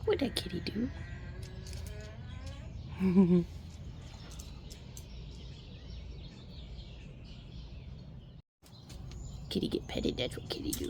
What'd that kitty do? Kitty get petted, that's what kitty do.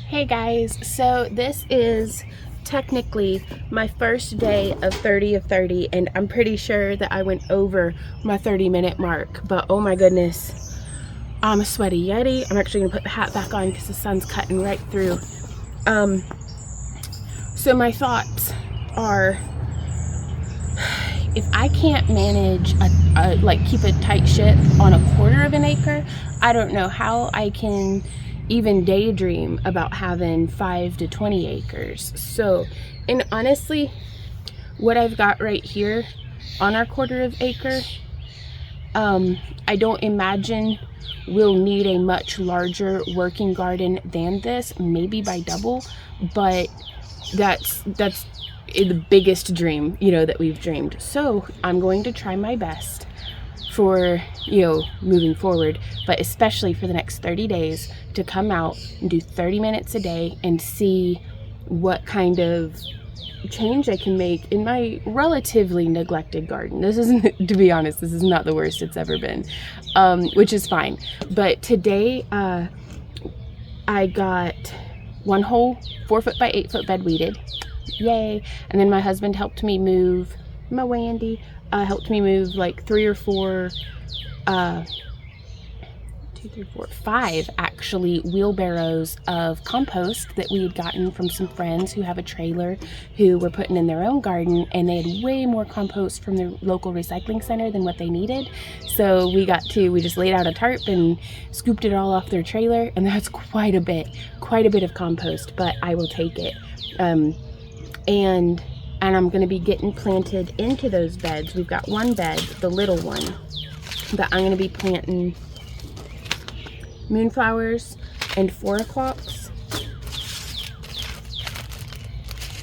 Hey guys, so this is technically my first day of 30 of 30, and I'm pretty sure that I went over my 30-minute mark, but oh my goodness, I'm a sweaty yeti. I'm actually gonna put the hat back on because the sun's cutting right through. So my thoughts are, if I can't manage like keep a tight ship on 1/4 of an acre, I don't know how I can even daydream about having 5 to 20 acres. So, and honestly, what I've got right here on our 1/4 of acre, I don't imagine we'll need a much larger working garden than this, maybe by double, but that's the biggest dream, you know, that we've dreamed. So I'm going to try my best for, you know, moving forward, but especially for the next 30 days to come out and do 30 minutes a day and see what kind of change I can make in my relatively neglected garden. This isn't, to be honest, this is not the worst it's ever been, which is fine. But today I got one whole 4-foot by 8-foot bed weeded. Yay. And then my husband helped me move, my Wandy, helped me move like 3 or 4, 2, 3, 4, 5 actually wheelbarrows of compost that we had gotten from some friends who have a trailer who were putting in their own garden, and they had way more compost from the local recycling center than what they needed. So we just laid out a tarp and scooped it all off their trailer, and that's quite a bit of compost, but I will take it. And I'm going to be getting planted into those beds. We've got one bed, the little one, that I'm going to be planting moonflowers and 4 o'clocks.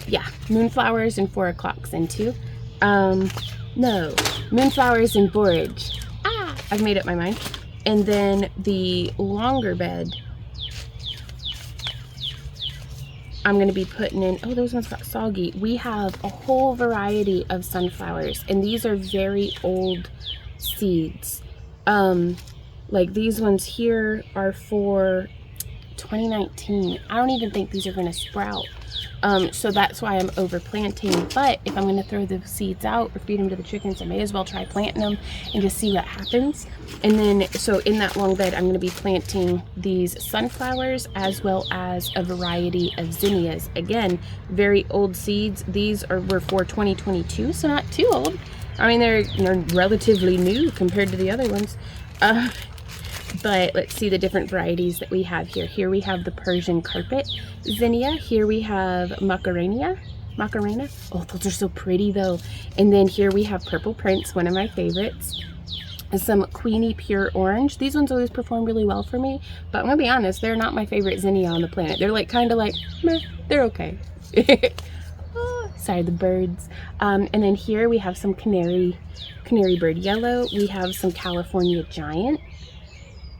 Yeah, moonflowers and 4 o'clocks into. No, moonflowers and borage. I've made up my mind. And then the longer bed, I'm going to be putting in, oh, those ones got soggy. We have a whole variety of sunflowers, and these are very old seeds. Like these ones here are for 2019. I don't even think these are going to sprout. So that's why I'm overplanting. But if I'm going to throw the seeds out or feed them to the chickens, I may as well try planting them and just see what happens. And then, so in that long bed, I'm going to be planting these sunflowers as well as a variety of zinnias. Again, very old seeds. These were for 2022, so not too old. I mean, they're relatively new compared to the other ones. But let's see the different varieties that we have here. Here we have the Persian carpet zinnia. Here we have Macarena. Oh, those are so pretty though. And then here we have Purple Prince, one of my favorites. some Queenie Pure Orange. These ones always perform really well for me, but I'm gonna be honest, they're not my favorite zinnia on the planet. They're like kind of like, meh, they're okay. Oh, sorry, the birds. And then here we have some canary bird yellow. We have some California Giant.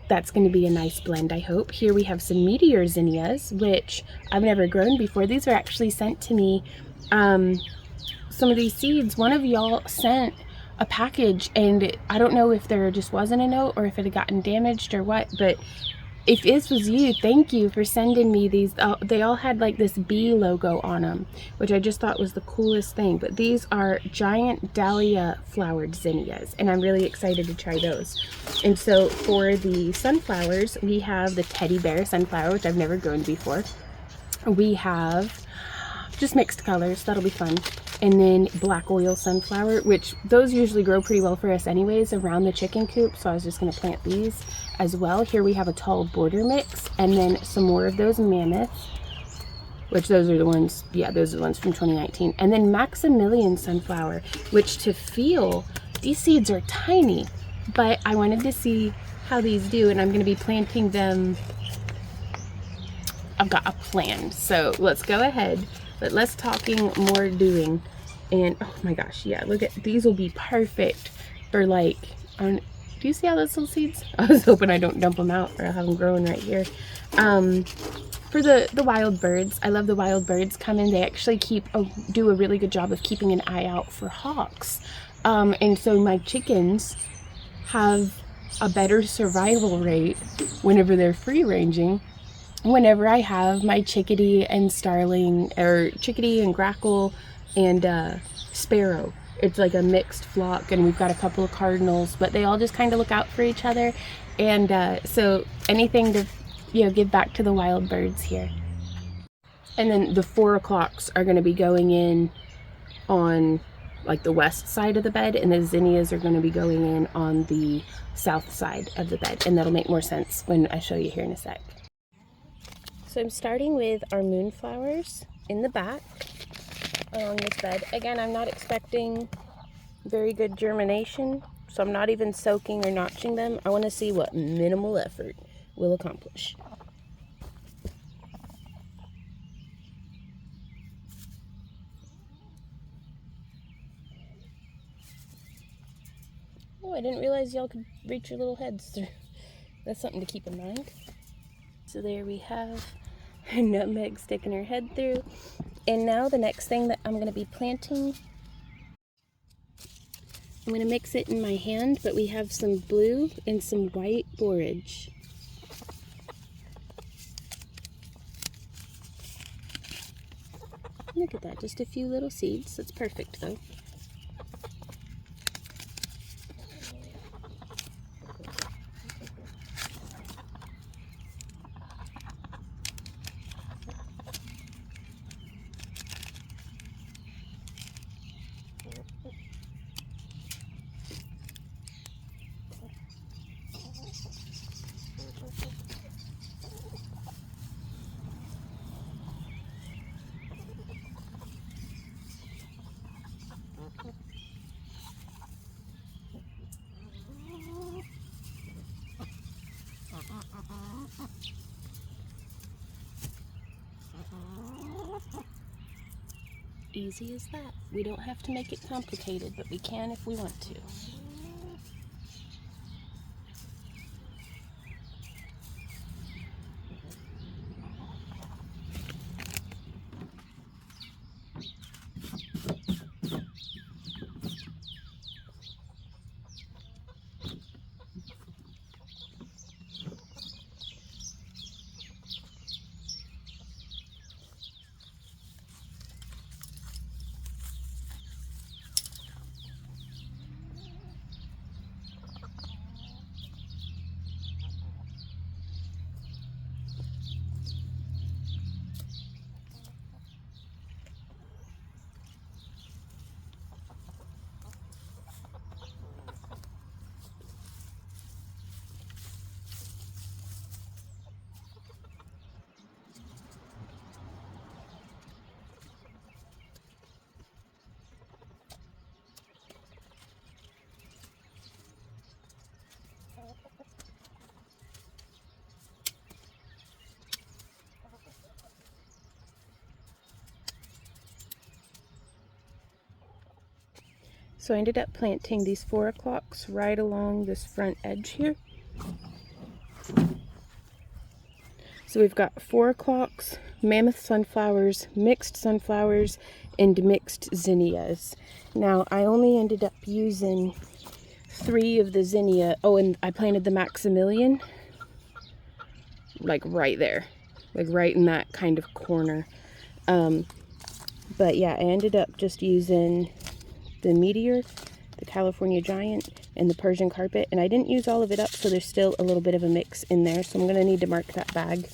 That's going to be a nice blend, I hope. Here we have some meteor zinnias, which I've never grown before. These were actually sent to me. Some of these seeds, one of y'all sent a package, and I don't know if there just wasn't a note or if it had gotten damaged or what, but if this was you, thank you for sending me these. They all had like this bee logo on them, which I just thought was the coolest thing. But these are giant dahlia flowered zinnias, and I'm really excited to try those. And so for the sunflowers, we have the teddy bear sunflower, which I've never grown before. We have just mixed colors, that'll be fun. And then black oil sunflower, which those usually grow pretty well for us anyways around the chicken coop, so I was just going to plant these as well. Here we have a tall border mix, and then some more of those mammoths, which those are the ones, yeah, those are the ones from 2019. And then Maximilian sunflower, which to feel, these seeds are tiny, but I wanted to see how these do, and I'm going to be planting them. I've got a plan, so let's go ahead. But less talking, more doing. And oh my gosh, yeah, look at these, will be perfect for like, do you see all those little seeds? I was hoping I don't dump them out, or I'll have them growing right here. For the wild birds, I love the wild birds come in. They actually do a really good job of keeping an eye out for hawks. And so my chickens have a better survival rate whenever they're free ranging. Whenever I have my chickadee and starling, or chickadee and grackle and sparrow, it's like a mixed flock, and we've got a couple of cardinals, but they all just kind of look out for each other. And so anything to, you know, give back to the wild birds here. And then the 4 o'clocks are going to be going in on like the west side of the bed, and the zinnias are going to be going in on the south side of the bed, and that'll make more sense when I show you here in a sec. So I'm starting with our moonflowers in the back along this bed. Again, I'm not expecting very good germination, so I'm not even soaking or notching them. I want to see what minimal effort will accomplish. Oh, I didn't realize y'all could reach your little heads through. That's something to keep in mind. So there we have Nutmeg sticking her head through. And now the next thing that I'm going to be planting, I'm going to mix it in my hand, but we have some blue and some white borage. Look at that, just a few little seeds. That's perfect though. Easy as that. We don't have to make it complicated, but we can if we want to. So I ended up planting these 4 o'clocks right along this front edge here. So we've got 4 o'clocks, mammoth sunflowers, mixed sunflowers, and mixed zinnias. Now I only ended up using 3 of the zinnia. Oh, and I planted the Maximilian like right there, like right in that kind of corner. But yeah, I ended up just using the Meteor, the California Giant, and the Persian Carpet, and I didn't use all of it up, so there's still a little bit of a mix in there, so I'm gonna need to mark that bag.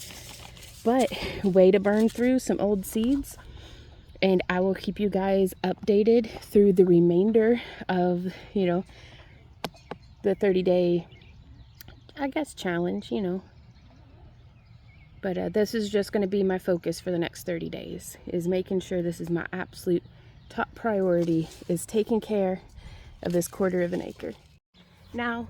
But way to burn through some old seeds, and I will keep you guys updated through the remainder of, you know, the 30-day, I guess, challenge, you know. But this is just going to be my focus for the next 30 days, is making sure this is my absolute top priority, is taking care of this 1/4 of an acre. Now,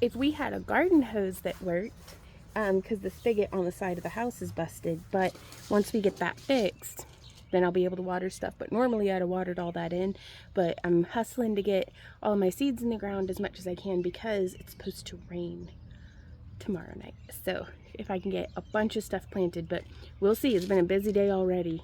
if we had a garden hose that worked, because the spigot on the side of the house is busted, but once we get that fixed, then I'll be able to water stuff. But normally I'd have watered all that in, but I'm hustling to get all my seeds in the ground as much as I can because it's supposed to rain tomorrow night. So if I can get a bunch of stuff planted, but we'll see. It's been a busy day already.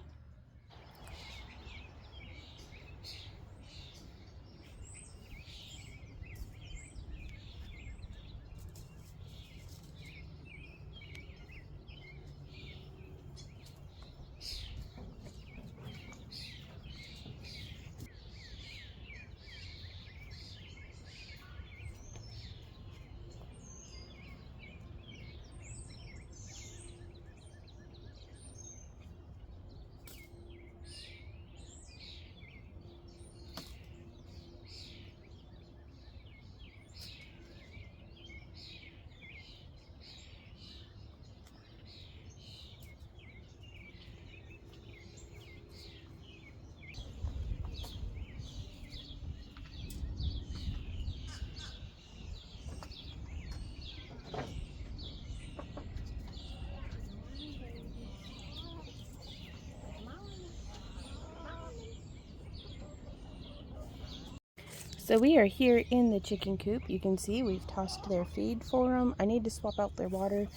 So we are here in the chicken coop. You can see we've tossed their feed for them. I need to swap out their water,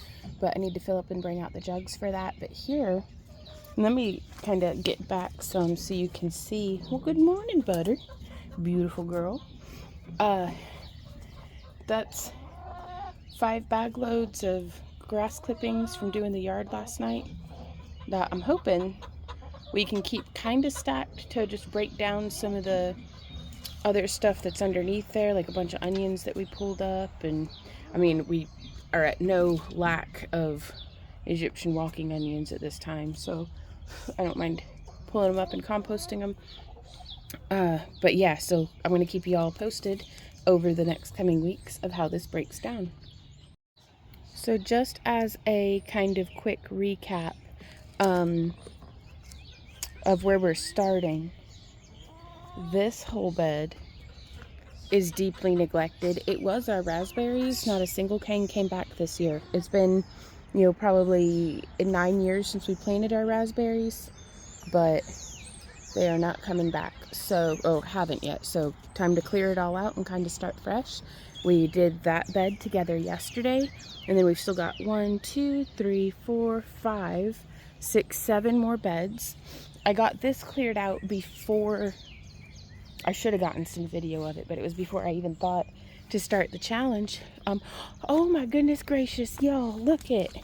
but I need to fill up and bring out the jugs for that. But here, let me kind of get back some so you can see. Well, good morning, Butter. Beautiful girl. That's 5 bag loads of grass clippings from doing the yard last night that I'm hoping we can keep kind of stacked to just break down some of the other stuff that's underneath there, like a bunch of onions that we pulled up. And I mean, we are at no lack of Egyptian walking onions at this time, so I don't mind pulling them up and composting them. But yeah, so I'm going to keep you all posted over the next coming weeks of how this breaks down. So just as a kind of quick recap of where we're starting, this whole bed is deeply neglected. It was our raspberries. Not a single cane came back this year. It's been, you know, probably 9 years since we planted our raspberries, but they are not coming back. So, or haven't yet. So time to clear it all out and kind of start fresh. We did that bed together yesterday, and then we've still got 1, 2, 3, 4, 5, 6, 7 more beds. I got this cleared out before, I should have gotten some video of it, but it was before I even thought to start the challenge. Oh my goodness gracious, y'all, look it.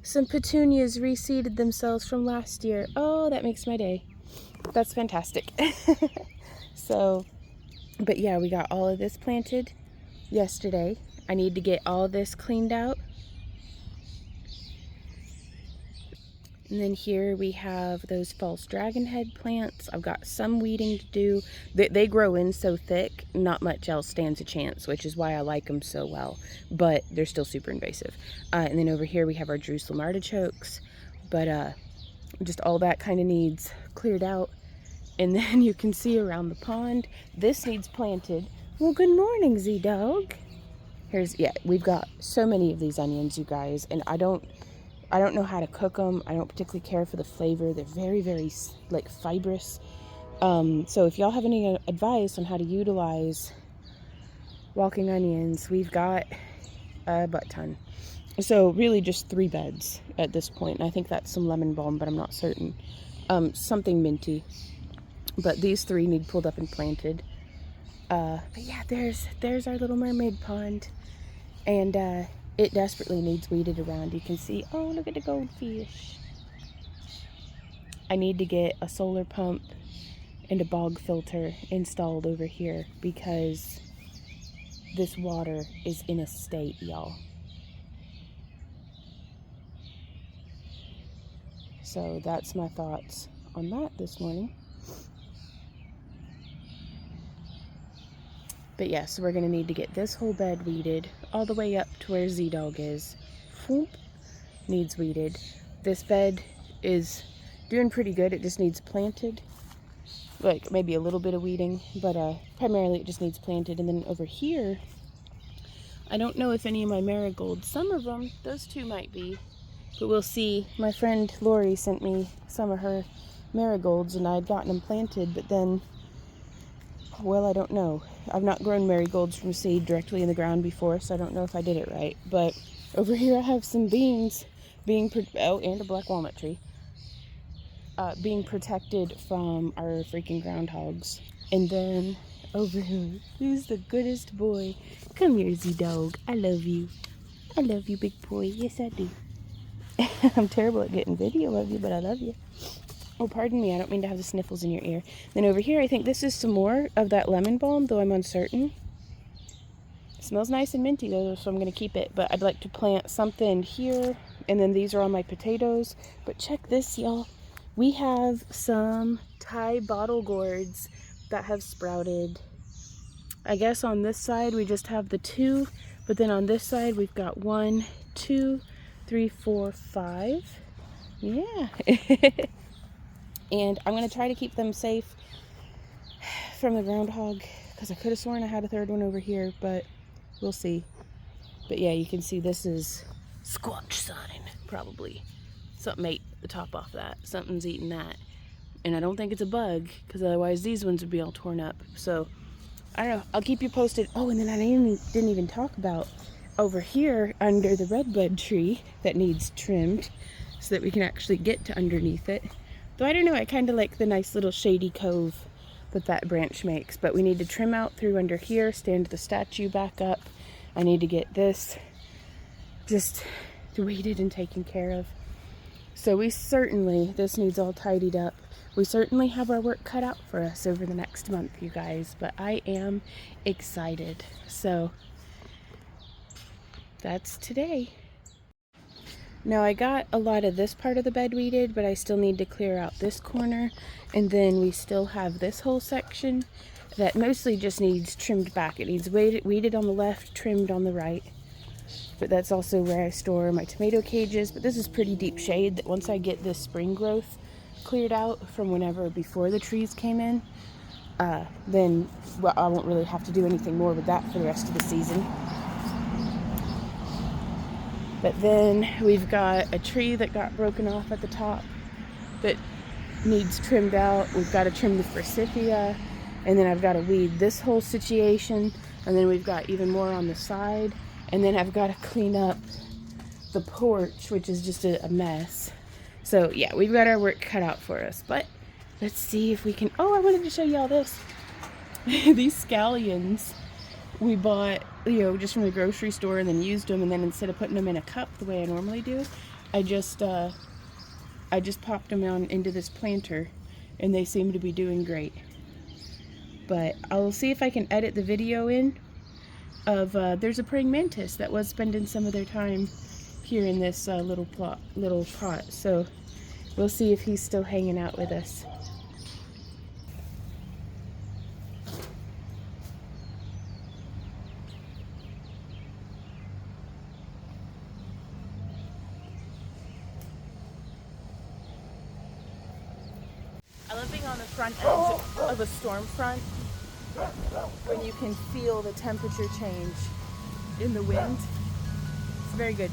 Some petunias reseeded themselves from last year. Oh, that makes my day. That's fantastic. So, but yeah, we got all of this planted yesterday. I need to get all this cleaned out. And then here we have those false dragon head plants. I've got some weeding to do. They grow in so thick, not much else stands a chance, which is why I like them so well. But they're still super invasive. And then over here we have our Jerusalem artichokes. But just all that kind of needs cleared out. And then you can see around the pond, this needs planted. Well, good morning, Z-Dog. Yeah, we've got so many of these onions, you guys, and I don't know how to cook them. I don't particularly care for the flavor. They're very, very, like, fibrous. So if y'all have any advice on how to utilize walking onions, we've got a butt ton. So really just 3 beds at this point. And I think that's some lemon balm, but I'm not certain. Something minty. But these 3 need pulled up and planted. But yeah, there's our little mermaid pond. And it desperately needs weeded around. You can see, oh, look at the goldfish. I need to get a solar pump and a bog filter installed over here because this water is in a state, y'all. So that's my thoughts on that this morning. But yeah, so we're going to need to get this whole bed weeded all the way up to where Z-Dog is. Whoop, needs weeded. This bed is doing pretty good. It just needs planted. Like maybe a little bit of weeding, but primarily it just needs planted. And then over here, I don't know if any of my marigolds, some of them, those 2 might be, but we'll see. My friend Lori sent me some of her marigolds and I had gotten them planted, but then, well, I don't know. I've not grown marigolds from seed directly in the ground before, so I don't know if I did it right. But over here I have some beans being, and a black walnut tree, being protected from our freaking groundhogs. And then over here, who's the goodest boy? Come here, Z-Dog. I love you. I love you, big boy. Yes, I do. I'm terrible at getting video of you, but I love you. Oh, pardon me. I don't mean to have the sniffles in your ear. Then over here, I think this is some more of that lemon balm, though I'm uncertain. It smells nice and minty, though, so I'm going to keep it. But I'd like to plant something here. And then these are all my potatoes. But check this, y'all. We have some Thai bottle gourds that have sprouted. I guess on this side we just have the 2, but then on this side we've got 1, 2, 3, 4, 5. Yeah. And I'm going to try to keep them safe from the groundhog because I could have sworn I had a 3rd one over here, but we'll see. But yeah, you can see this is squatch sign, probably. Something ate the top off that. Something's eating that. And I don't think it's a bug because otherwise these ones would be all torn up. So I don't know. I'll keep you posted. Oh, and then I didn't even talk about over here under the redbud tree that needs trimmed so that we can actually get to underneath it. Though I don't know, I kind of like the nice little shady cove that branch makes. But we need to trim out through under here, stand the statue back up. I need to get this just weeded and taken care of. So this needs all tidied up. We certainly have our work cut out for us over the next month, you guys. But I am excited. So that's today. Now I got a lot of this part of the bed weeded, but I still need to clear out this corner. And then we still have this whole section that mostly just needs trimmed back. It needs weeded on the left, trimmed on the right. But that's also where I store my tomato cages. But this is pretty deep shade that once I get this spring growth cleared out from whenever before the trees came in, then I won't really have to do anything more with that for the rest of the season. But then we've got a tree that got broken off at the top that needs trimmed out. We've got to trim the forsythia, and then I've got to weed this whole situation, and then we've got even more on the side, and then I've got to clean up the porch, which is just a mess. So yeah, we've got our work cut out for us, but let's see if we can. Oh, I wanted to show you all this. These scallions we bought, just from the grocery store, and then used them, and then instead of putting them in a cup the way I normally do, I just popped them on into this planter, and they seem to be doing great. But I'll see if I can edit the video in of there's a praying mantis that was spending some of their time here in this little pot. So we'll see if he's still hanging out with us. I love being on the front edge of a storm front when you can feel the temperature change in the wind. It's very good.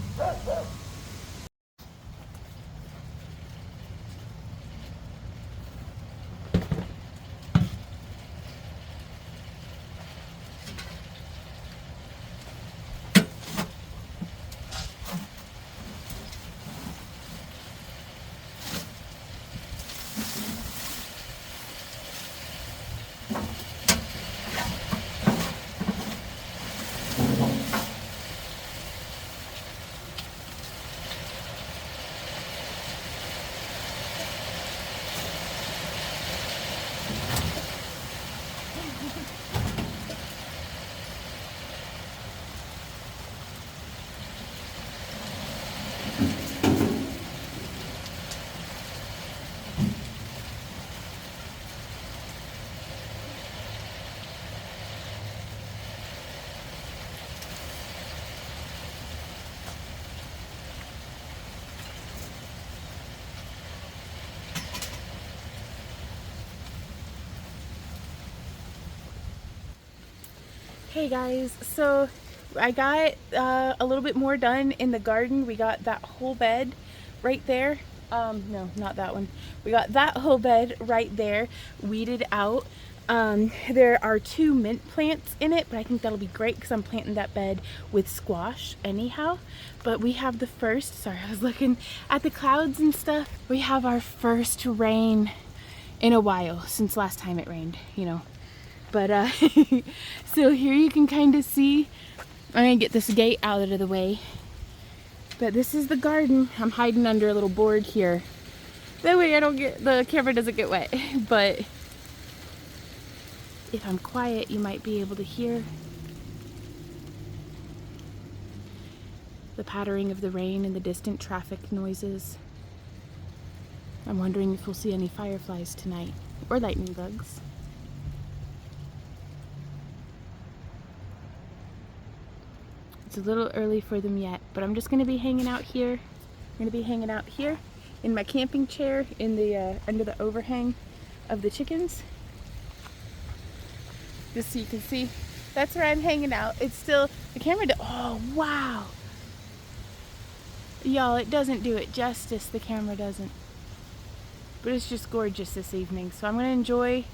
Hey guys, so I got a little bit more done in the garden. We got that whole bed right there. No, not that one. We got that whole bed right there weeded out. There are 2 mint plants in it, but I think that'll be great because I'm planting that bed with squash anyhow. But we have the first, sorry, I was looking at the clouds and stuff. We have our first rain in a while since last time it rained, you know. But so here you can kind of see, I'm gonna get this gate out of the way, but this is the garden. I'm hiding under a little board here, that way the camera doesn't get wet. But if I'm quiet, you might be able to hear the pattering of the rain and the distant traffic noises. I'm wondering if we'll see any fireflies tonight, or lightning bugs. It's a little early for them yet, but I'm just going to be hanging out here. I'm going to be hanging out here in my camping chair in the under the overhang of the chickens. Just so you can see, that's where I'm hanging out. It's still, the camera, oh wow. Y'all, it doesn't do it justice, the camera doesn't. But it's just gorgeous this evening. So I'm going to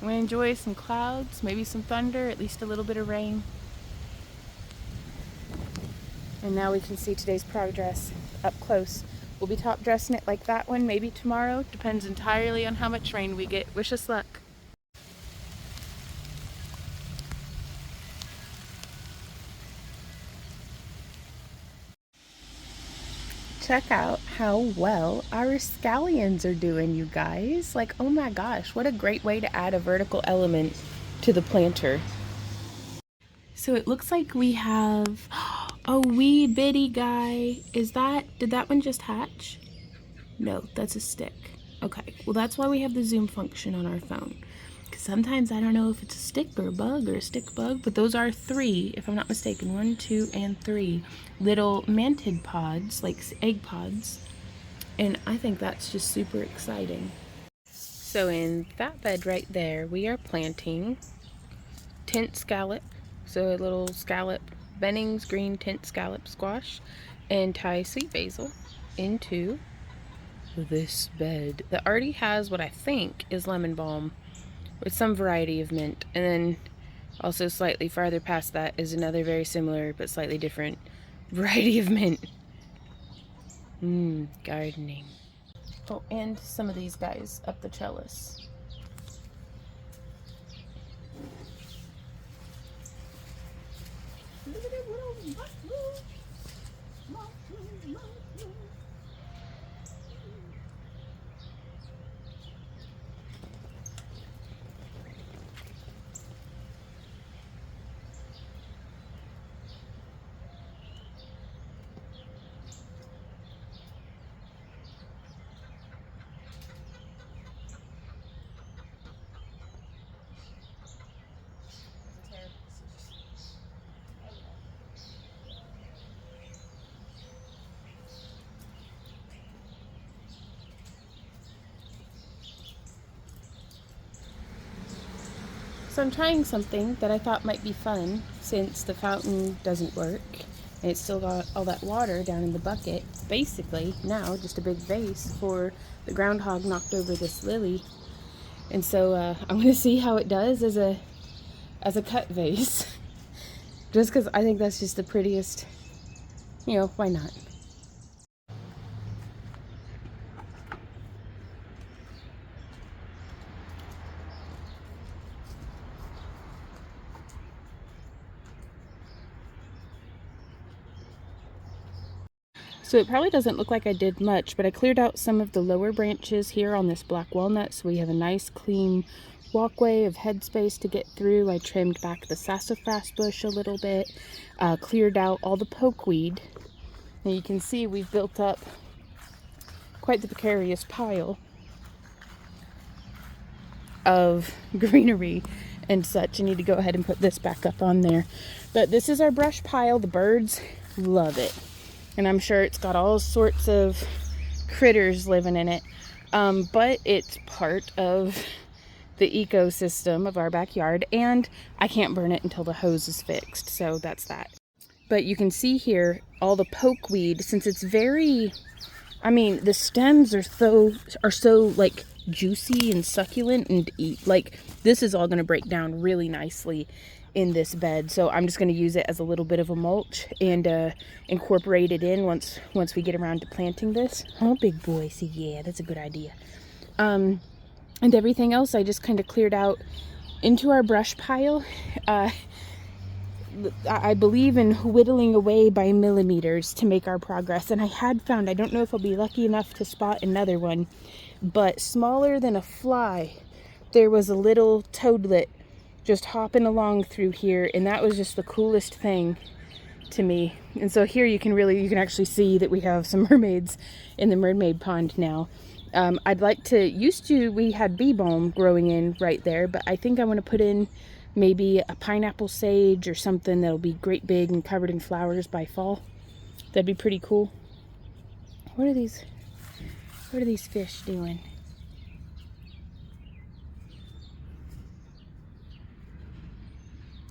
enjoy some clouds, maybe some thunder, at least a little bit of rain. And now we can see today's progress up close. We'll be top dressing it like that one, maybe tomorrow. Depends entirely on how much rain we get. Wish us luck. Check out how well our scallions are doing, you guys. Like, oh my gosh, what a great way to add a vertical element to the planter. So it looks like we have a wee bitty guy. Did that one just hatch? No, that's a stick. Okay, well that's why we have the zoom function on our phone. Because sometimes I don't know if it's a stick or a bug or a stick bug, but those are 3, if I'm not mistaken, 1, 2, and 3 little mantid pods, like egg pods. And I think that's just super exciting. So in that bed right there, we are planting tent scallop. So a little scallop, Benning's green tent scallop squash, and Thai sweet basil into this bed that already has what I think is lemon balm with some variety of mint. And then also slightly farther past that is another very similar but slightly different variety of mint. Gardening. Oh, and some of these guys up the trellis. Look at that little mushroom. So I'm trying something that I thought might be fun since the fountain doesn't work and it's still got all that water down in the bucket. Basically now just a big vase for the groundhog knocked over this lily. And so I'm going to see how it does as a cut vase. Just because I think that's just the prettiest, you know, why not? So it probably doesn't look like I did much, but I cleared out some of the lower branches here on this black walnut, so we have a nice clean walkway of headspace to get through. I trimmed back the sassafras bush a little bit, cleared out all the pokeweed. And you can see we've built up quite the precarious pile of greenery and such. I need to go ahead and put this back up on there. But this is our brush pile. The birds love it. And I'm sure it's got all sorts of critters living in it. But it's part of the ecosystem of our backyard, and I can't burn it until the hose is fixed. So that's that. But you can see here all the pokeweed, since it's very, I mean, the stems are so like juicy and succulent and eat. Like, this is all going to break down really nicely in this bed. So I'm just going to use it as a little bit of a mulch and incorporate it in once we get around to planting this. Oh, big boy. See, yeah, that's a good idea. And everything else I just kind of cleared out into our brush pile. I believe in whittling away by millimeters to make our progress. And I had found, I don't know if I'll be lucky enough to spot another one, but smaller than a fly, there was a little toadlet just hopping along through here. And that was just the coolest thing to me. And so here you can actually see that we have some mermaids in the mermaid pond now. I'd like to, we had bee balm growing in right there, but I think I want to put in maybe a pineapple sage or something that'll be great big and covered in flowers by fall. That'd be pretty cool. What are these fish doing?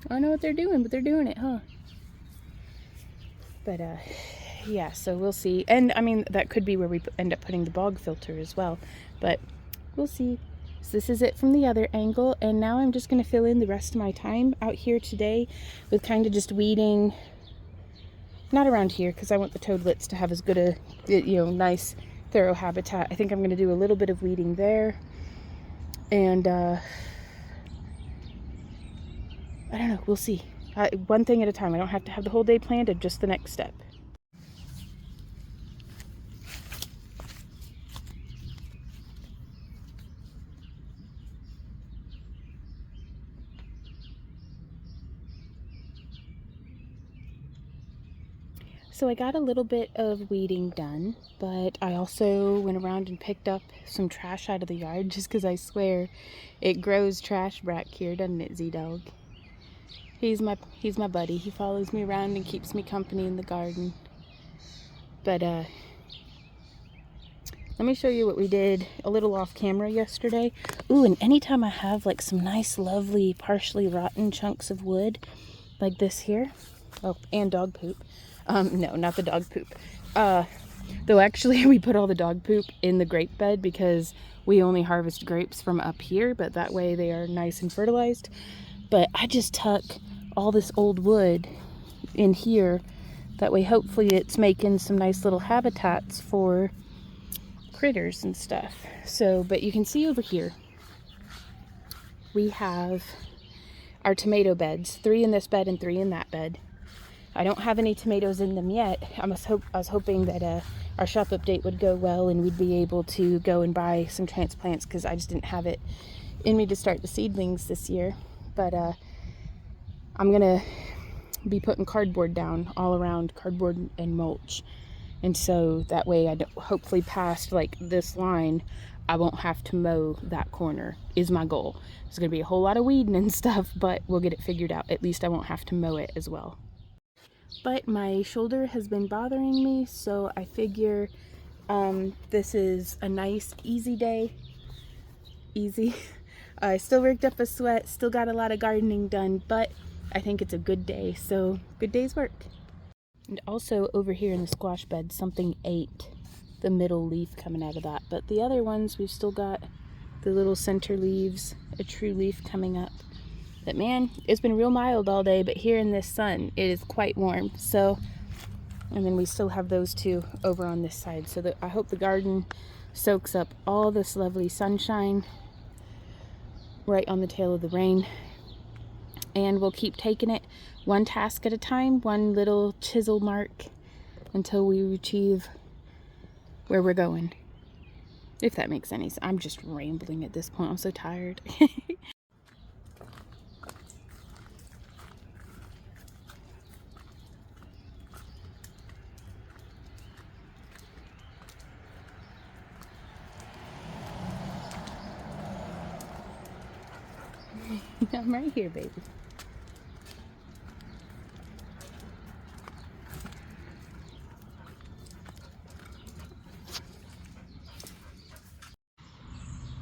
I don't know what they're doing, but they're doing it, huh? But yeah, so we'll see. And I mean, that could be where we end up putting the bog filter as well, but we'll see. So this is it from the other angle, and now I'm just going to fill in the rest of my time out here today with kind of just weeding. Not around here, because I want the toadlets to have as good a, nice thorough habitat. I think I'm going to do a little bit of weeding there, and I don't know, we'll see. One thing at a time. I don't have to have the whole day planned, just the next step. So I got a little bit of weeding done, but I also went around and picked up some trash out of the yard, just because I swear it grows trash back here, doesn't it, Z-Dog? He's my buddy. He follows me around and keeps me company in the garden. But let me show you what we did a little off camera yesterday. Ooh, and anytime I have like some nice, lovely, partially rotten chunks of wood, like this here. Oh, and dog poop. No, not the dog poop. Though actually we put all the dog poop in the grape bed because we only harvest grapes from up here, but that way they are nice and fertilized. But I just tuck all this old wood in here. That way hopefully it's making some nice little habitats for critters and stuff. So, but you can see over here, we have our tomato beds, 3 in this bed and 3 in that bed. I don't have any tomatoes in them yet. I was hoping that our shop update would go well and we'd be able to go and buy some transplants, because I just didn't have it in me to start the seedlings this year. But I'm gonna be putting cardboard down all around, cardboard and mulch, and so that way I don't, hopefully past like this line, I won't have to mow that corner is my goal. There's gonna be a whole lot of weeding and stuff, but we'll get it figured out. At least I won't have to mow it as well. But my shoulder has been bothering me, so I figure this is a nice easy day. Easy. I still worked up a sweat, still got a lot of gardening done, but I think it's a good day, so good day's work. And also over here in the squash bed, something ate the middle leaf coming out of that, but the other ones we've still got the little center leaves, a true leaf coming up. But man, it's been real mild all day, but here in this sun it is quite warm. So, and then we still have those two over on this side, so that I hope the garden soaks up all this lovely sunshine right on the tail of the rain. And we'll keep taking it one task at a time, one little chisel mark, until we achieve where we're going. If that makes any sense. I'm just rambling at this point. I'm so tired. I'm right here, baby.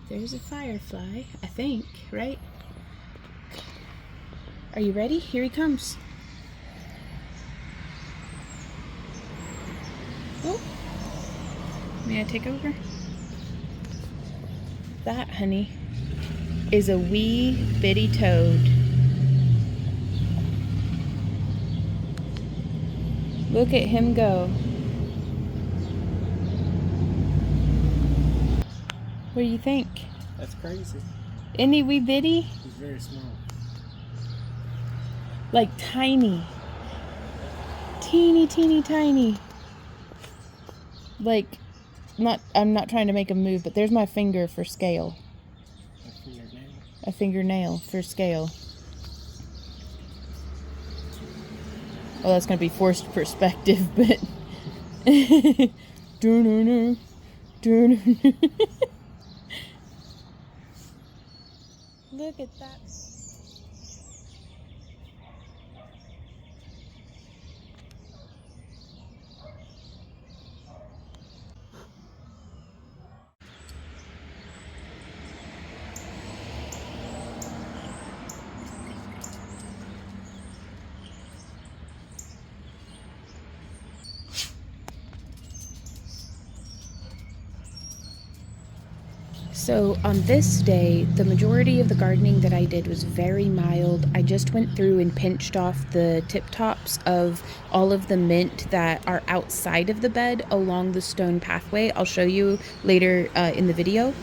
There's a firefly, I think, right? Are you ready? Here he comes. Oh, may I take over? That, honey, is a wee bitty toad. Look at him go. What do you think? That's crazy. Isn't he wee bitty? He's very small. Like tiny. Teeny, teeny, tiny. Like, I'm not trying to make him move, but there's my finger for scale. A fingernail? A fingernail for scale. Well, that's going to be forced perspective, but... Look at that. So on this day, the majority of the gardening that I did was very mild. I just went through and pinched off the tip tops of all of the mint that are outside of the bed along the stone pathway. I'll show you later in the video.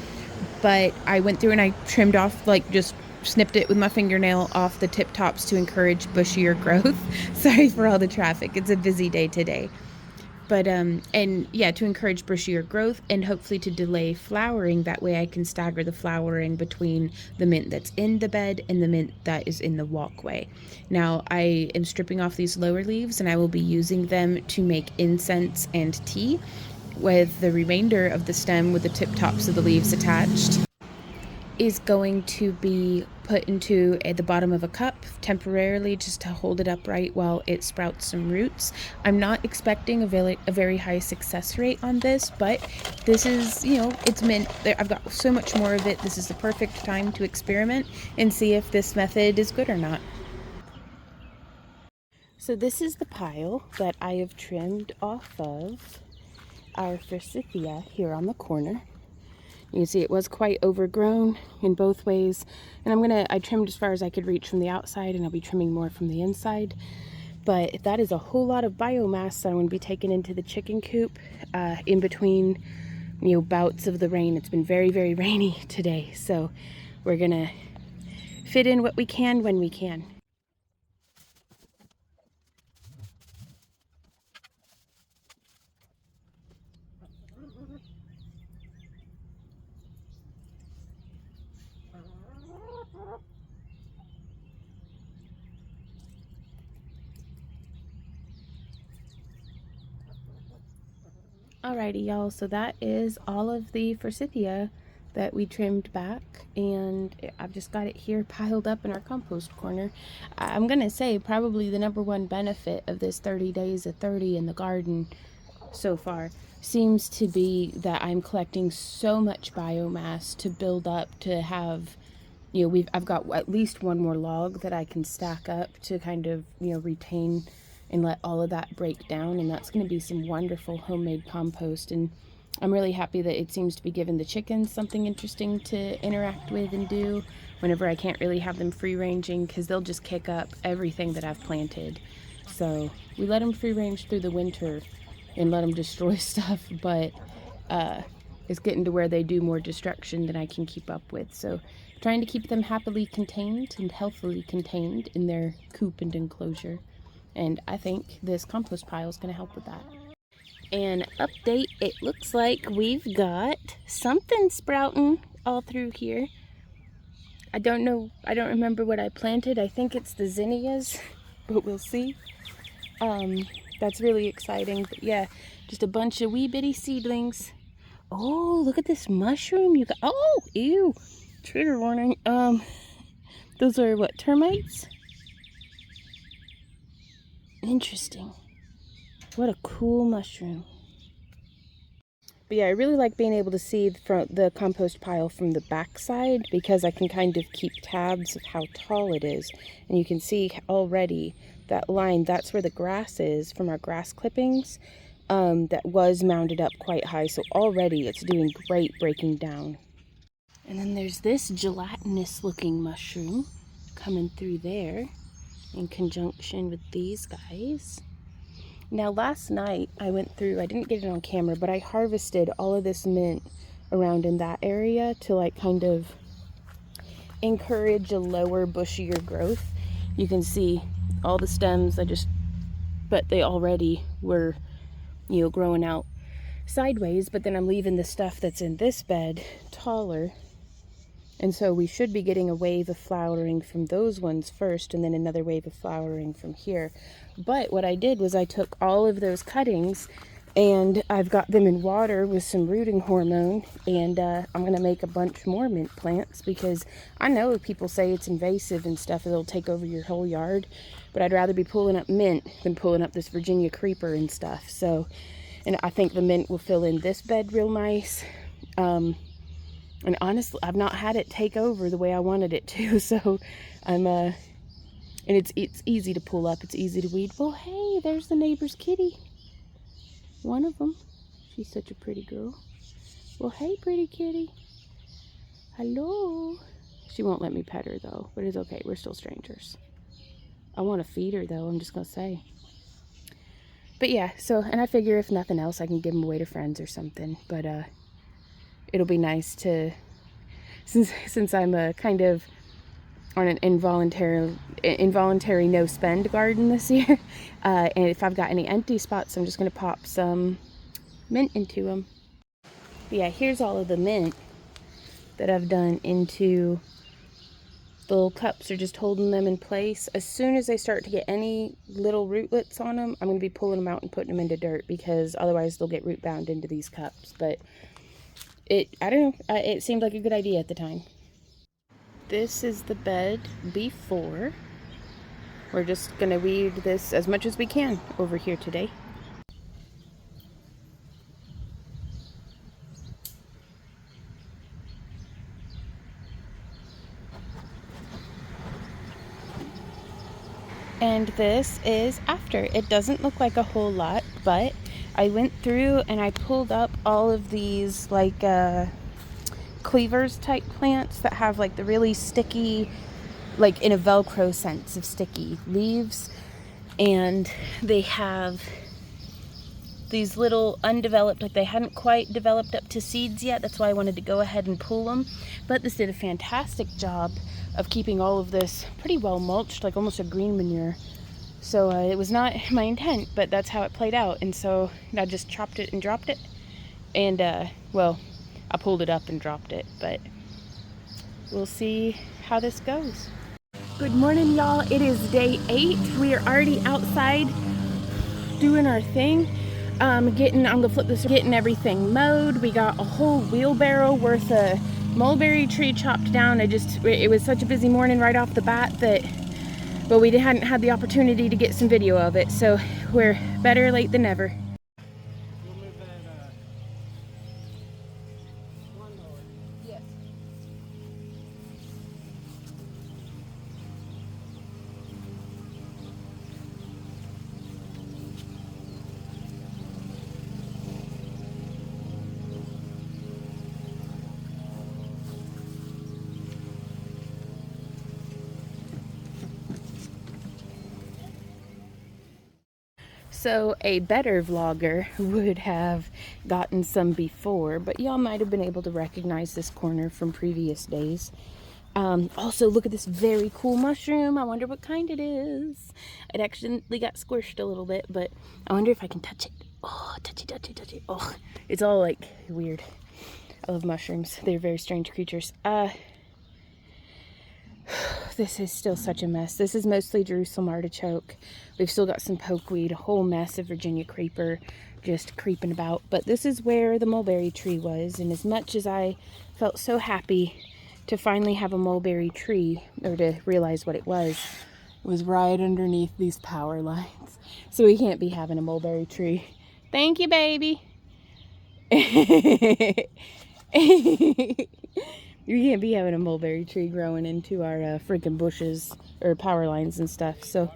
But I went through and I trimmed off, like just snipped it with my fingernail off the tip tops to encourage bushier growth. Sorry for all the traffic. It's a busy day today. But, and yeah, to encourage bushier growth and hopefully to delay flowering. That way I can stagger the flowering between the mint that's in the bed and the mint that is in the walkway. Now, I am stripping off these lower leaves and I will be using them to make incense and tea, with the remainder of the stem with the tip tops of the leaves attached is going to be put into the bottom of a cup temporarily just to hold it upright while it sprouts some roots. I'm not expecting a very high success rate on this, but this is, you know, it's mint. I've got so much more of it. This is the perfect time to experiment and see if this method is good or not. So this is the pile that I have trimmed off of our forsythia here on the corner. You can see it was quite overgrown in both ways. And I trimmed as far as I could reach from the outside, and I'll be trimming more from the inside. But that is a whole lot of biomass that I'm going to be taking into the chicken coop in between, you know, bouts of the rain. It's been very, very rainy today. So we're going to fit in what we can when we can. Alrighty, y'all, so that is all of the forsythia that we trimmed back, and I've just got it here piled up in our compost corner. I'm gonna say probably the #1 benefit of this 30 days of 30 in the garden so far seems to be that I'm collecting so much biomass to build up to have, you know, I've got at least one more log that I can stack up to kind of, you know, retain and let all of that break down, and that's going to be some wonderful homemade compost. And I'm really happy that it seems to be giving the chickens something interesting to interact with and do whenever I can't really have them free ranging, because they'll just kick up everything that I've planted. So we let them free range through the winter and let them destroy stuff, but it's getting to where they do more destruction than I can keep up with. So trying to keep them happily contained and healthily contained in their coop and enclosure. And I think this compost pile is going to help with that. And update, it looks like we've got something sprouting all through here. I don't know, I don't remember what I planted. I think it's the zinnias, but we'll see. That's really exciting. But yeah, just a bunch of wee bitty seedlings. Oh, look at this mushroom you got. Oh, ew, trigger warning. Those are what, termites? Interesting. What a cool mushroom. But yeah, I really like being able to see the compost pile from the back side, because I can kind of keep tabs of how tall it is. And you can see already that line, that's where the grass is from our grass clippings, that was mounded up quite high. So already it's doing great breaking down. And then there's this gelatinous looking mushroom coming through there in conjunction with these guys. Now last night I went through, I didn't get it on camera, but I harvested all of this mint around in that area to like kind of encourage a lower, bushier growth. You can see all the stems, but they already were, you know, growing out sideways, but then I'm leaving the stuff that's in this bed taller. And so we should be getting a wave of flowering from those ones first, and then another wave of flowering from here. But what I did was I took all of those cuttings and I've got them in water with some rooting hormone, and I'm going to make a bunch more mint plants, because I know people say it's invasive and stuff, it'll take over your whole yard, but I'd rather be pulling up mint than pulling up this Virginia creeper and stuff. So, and I think the mint will fill in this bed real nice. And honestly, I've not had it take over the way I wanted it to, so I'm, and it's easy to pull up, it's easy to weed. Well, hey, there's the neighbor's kitty. One of them. She's such a pretty girl. Well, hey, pretty kitty. Hello. She won't let me pet her, though, but it's okay, we're still strangers. I want to feed her, though, I'm just gonna say. But yeah, so, and I figure if nothing else, I can give them away to friends or something, but, it'll be nice to, since I'm a kind of on an involuntary no spend garden this year, and if I've got any empty spots, I'm just going to pop some mint into them. But yeah, here's all of the mint that I've done into the little cups, are just holding them in place. As soon as they start to get any little rootlets on them, I'm going to be pulling them out and putting them into dirt, because otherwise they'll get root bound into these cups. But I don't know, it seemed like a good idea at the time. This is the bed before. We're just gonna weed this as much as we can over here today. And this is after. It doesn't look like a whole lot, but I went through and I pulled up all of these like cleavers type plants that have like the really sticky, like in a Velcro sense of sticky leaves, and they have these little undeveloped, like they hadn't quite developed up to seeds yet. That's why I wanted to go ahead and pull them. But this did a fantastic job of keeping all of this pretty well mulched, like almost a green manure. So it was not my intent, but that's how it played out. And so I just chopped it and dropped it. And well, I pulled it up and dropped it, but we'll see how this goes. Good morning, y'all. It is day 8. We are already outside doing our thing. I'm gonna flip this, getting everything mowed. We got a whole wheelbarrow worth of mulberry tree chopped down. It was such a busy morning right off the bat that, but we hadn't had the opportunity to get some video of it, so we're better late than never. We'll move that lawnmower. Yes. So a better vlogger would have gotten some before, but y'all might have been able to recognize this corner from previous days. Also, look at this very cool mushroom. I wonder what kind it is. It actually got squished a little bit, but I wonder if I can touch it. Oh, touchy, touchy, touchy. Oh, it's all like weird. I love mushrooms. They're very strange creatures. This is still such a mess. This is mostly Jerusalem artichoke. We've still got some pokeweed, a whole mess of Virginia creeper just creeping about. But this is where the mulberry tree was. And as much as I felt so happy to finally have a mulberry tree, or to realize what it was right underneath these power lines. So we can't be having a mulberry tree. Thank you, baby. You can't be having a mulberry tree growing into our freaking bushes or power lines and stuff. So,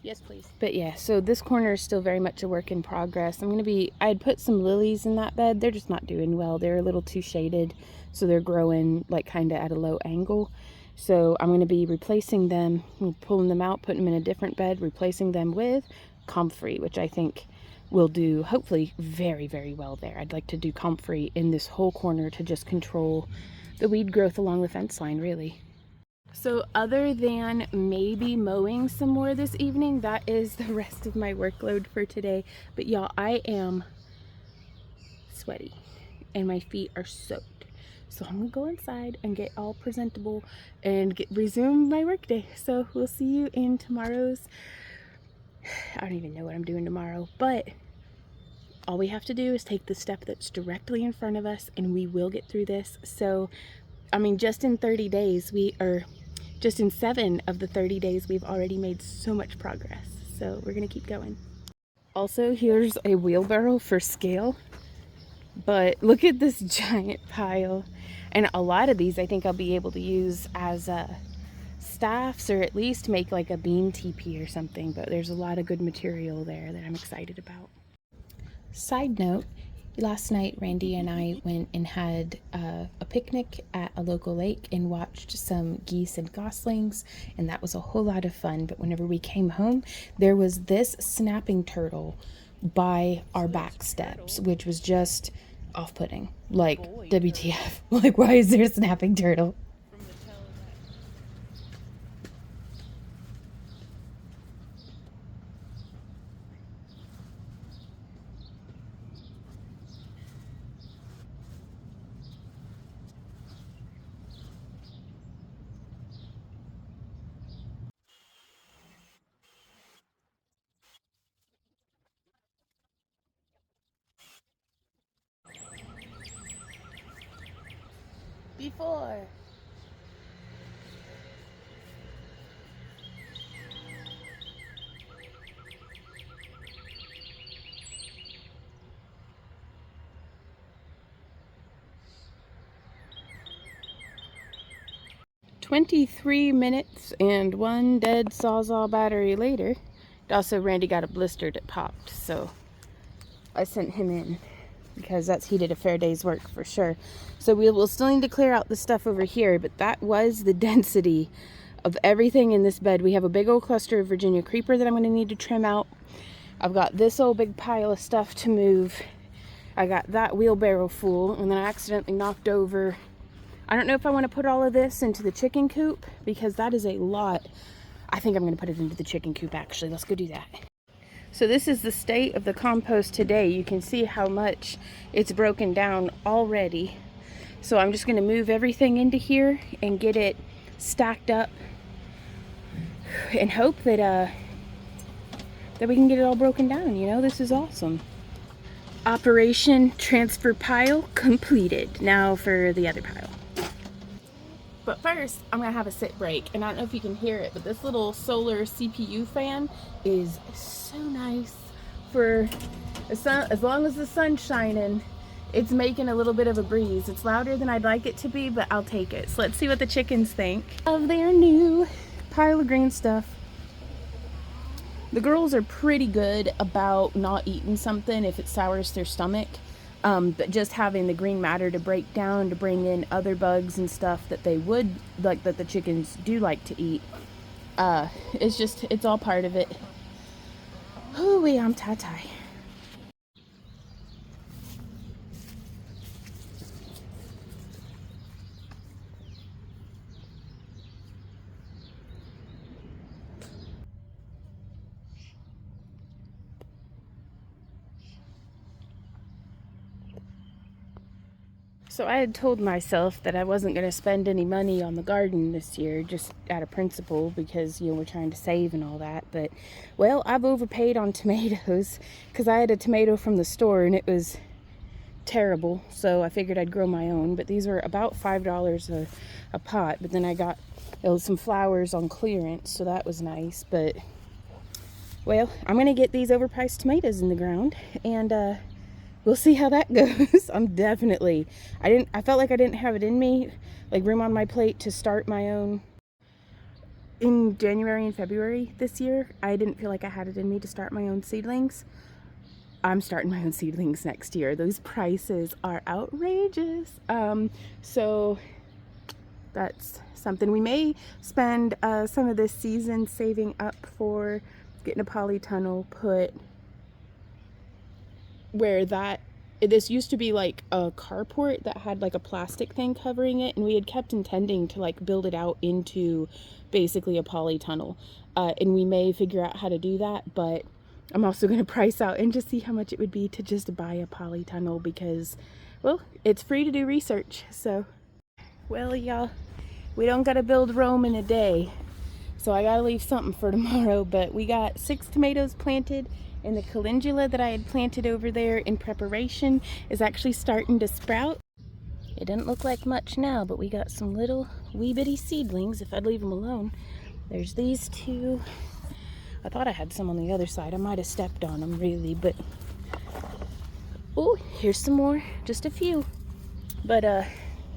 yes, please. But yeah, so this corner is still very much a work in progress. I had put some lilies in that bed. They're just not doing well. They're a little too shaded, so they're growing like kind of at a low angle. So I'm going to be replacing them, pulling them out, putting them in a different bed, replacing them with comfrey, which I think will do hopefully very, very well there. I'd like to do comfrey in this whole corner to just control the weed growth along the fence line, really. So other than maybe mowing some more this evening, that is the rest of my workload for today. But y'all, I am sweaty and my feet are soaked. So I'm gonna go inside and get all presentable and resume my workday. So we'll see you in tomorrow's, I don't even know what I'm doing tomorrow, but all we have to do is take the step that's directly in front of us and we will get through this. So, I mean, just in 30 days, just in 7 of the 30 days, we've already made so much progress. So we're gonna keep going. Also, here's a wheelbarrow for scale, but look at this giant pile. And a lot of these I think I'll be able to use as staffs, or at least make like a bean teepee or something, but there's a lot of good material there that I'm excited about. Side note, last night Randy and I went and had a picnic at a local lake and watched some geese and goslings, and that was a whole lot of fun. But whenever we came home, there was this snapping turtle by our back steps, which was just off-putting. Like, WTF? Like, why is there a snapping turtle? Before. 23 minutes and 1 dead Sawzall battery later. Also, Randy got a blister that popped, so I sent him in because he did a fair day's work for sure. So we will still need to clear out the stuff over here, but that was the density of everything in this bed. We have a big old cluster of Virginia creeper that I'm going to need to trim out. I've got this old big pile of stuff to move. I got that wheelbarrow full, and then I accidentally knocked over. I don't know if I want to put all of this into the chicken coop because that is a lot. I think I'm going to put it into the chicken coop actually. Let's go do that. So this is the state of the compost today. You can see how much it's broken down already. So I'm just going to move everything into here and get it stacked up and hope that we can get it all broken down. You know, this is awesome. Operation transfer pile completed. Now for the other pile. But first, I'm gonna have a sit break, and I don't know if you can hear it, but this little solar CPU fan is so nice for as long as the sun's shining. It's making a little bit of a breeze. It's louder than I'd like it to be, but I'll take it. So let's see what the chickens think of their new pile of green stuff. The girls are pretty good about not eating something if it sours their stomach. But just having the green matter to break down, to bring in other bugs and stuff that they would like, that the chickens do like to eat. It's all part of it. Hoo-wee, I'm tie-tie. So I had told myself that I wasn't going to spend any money on the garden this year, just out of principle, because, we're trying to save and all that. But, well, I've overpaid on tomatoes, because I had a tomato from the store and it was terrible. So I figured I'd grow my own. But these were about $5 a pot. But then I got some flowers on clearance, so that was nice. But, well, I'm going to get these overpriced tomatoes in the ground, and we'll see how that goes. I felt like I didn't have it in me, like room on my plate to start my own. In January and February this year, I didn't feel like I had it in me to start my own seedlings. I'm starting my own seedlings next year. Those prices are outrageous. So that's something. We may spend some of this season saving up for getting a polytunnel put where this used to be like a carport that had like a plastic thing covering it, and we had kept intending to like build it out into basically a polytunnel, and we may figure out how to do that. But I'm also going to price out and just see how much it would be to just buy a polytunnel, because, well, it's free to do research. So, well, y'all, we don't gotta build Rome in a day, so I gotta leave something for tomorrow. But we got 6 tomatoes planted, and the calendula that I had planted over there in preparation is actually starting to sprout. It doesn't look like much now, but we got some little wee bitty seedlings if I'd leave them alone. There's these 2. I thought I had some on the other side. I might have stepped on them really, but oh, here's some more, just a few. But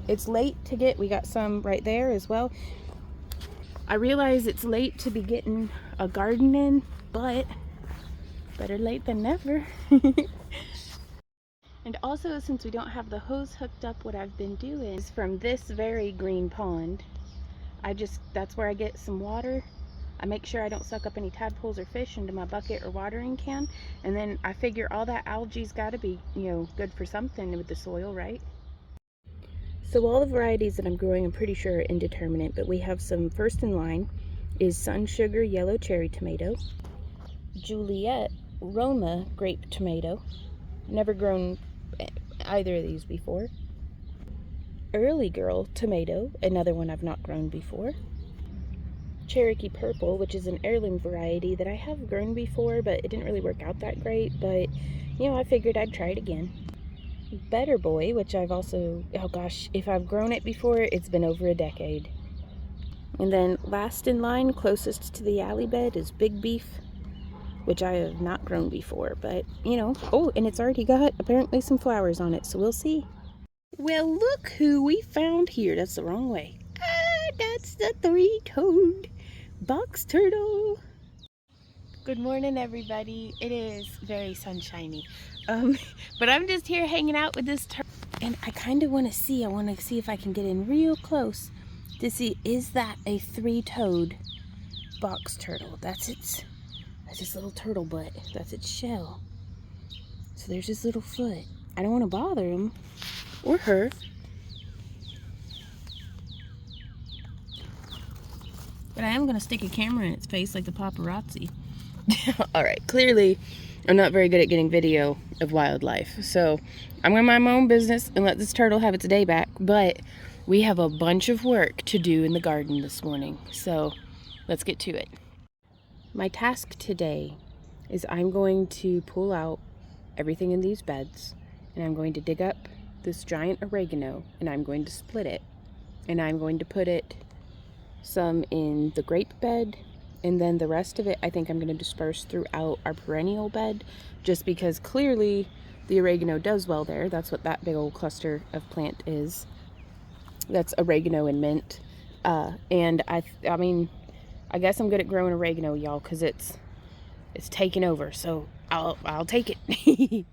it's late to get, we got some right there as well. I realize it's late to be getting a garden in, but better late than never. And also, since we don't have the hose hooked up, what I've been doing is from this very green pond, that's where I get some water. I make sure I don't suck up any tadpoles or fish into my bucket or watering can, and then I figure all that algae's got to be, good for something with the soil, right? So all the varieties that I'm growing, I'm pretty sure are indeterminate, but we have some. First in line is Sun Sugar Yellow Cherry Tomato, Juliet Roma Grape Tomato. Never grown either of these before. Early Girl Tomato, another one I've not grown before. Cherokee Purple, which is an heirloom variety that I have grown before, but it didn't really work out that great, but I figured I'd try it again. Better Boy, which I've also, oh gosh, if I've grown it before, it's been over a decade. And then last in line, closest to the alley bed, is Big Beef, which I have not grown before, but oh, and it's already got apparently some flowers on it, so we'll see. Well, look who we found here. That's the wrong way. That's the 3-toed box turtle. Good morning, everybody. It is very sunshiny, but I'm just here hanging out with this turtle, and I kind of want to see. I want to see if I can get in real close to see, is that a 3-toed box turtle? That's its little turtle butt. That's its shell. So there's his little foot. I don't want to bother him or her. But I am going to stick a camera in its face like the paparazzi. Alright, clearly I'm not very good at getting video of wildlife, so I'm going to mind my own business and let this turtle have its day back. But we have a bunch of work to do in the garden this morning, so let's get to it. My task today is I'm going to pull out everything in these beds, and I'm going to dig up this giant oregano, and I'm going to split it, and I'm going to put it some in the grape bed, and then the rest of it I think I'm going to disperse throughout our perennial bed, just because clearly the oregano does well there. That's what that big old cluster of plant is. That's oregano and mint. And I mean, I guess I'm good at growing oregano, y'all, because it's taking over, so I'll take it.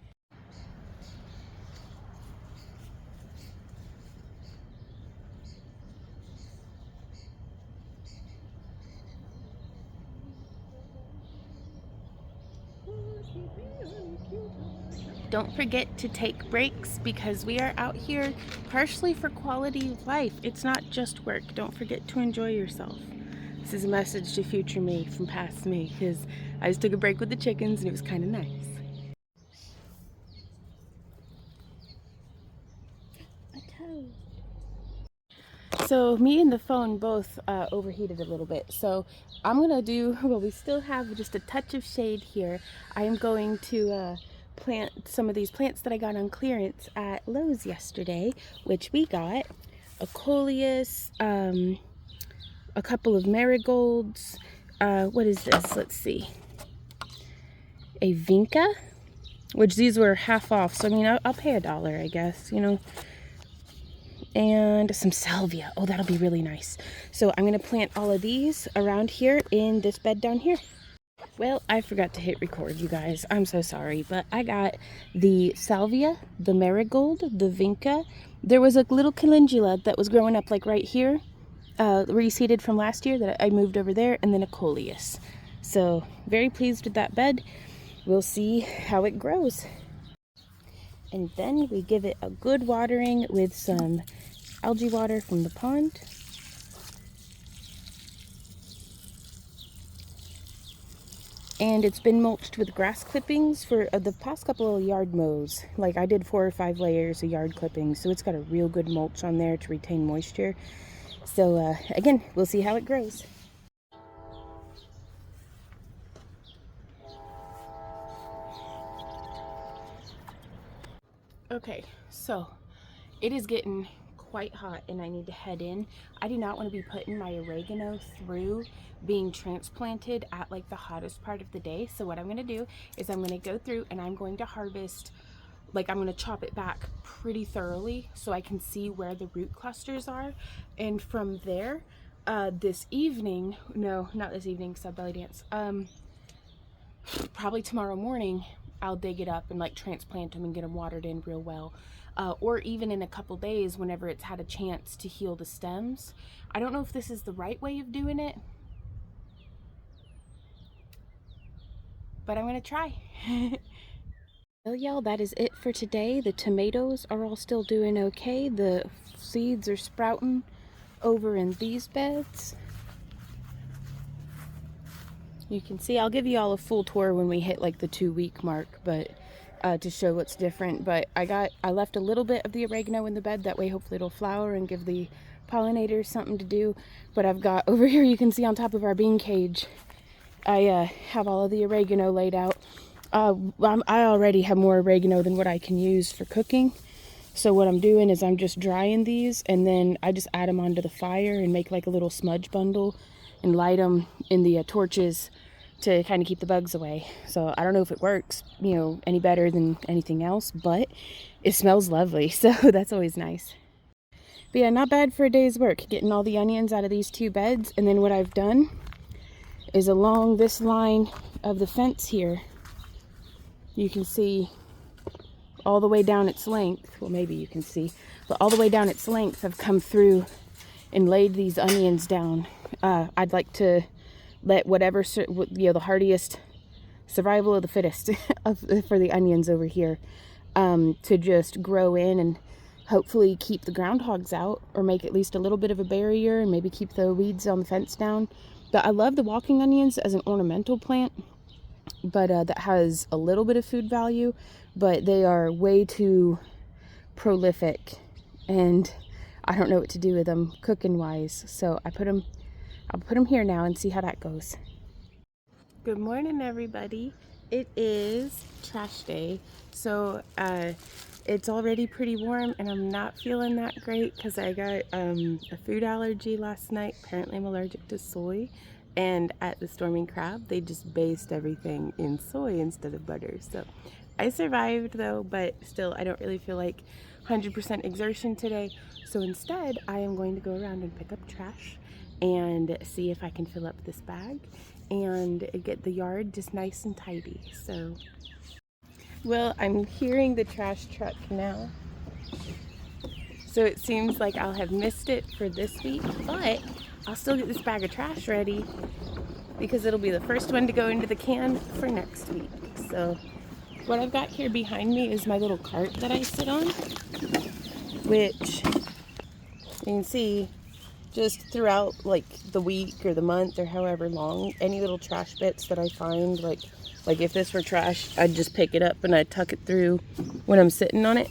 Don't forget to take breaks, because we are out here partially for quality of life. It's not just work. Don't forget to enjoy yourself. This is a message to future me from past me, because I just took a break with the chickens and it was kind of nice. So me and the phone both overheated a little bit. So I'm gonna do, well, we still have just a touch of shade here. I am going to plant some of these plants that I got on clearance at Lowe's yesterday, which we got a coleus, a couple of marigolds. What is this? Let's see. A vinca, which these were half off. So I mean, I'll pay $1, I guess, you know. And some salvia. Oh, that'll be really nice. So I'm gonna plant all of these around here in this bed down here. Well, I forgot to hit record, you guys. I'm so sorry, but I got the salvia, the marigold, the vinca. There was a little calendula that was growing up like right here, reseeded from last year that I moved over there, and then a coleus. So very pleased with that bed. We'll see how it grows. And then we give it a good watering with some algae water from the pond. And it's been mulched with grass clippings for the past couple of yard mows. Like I did 4 or 5 layers of yard clippings, so it's got a real good mulch on there to retain moisture. So again, we'll see how it grows. Okay, so it is getting quite hot and I need to head in. I do not want to be putting my oregano through being transplanted at like the hottest part of the day. So what I'm going to do is I'm going to go through and I'm going to harvest, like I'm going to chop it back pretty thoroughly so I can see where the root clusters are. And from there, this evening, no, not this evening because I belly dance, probably tomorrow morning, I'll dig it up and like transplant them and get them watered in real well. Or even in a couple days whenever it's had a chance to heal the stems. I don't know if this is the right way of doing it, but I'm gonna try. Well, y'all, that is it for today. The tomatoes are all still doing okay. The seeds are sprouting over in these beds. You can see, I'll give you all a full tour when we hit like the 2-week mark, but to show what's different. But I left a little bit of the oregano in the bed, that way hopefully it'll flower and give the pollinators something to do. But I've got over here, you can see on top of our bean cage, I have all of the oregano laid out. I already have more oregano than what I can use for cooking. So what I'm doing is I'm just drying these and then I just add them onto the fire and make like a little smudge bundle and light them in the torches to kind of keep the bugs away. So I don't know if it works, you know, any better than anything else, but it smells lovely. So that's always nice. But yeah, not bad for a day's work, getting all the onions out of these 2 beds. And then what I've done is along this line of the fence here, you can see all the way down its length. Well, maybe you can see, but all the way down its length, I've come through and laid these onions down. I'd like to let whatever, you know, the hardiest, survival of the fittest for the onions over here, to just grow in and hopefully keep the groundhogs out, or make at least a little bit of a barrier and maybe keep the weeds on the fence down. But I love the walking onions as an ornamental plant, but that has a little bit of food value, but they are way too prolific and I don't know what to do with them cooking wise. So I'll put them here now and see how that goes. Good morning, everybody. It is trash day. So it's already pretty warm and I'm not feeling that great because I got a food allergy last night. Apparently I'm allergic to soy. And at the Storming Crab, they just based everything in soy instead of butter. So I survived though, but still I don't really feel like 100% exertion today. So instead, I am going to go around and pick up trash and see if I can fill up this bag and get the yard just nice and tidy. So, well, I'm hearing the trash truck now. So it seems like I'll have missed it for this week, but I'll still get this bag of trash ready because it'll be the first one to go into the can for next week. So what I've got here behind me is my little cart that I sit on, which you can see just throughout like the week or the month or however long, any little trash bits that I find, like if this were trash, I'd just pick it up and I'd tuck it through when I'm sitting on it.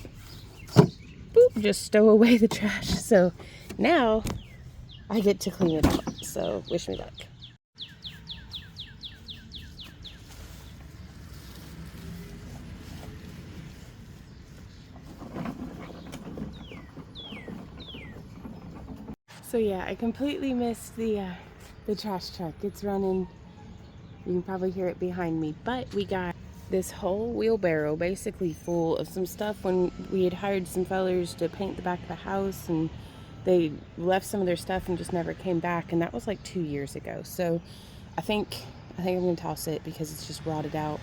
Boop, just stow away the trash. So now I get to clean it up. So wish me luck. So yeah, I completely missed the trash truck. It's running. You can probably hear it behind me, but we got this whole wheelbarrow basically full of some stuff when we had hired some fellers to paint the back of the house, and they left some of their stuff and just never came back, and that was like 2 years ago. So I think I'm gonna toss it because it's just rotted out.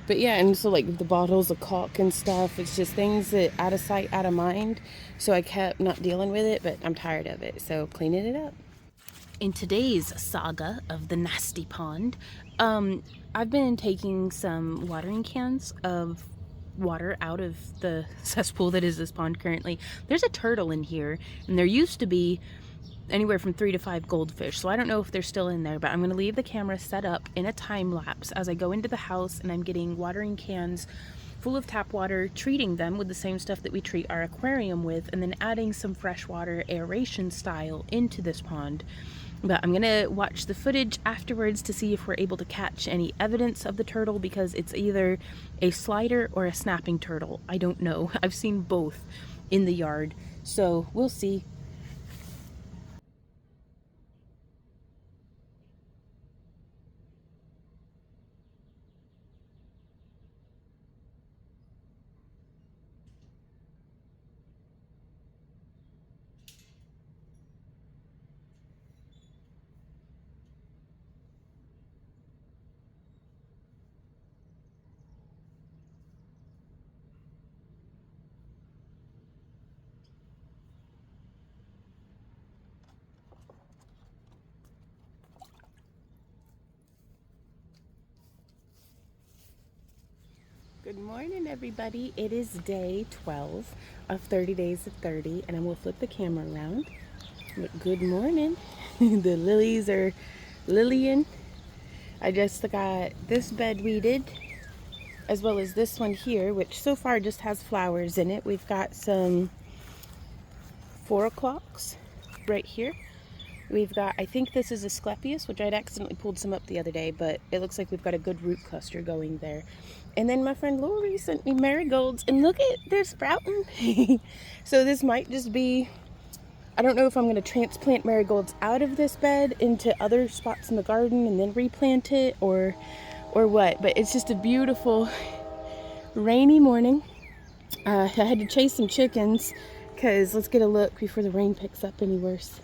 But yeah, and so like the bottles of caulk and stuff, it's just things that out of sight, out of mind. So I kept not dealing with it, but I'm tired of it, so cleaning it up. In today's saga of the nasty pond, I've been taking some watering cans of water out of the cesspool that is this pond currently. There's a turtle in here, and there used to be anywhere from 3 to 5 goldfish, so I don't know if they're still in there, but I'm going to leave the camera set up in a time lapse as I go into the house, and I'm getting watering cans full of tap water, treating them with the same stuff that we treat our aquarium with, and then adding some freshwater aeration style into this pond. But I'm gonna watch the footage afterwards to see if we're able to catch any evidence of the turtle, because it's either a slider or a snapping turtle. I don't know. I've seen both in the yard, so we'll see. Good morning, everybody. It is day 12 of 30 days of 30, and I'm gonna flip the camera around. But good morning. The lilies are lilying. I just got this bed weeded, as well as this one here, which so far just has flowers in it. We've got some 4 o'clocks right here. We've got, I think this is Asclepius, which I'd accidentally pulled some up the other day, but it looks like we've got a good root cluster going there. And then my friend Lori sent me marigolds, and look at, they're sprouting. So this might just be, I don't know if I'm going to transplant marigolds out of this bed into other spots in the garden and then replant it, or what. But it's just a beautiful rainy morning. I had to chase some chickens because let's get a look before the rain picks up any worse.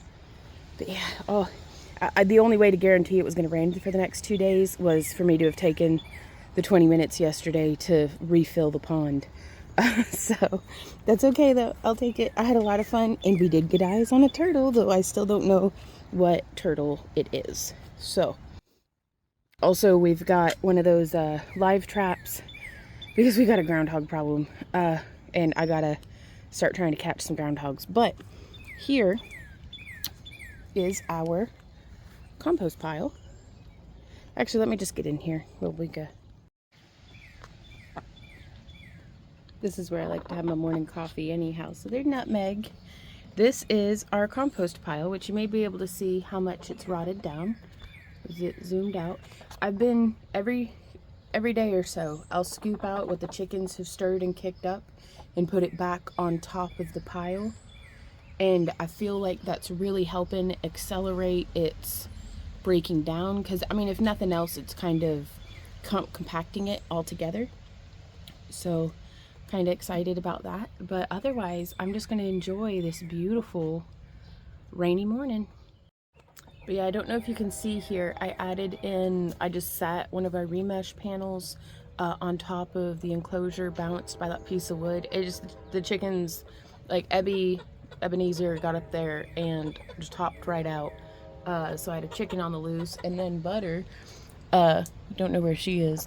But yeah, the only way to guarantee it was going to rain for the next 2 days was for me to have taken the 20 minutes yesterday to refill the pond. So that's okay though, I'll take it. I had a lot of fun, and we did get eyes on a turtle, though I still don't know what turtle it is. So also we've got one of those live traps because we got a groundhog problem, and I gotta start trying to catch some groundhogs. But here is our compost pile. Actually, let me just get in here real quick. This is where I like to have my morning coffee anyhow. So there's nutmeg. This is our compost pile, which you may be able to see how much it's rotted down. Is it zoomed out? I've been every day or so, I'll scoop out what the chickens have stirred and kicked up and put it back on top of the pile. And I feel like that's really helping accelerate its breaking down, because I mean, if nothing else, it's kind of compacting it all together. So kind of excited about that. But otherwise, I'm just going to enjoy this beautiful rainy morning. But yeah, I don't know if you can see here, I just sat one of our remesh panels on top of the enclosure, balanced by that piece of wood. It just, the chickens, like Ebenezer got up there and just hopped right out. So I had a chicken on the loose, and then Butter, don't know where she is,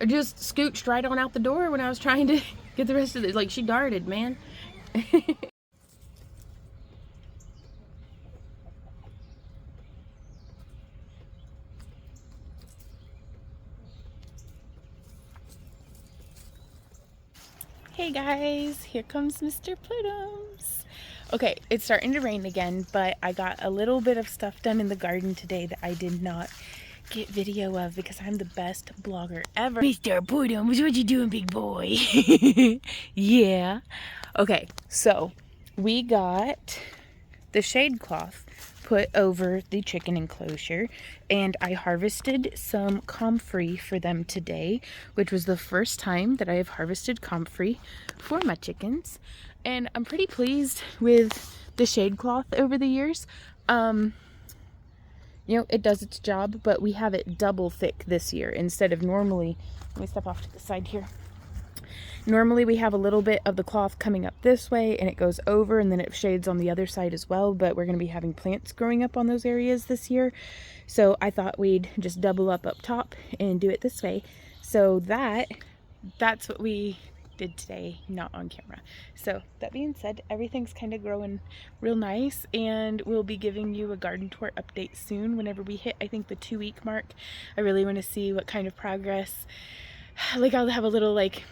I just scooched right on out the door when I was trying to get the rest of it. Like, she darted, man. Hey guys, here comes Mr. Plutums. Okay, it's starting to rain again, but I got a little bit of stuff done in the garden today that I did not get video of because I'm the best blogger ever. Mr. Boredom, what you doing, big boy? Yeah. Okay, so we got the shade cloth put over the chicken enclosure, and I harvested some comfrey for them today, which was the first time that I have harvested comfrey for my chickens, and I'm pretty pleased with the shade cloth over the years. You know, it does its job, but we have it double thick this year instead of normally. Let me step off to the side here. Normally we have a little bit of the cloth coming up this way and it goes over and then it shades on the other side as well, but we're going to be having plants growing up on those areas this year. So I thought we'd just double up top and do it this way. So that's what we did today, not on camera. So that being said, everything's kind of growing real nice, and we'll be giving you a garden tour update soon whenever we hit, I think, the 2-week mark. I really want to see what kind of progress. Like, I'll have a little, like,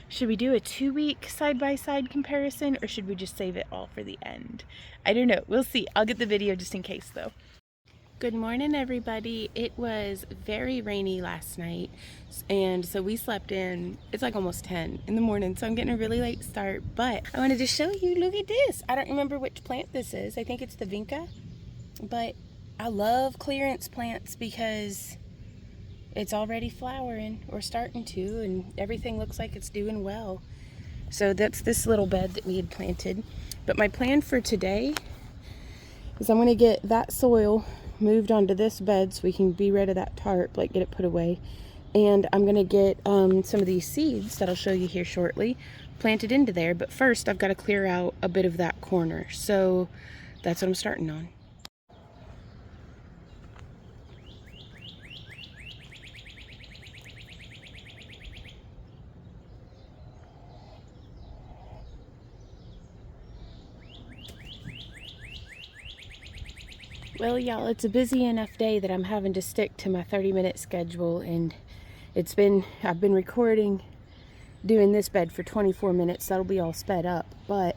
should we do a 2-week side-by-side comparison, or should we just save it all for the end? I don't know. We'll see. I'll get the video just in case, though. Good morning, everybody. It was very rainy last night, and so we slept in. It's like almost 10 in the morning, so I'm getting a really late start, but I wanted to show you. Look at this. I don't remember which plant this is. I think it's the vinca, but I love clearance plants because it's already flowering or starting to, and everything looks like it's doing well. So that's this little bed that we had planted. But my plan for today is I'm going to get that soil moved onto this bed so we can be rid of that tarp, like get it put away. And I'm going to get some of these seeds that I'll show you here shortly planted into there. But first I've got to clear out a bit of that corner. So that's what I'm starting on. Well, y'all, it's a busy enough day that I'm having to stick to my 30-minute schedule, and I've been recording doing this bed for 24 minutes. That'll be all sped up, but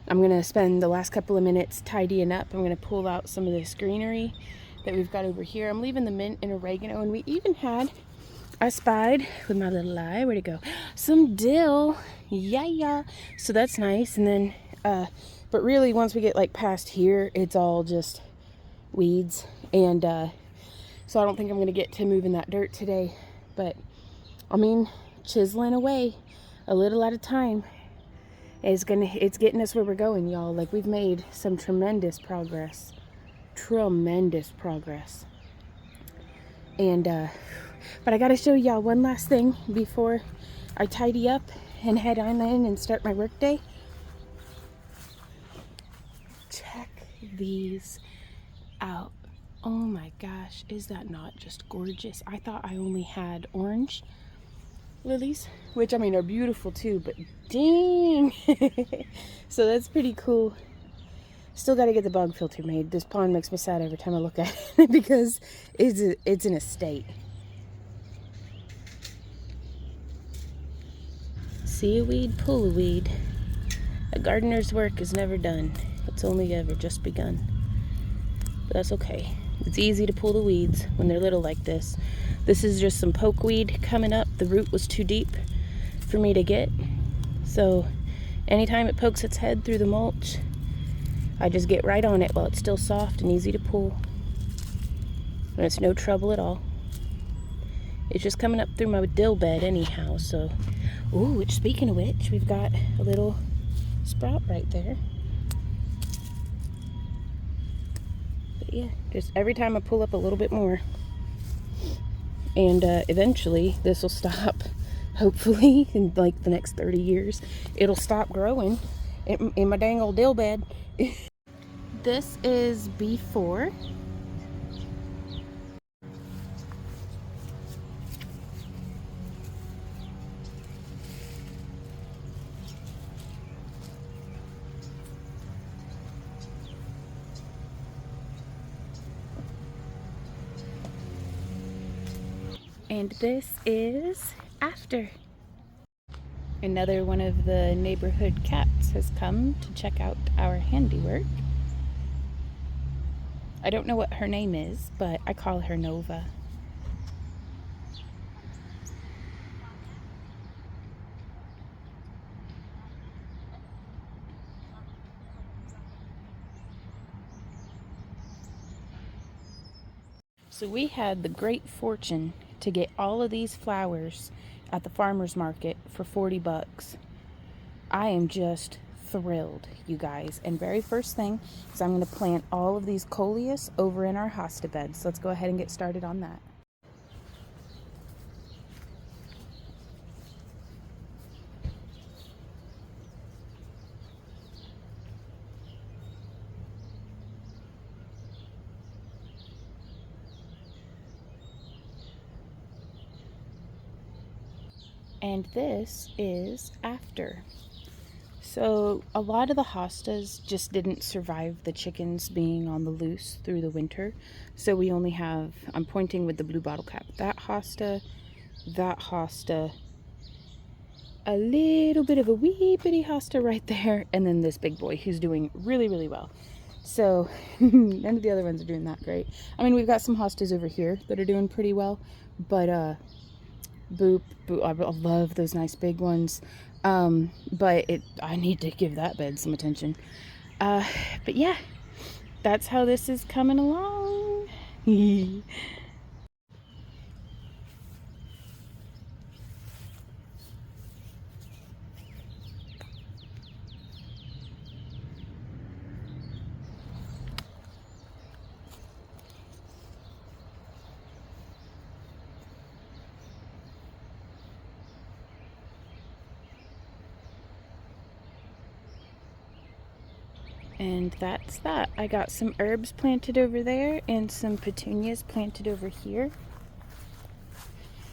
I'm going to spend the last couple of minutes tidying up. I'm going to pull out some of this greenery that we've got over here. I'm leaving the mint and oregano, and we even had, I spied with my little eye, where'd it go? Some dill. Yeah. So that's nice. And then, but really once we get like past here, it's all just weeds, and so I don't think I'm gonna get to moving that dirt today, but I mean, chiseling away a little at a time it's getting us where we're going, y'all. Like, we've made some tremendous progress, and but I gotta show y'all one last thing before I tidy up and head on in and start my work day. Check these out. Oh my gosh, is that not just gorgeous? I thought I only had orange lilies, which I mean are beautiful too, but dang. So that's pretty cool. Still got to get the bug filter made. This pond makes me sad every time I look at it because it's in a state. See a weed, pull a weed. A gardener's work is never done. It's only ever just begun. But that's okay. It's easy to pull the weeds when they're little like this. This is just some pokeweed coming up. The root was too deep for me to get. So anytime it pokes its head through the mulch, I just get right on it while it's still soft and easy to pull. And it's no trouble at all. It's just coming up through my dill bed anyhow, so. Ooh, which, speaking of which, we've got a little sprout right there. Yeah, just every time I pull up a little bit more, and eventually this will stop. Hopefully in like the next 30 years it'll stop growing in my dang old dill bed. This is B4. And this is after. Another one of the neighborhood cats has come to check out our handiwork. I don't know what her name is, but I call her Nova. So we had the great fortune to get all of these flowers at the farmer's market for 40 bucks. I am just thrilled, you guys. And very first thing is I'm going to plant all of these coleus over in our hosta beds. So let's go ahead and get started on that. And this is after. So a lot of the hostas just didn't survive the chickens being on the loose through the winter. So we only have, I'm pointing with the blue bottle cap, that hosta, a little bit of a wee bitty hosta right there, and then this big boy who's doing really, really well. So none of the other ones are doing that great. I mean, we've got some hostas over here that are doing pretty well, but Boop, I love those nice big ones. But I need to give that bed some attention. But yeah, that's how this is coming along. And that's that. I got some herbs planted over there and some petunias planted over here.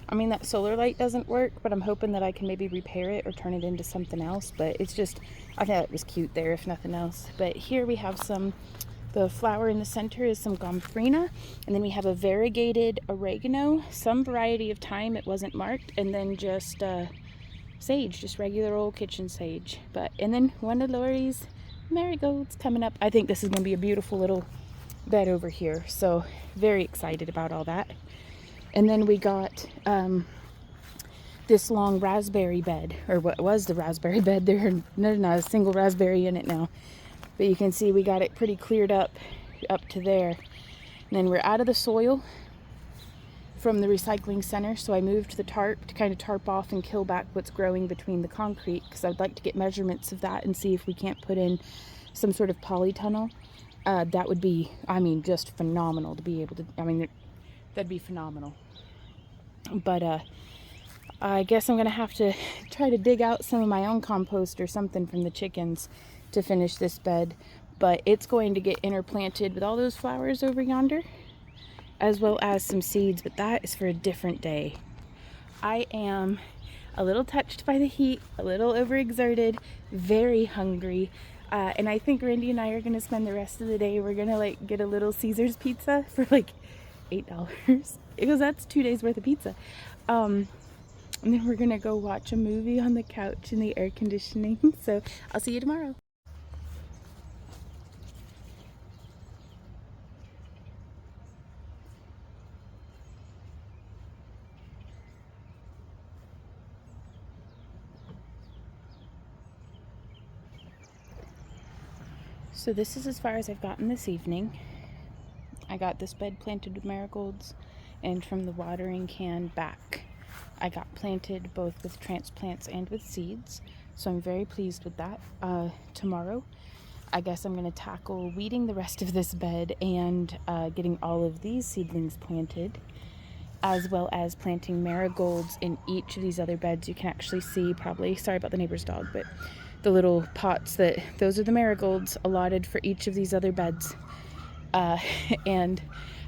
I mean, that solar light doesn't work, but I'm hoping that I can maybe repair it or turn it into something else. But it's just, I thought it was cute there, if nothing else. But here we have the flower in the center is some gomphrena. And then we have a variegated oregano, some variety of thyme, it wasn't marked. And then just sage, just regular old kitchen sage. And then one of Lori's marigolds coming up. I think this is going to be a beautiful little bed over here, so very excited about all that. And then we got this long raspberry bed, or what was the raspberry bed. There's not a single raspberry in it now, but you can see we got it pretty cleared up to there. And then we're out of the soil from the recycling center, so I moved the tarp to kind of tarp off and kill back what's growing between the concrete, because I'd like to get measurements of that and see if we can't put in some sort of polytunnel. That would be, I mean, just phenomenal to be able to, I mean, that'd be phenomenal. But I guess I'm gonna have to try to dig out some of my own compost or something from the chickens to finish this bed. But it's going to get interplanted with all those flowers over yonder, as well as some seeds, but that is for a different day. I am a little touched by the heat, a little overexerted, very hungry, and I think Randy and I are gonna spend the rest of the day, we're gonna like get a little Caesar's pizza for like $8, because that's 2 days worth of pizza. And then we're gonna go watch a movie on the couch in the air conditioning. So I'll see you tomorrow. So this is as far as I've gotten this evening. I got this bed planted with marigolds, and from the watering can back, I got planted both with transplants and with seeds. So I'm very pleased with that. Tomorrow, I guess I'm going to tackle weeding the rest of this bed and getting all of these seedlings planted, as well as planting marigolds in each of these other beds. You can actually see probably, sorry about the neighbor's dog, but the little pots, those are the marigolds allotted for each of these other beds. And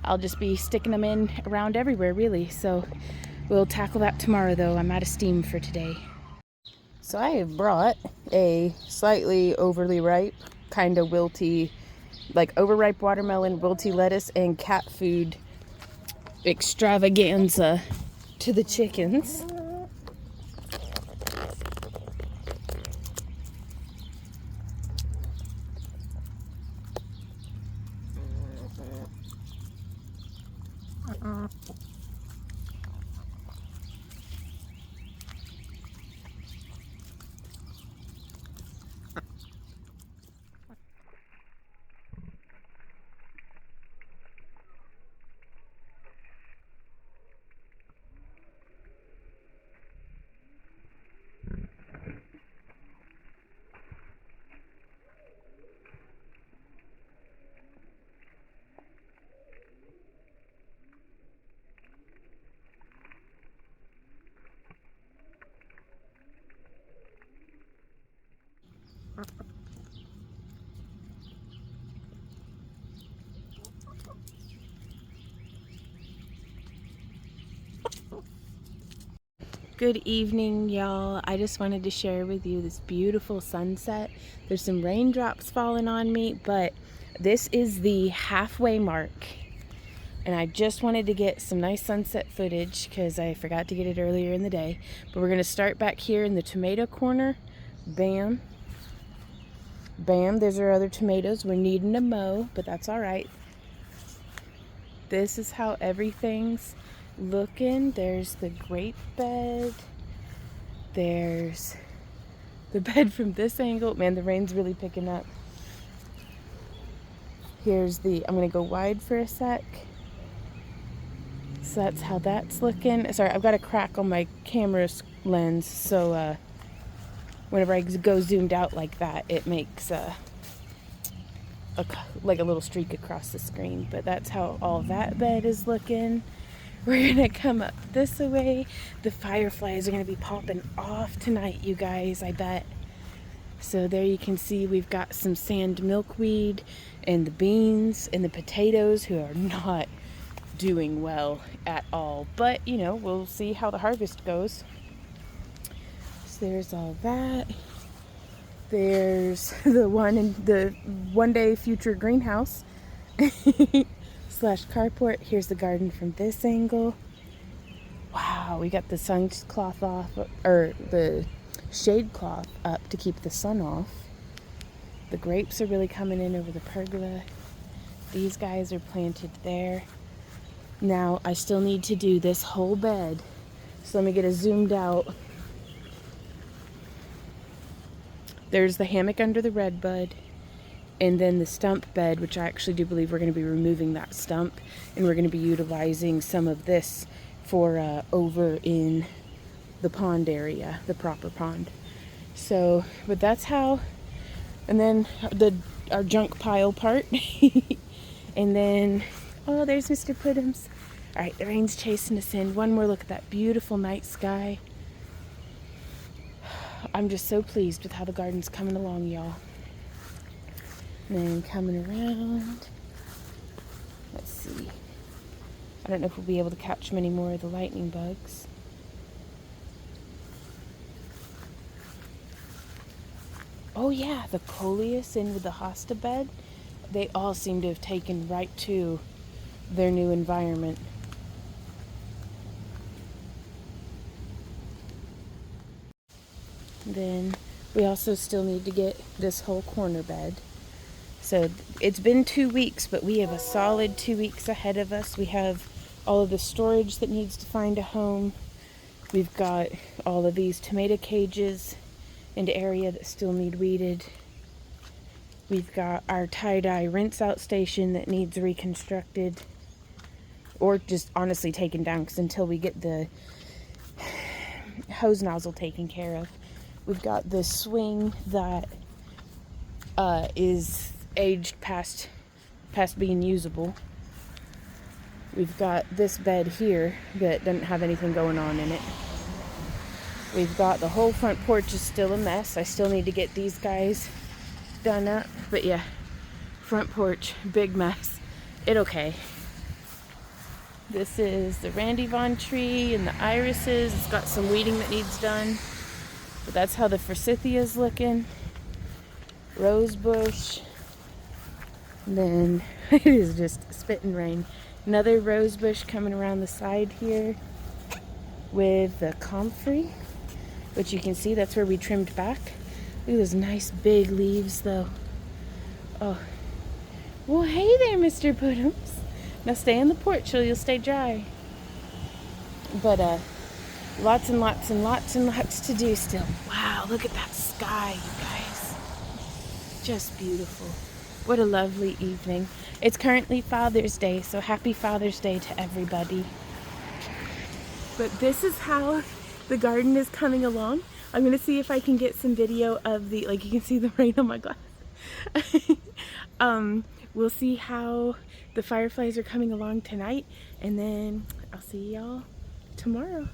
I'll just be sticking them in around everywhere, really. So we'll tackle that tomorrow, though. I'm out of steam for today. So I have brought a slightly overly ripe, kind of wilty, like overripe watermelon, wilty lettuce, and cat food extravaganza to the chickens. Good evening, y'all. I just wanted to share with you this beautiful sunset. There's some raindrops falling on me, but this is the halfway mark. And I just wanted to get some nice sunset footage because I forgot to get it earlier in the day. But we're going to start back here in the tomato corner. Bam. Bam. There's our other tomatoes. We're needing to mow, but that's all right. This is how everything's looking. There's the grape bed. There's the bed from this angle. Man, the rain's really picking up. Here's the, I'm gonna go wide for a sec. So that's how that's looking. Sorry, I've got a crack on my camera lens, so whenever I go zoomed out like that, it makes like a little streak across the screen. But that's how all that bed is looking. We're gonna come up this way. The fireflies are gonna be popping off tonight, you guys, I bet. So there you can see we've got some sand milkweed and the beans and the potatoes, who are not doing well at all. But, you know, we'll see how the harvest goes. So there's all that. There's the one day future greenhouse. Slash carport. Here's the garden from this angle. Wow, we got the sun cloth off, or the shade cloth up to keep the sun off. The grapes are really coming in over the pergola. These guys are planted there. Now I still need to do this whole bed. So let me get a zoomed out. There's the hammock under the red bud. And then the stump bed, which I actually do believe we're going to be removing that stump, and we're going to be utilizing some of this for over in the pond area, the proper pond. So, but that's how, and then our junk pile part. And then, oh, there's Mr. Puddums. All right, the rain's chasing us in. One more look at that beautiful night sky. I'm just so pleased with how the garden's coming along, y'all. And then coming around, let's see. I don't know if we'll be able to catch many more of the lightning bugs. Oh yeah, the coleus in with the hosta bed. They all seem to have taken right to their new environment. Then we also still need to get this whole corner bed. So it's been 2 weeks, but we have a solid 2 weeks ahead of us. We have all of the storage that needs to find a home. We've got all of these tomato cages into area that still need weeded. We've got our tie-dye rinse out station that needs reconstructed, or just honestly taken down, because until we get the hose nozzle taken care of. We've got this swing that is aged past being usable. We've got this bed here that doesn't have anything going on in it. We've got the whole front porch is still a mess. I still need to get these guys done up, but yeah, front porch, big mess. It okay. This is the Yvonne tree and the irises. It's got some weeding that needs done, but that's how the forsythia's looking. Rose bush. And then it is just spitting rain. Another rose bush coming around the side here with the comfrey, which you can see that's where we trimmed back. Look at those nice big leaves though. Oh, well, hey there, Mr. Puddums. Now stay in the porch so you'll stay dry. But lots and lots and lots and lots to do still. Wow, look at that sky, you guys. Just beautiful. What a lovely evening. It's currently Father's Day, so happy Father's Day to everybody. But this is how the garden is coming along. I'm gonna see if I can get some video of the, like you can see the rain on my glass. We'll see how the fireflies are coming along tonight, and then I'll see y'all tomorrow.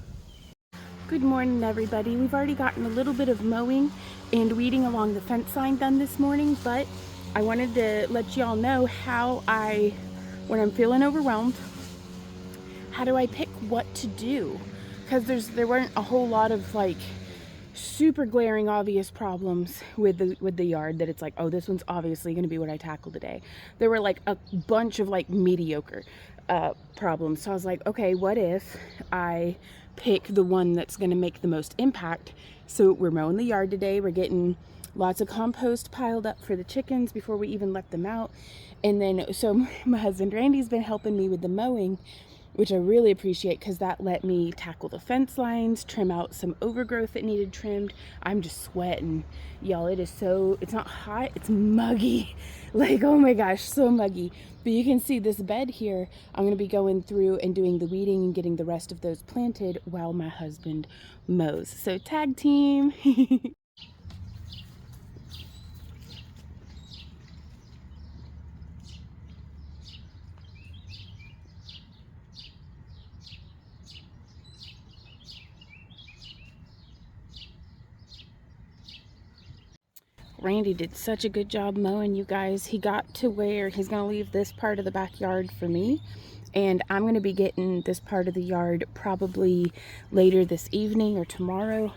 Good morning, everybody. We've already gotten a little bit of mowing and weeding along the fence line done this morning, but I wanted to let y'all know how when I'm feeling overwhelmed, how do I pick what to do? Because there weren't a whole lot of like super glaring obvious problems with the yard that it's like, oh, this one's obviously going to be what I tackle today. There were like a bunch of like mediocre problems. So I was like, okay, what if I pick the one that's going to make the most impact? So we're mowing the yard today. We're getting lots of compost piled up for the chickens before we even let them out. And then so my husband Randy's been helping me with the mowing, which I really appreciate because that let me tackle the fence lines, trim out some overgrowth that needed trimmed. I'm just sweating, y'all. It's not hot, it's muggy. Like, oh my gosh, so muggy. But you can see this bed here, I'm gonna be going through and doing the weeding and getting the rest of those planted while my husband mows. So tag team. Randy did such a good job mowing, you guys. He got to where he's going to leave this part of the backyard for me, and I'm going to be getting this part of the yard probably later this evening or tomorrow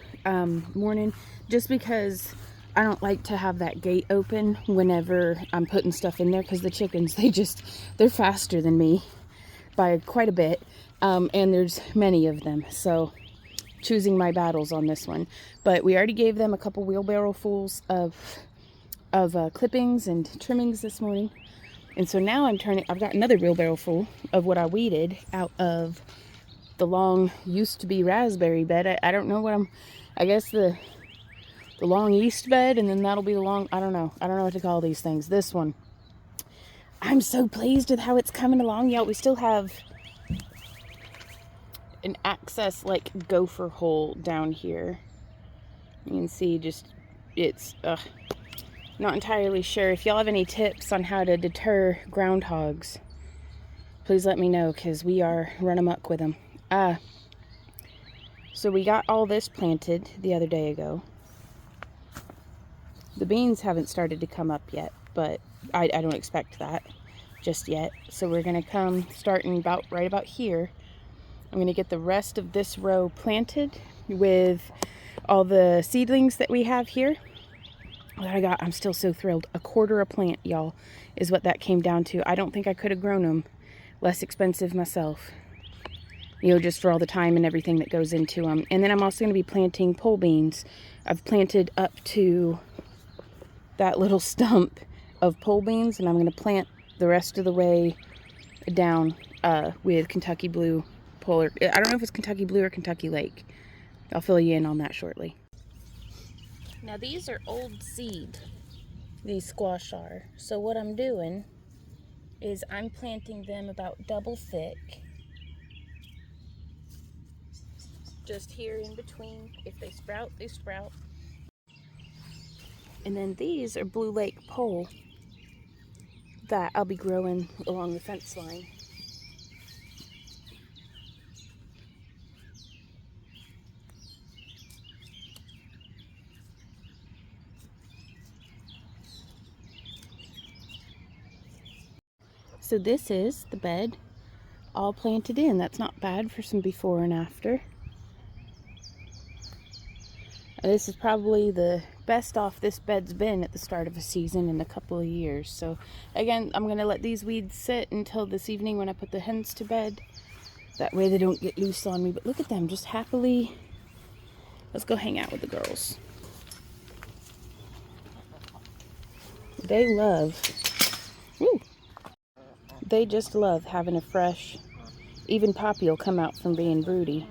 morning, just because I don't like to have that gate open whenever I'm putting stuff in there, because the chickens, they're faster than me by quite a bit, and there's many of them, so choosing my battles on this one. But we already gave them a couple wheelbarrow fulls of clippings and trimmings this morning, and so now I've got another wheelbarrow full of what I weeded out of the long used to be raspberry bed. I don't know I guess the long east bed, and then that'll be the long, I don't know what to call these things. This one, I'm so pleased with how it's coming along, y'all. We still have an access like gopher hole down here. You can see it's not entirely sure. If y'all have any tips on how to deter groundhogs, please let me know, because we are run amok with them. So we got all this planted the other day ago. The beans haven't started to come up yet, but I don't expect that just yet. So we're gonna come starting right about here. I'm gonna get the rest of this row planted with all the seedlings that we have here that I got. I'm still so thrilled. $1/4 a plant, y'all, is what that came down to. I don't think I could have grown them less expensive myself, you know, just for all the time and everything that goes into them. And then I'm also going to be planting pole beans. I've planted up to that little stump of pole beans, and I'm going to plant the rest of the way down with Kentucky Blue Polar. I don't know if it's Kentucky Blue or Kentucky Lake. I'll fill you in on that shortly. Now these are old seed, these squash are. So what I'm doing is I'm planting them about double thick, just here in between. If they sprout, they sprout. And then these are Blue Lake pole that I'll be growing along the fence line. So this is the bed all planted in. That's not bad for some before and after. And this is probably the best off this bed's been at the start of a season in a couple of years. So again, I'm going to let these weeds sit until this evening when I put the hens to bed. That way they don't get loose on me. But look at them, just happily. Let's go hang out with the girls. They love they just love having a fresh, even Poppy will come out from being broody.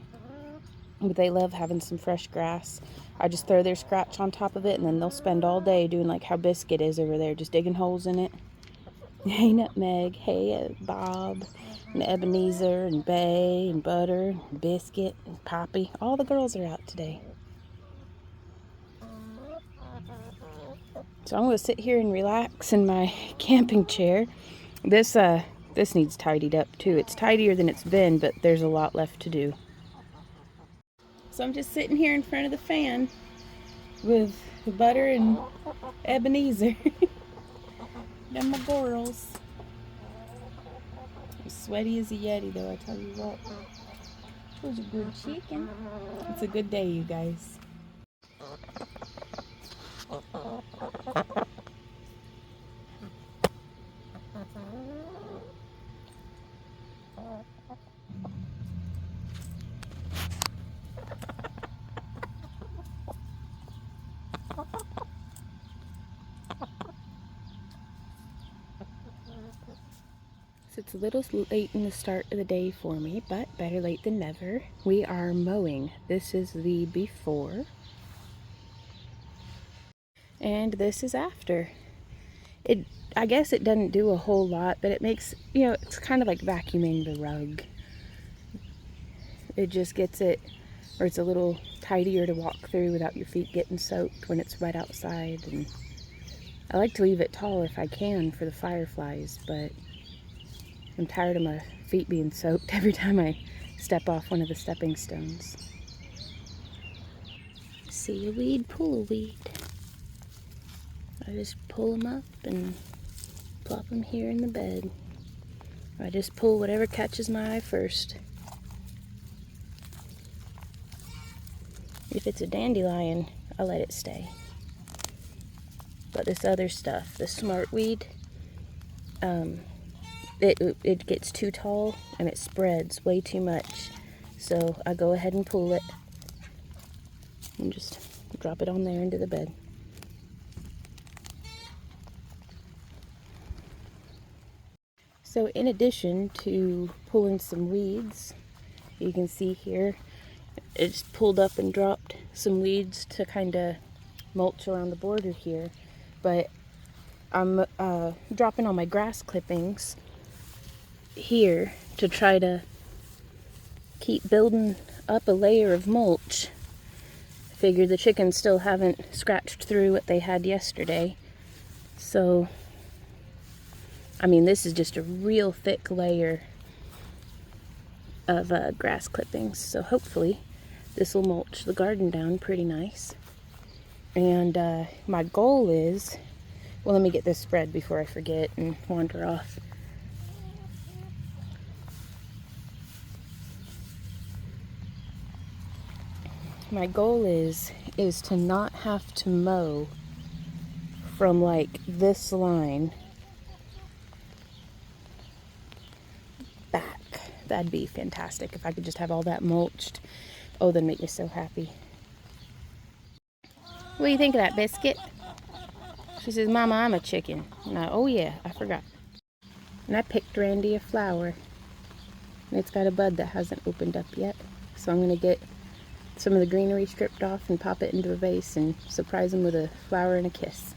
But they love having some fresh grass. I just throw their scratch on top of it, and then they'll spend all day doing like how Biscuit is over there, just digging holes in it. Hey Nutmeg, hey Bob, and Ebenezer, and Bay, and Butter, and Biscuit, and Poppy. All the girls are out today. So I'm going to sit here and relax in my camping chair. This needs tidied up too. It's tidier than it's been, but there's a lot left to do. So I'm just sitting here in front of the fan with Butter and Ebenezer. They're my girls. I'm sweaty as a Yeti though, I tell you what. It was a good chicken. It's a good day, you guys. So it's a little late in the start of the day for me, but better late than never. We are mowing. This is the before. And this is after. I guess it doesn't do a whole lot, but it makes, it's kind of like vacuuming the rug. It just gets it, or it's a little tidier to walk through without your feet getting soaked when it's right outside. And I like to leave it tall if I can for the fireflies, but I'm tired of my feet being soaked every time I step off one of the stepping stones. See a weed, pull a weed. I just pull them up and plop them here in the bed. I just pull whatever catches my eye first. If it's a dandelion, I let it stay. But this other stuff, the smartweed, it gets too tall and it spreads way too much. So I go ahead and pull it and just drop it on there into the bed. So in addition to pulling some weeds, you can see here, it's pulled up and dropped some weeds to kind of mulch around the border here. But I'm dropping all my grass clippings here to try to keep building up a layer of mulch. Figure the chickens still haven't scratched through what they had yesterday. So I mean, this is just a real thick layer of grass clippings, so hopefully this will mulch the garden down pretty nice. And my goal is, well, let me get this spread before I forget and wander off. My goal is to not have to mow from like this line back. That'd be fantastic if I could just have all that mulched. Oh, that'd make me so happy. What do you think of that, Biscuit? She says, Mama, I'm a chicken. And oh yeah, I forgot. And I picked Randy a flower. And it's got a bud that hasn't opened up yet. So I'm going to get some of the greenery stripped off and pop it into a vase and surprise him with a flower and a kiss.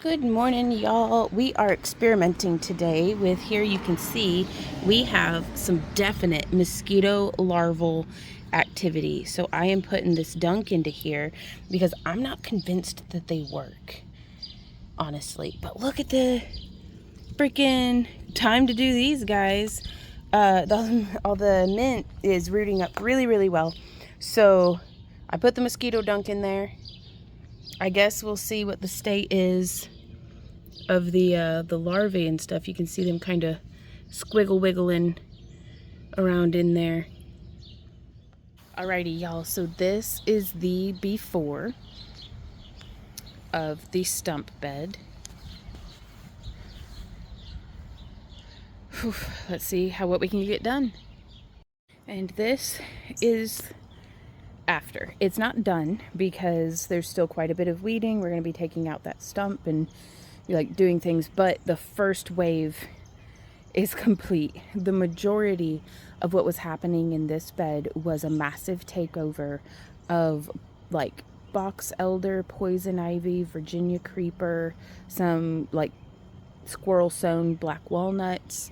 Good morning, y'all. We are experimenting today with, here you can see, we have some definite mosquito larval activity. So I am putting this dunk into here because I'm not convinced that they work, honestly. But look at the freaking time to do these, guys. All the mint is rooting up really, really well. So I put the mosquito dunk in there. I guess we'll see what the state is of the larvae and stuff. You can see them kind of squiggle wiggling around in there. Alrighty, y'all, so this is the before of the stump bed. Whew, let's see what we can get done. And this is after. It's not done because there's still quite a bit of weeding. We're going to be taking out that stump and like doing things, but the first wave is complete. The majority of what was happening in this bed was a massive takeover of like box elder, poison ivy, Virginia creeper, some like squirrel sown black walnuts,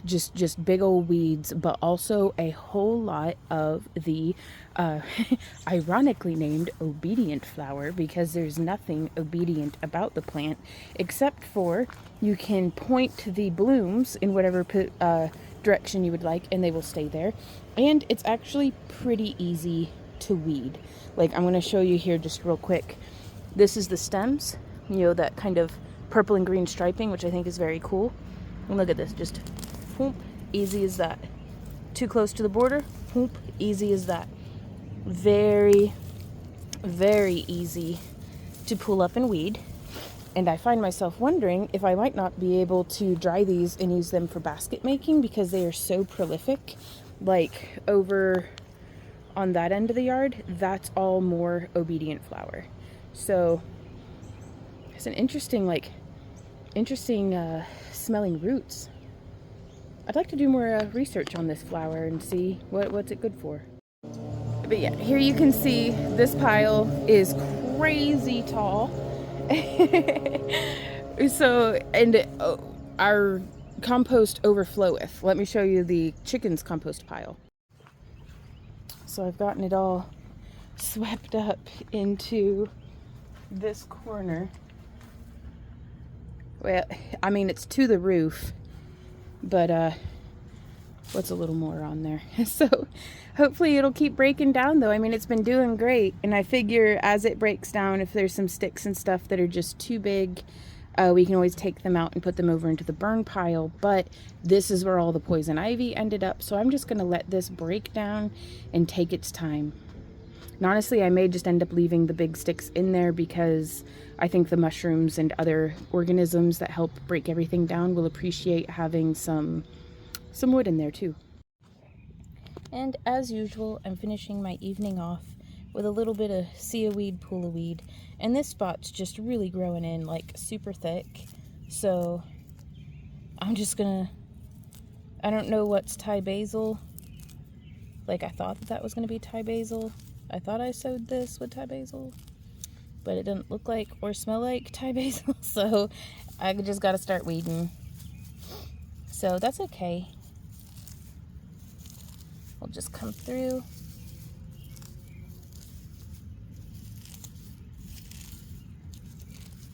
just big old weeds, but also a whole lot of the ironically named obedient flower, because there's nothing obedient about the plant except for you can point the blooms in whatever direction you would like and they will stay there. And it's actually pretty easy to weed. Like, I'm going to show you here just real quick. This is the stems, you know, that kind of purple and green striping, which I think is very cool. And look at this, just whoop, easy as that. Too close to the border, whoop, easy as that. Very, very easy to pull up and weed. And I find myself wondering if I might not be able to dry these and use them for basket making, because they are so prolific. Like over on that end of the yard, that's all more obedient flower. So it's an interesting smelling roots. I'd like to do more research on this flower and see what's it good for. But yeah, here you can see this pile is crazy tall. So, and our compost overfloweth. Let me show you the chickens' compost pile. So I've gotten it all swept up into this corner. Well, I mean, it's to the roof, but what's a little more on there? So hopefully it'll keep breaking down, though. I mean, it's been doing great, and I figure as it breaks down, if there's some sticks and stuff that are just too big, we can always take them out and put them over into the burn pile. But this is where all the poison ivy ended up, so I'm just going to let this break down and take its time. And honestly, I may just end up leaving the big sticks in there, because I think the mushrooms and other organisms that help break everything down will appreciate having some wood in there too. And as usual, I'm finishing my evening off with a little bit of sea weed, pool of weed. And this spot's just really growing in like super thick. So I'm just gonna, I don't know what's Thai basil. Like, I thought that was gonna be Thai basil. I thought I sowed this with Thai basil, but it didn't look like or smell like Thai basil. So I just gotta start weeding. So that's okay. We'll just come through.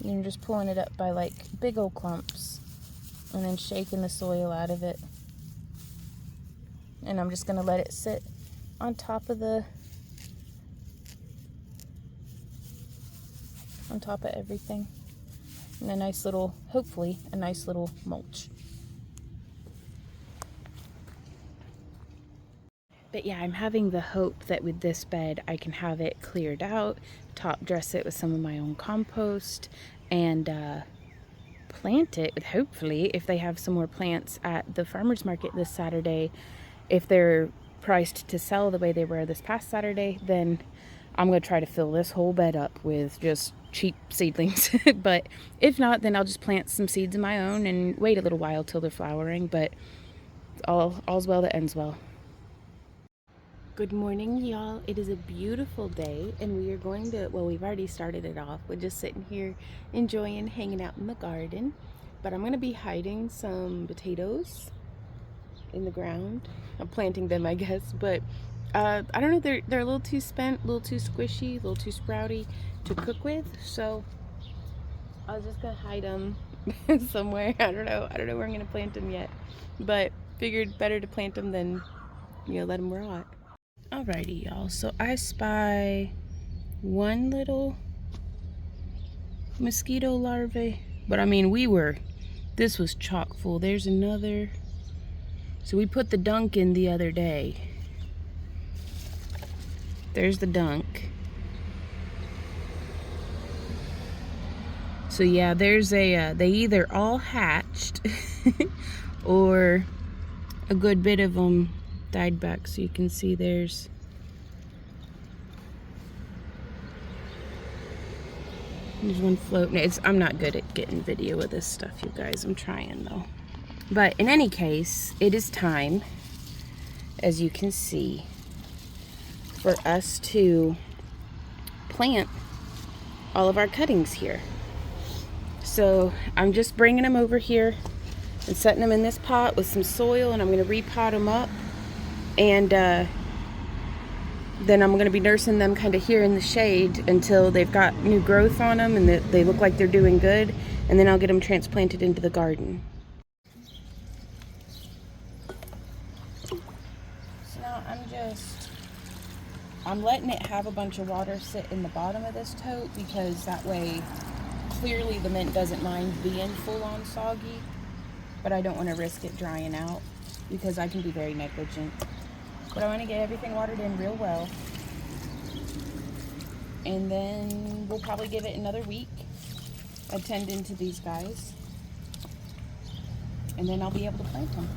You're just pulling it up by like big old clumps and then shaking the soil out of it. And I'm just gonna let it sit on top of everything. And a nice little, hopefully, a nice little mulch. But yeah, I'm having the hope that with this bed, I can have it cleared out, top dress it with some of my own compost, and plant it, hopefully, if they have some more plants at the farmer's market this Saturday. If they're priced to sell the way they were this past Saturday, then I'm going to try to fill this whole bed up with just cheap seedlings. But if not, then I'll just plant some seeds of my own and wait a little while till they're flowering. But all's well that ends well. Good morning, y'all. It is a beautiful day, and we are going to, well, we've already started it off. We're just sitting here enjoying hanging out in the garden. But I'm going to be hiding some potatoes in the ground. I'm planting them, I guess, but I don't know, they're a little too spent, a little too squishy, a little too sprouty to cook with, so I was just gonna hide them somewhere. I don't know where I'm gonna plant them yet, but figured better to plant them than, you know, let them rot. Alrighty, y'all, so I spy one little mosquito larvae, but I mean, this was chock full. There's another. So we put the dunk in the other day. There's the dunk. So yeah, there's a, they either all hatched or a good bit of them died back. So you can see There's one floating. I'm not good at getting video of this stuff, you guys. I'm trying though. But in any case, it is time, as you can see, for us to plant all of our cuttings here. So I'm just bringing them over here and setting them in this pot with some soil, and I'm going to repot them up, and then I'm going to be nursing them kind of here in the shade until they've got new growth on them and they look like they're doing good, and then I'll get them transplanted into the garden. So now I'm letting it have a bunch of water sit in the bottom of this tote, because that way clearly the mint doesn't mind being full on soggy, but I don't want to risk it drying out because I can be very negligent. But I want to get everything watered in real well, and then we'll probably give it another week, attending to these guys, and then I'll be able to plant them.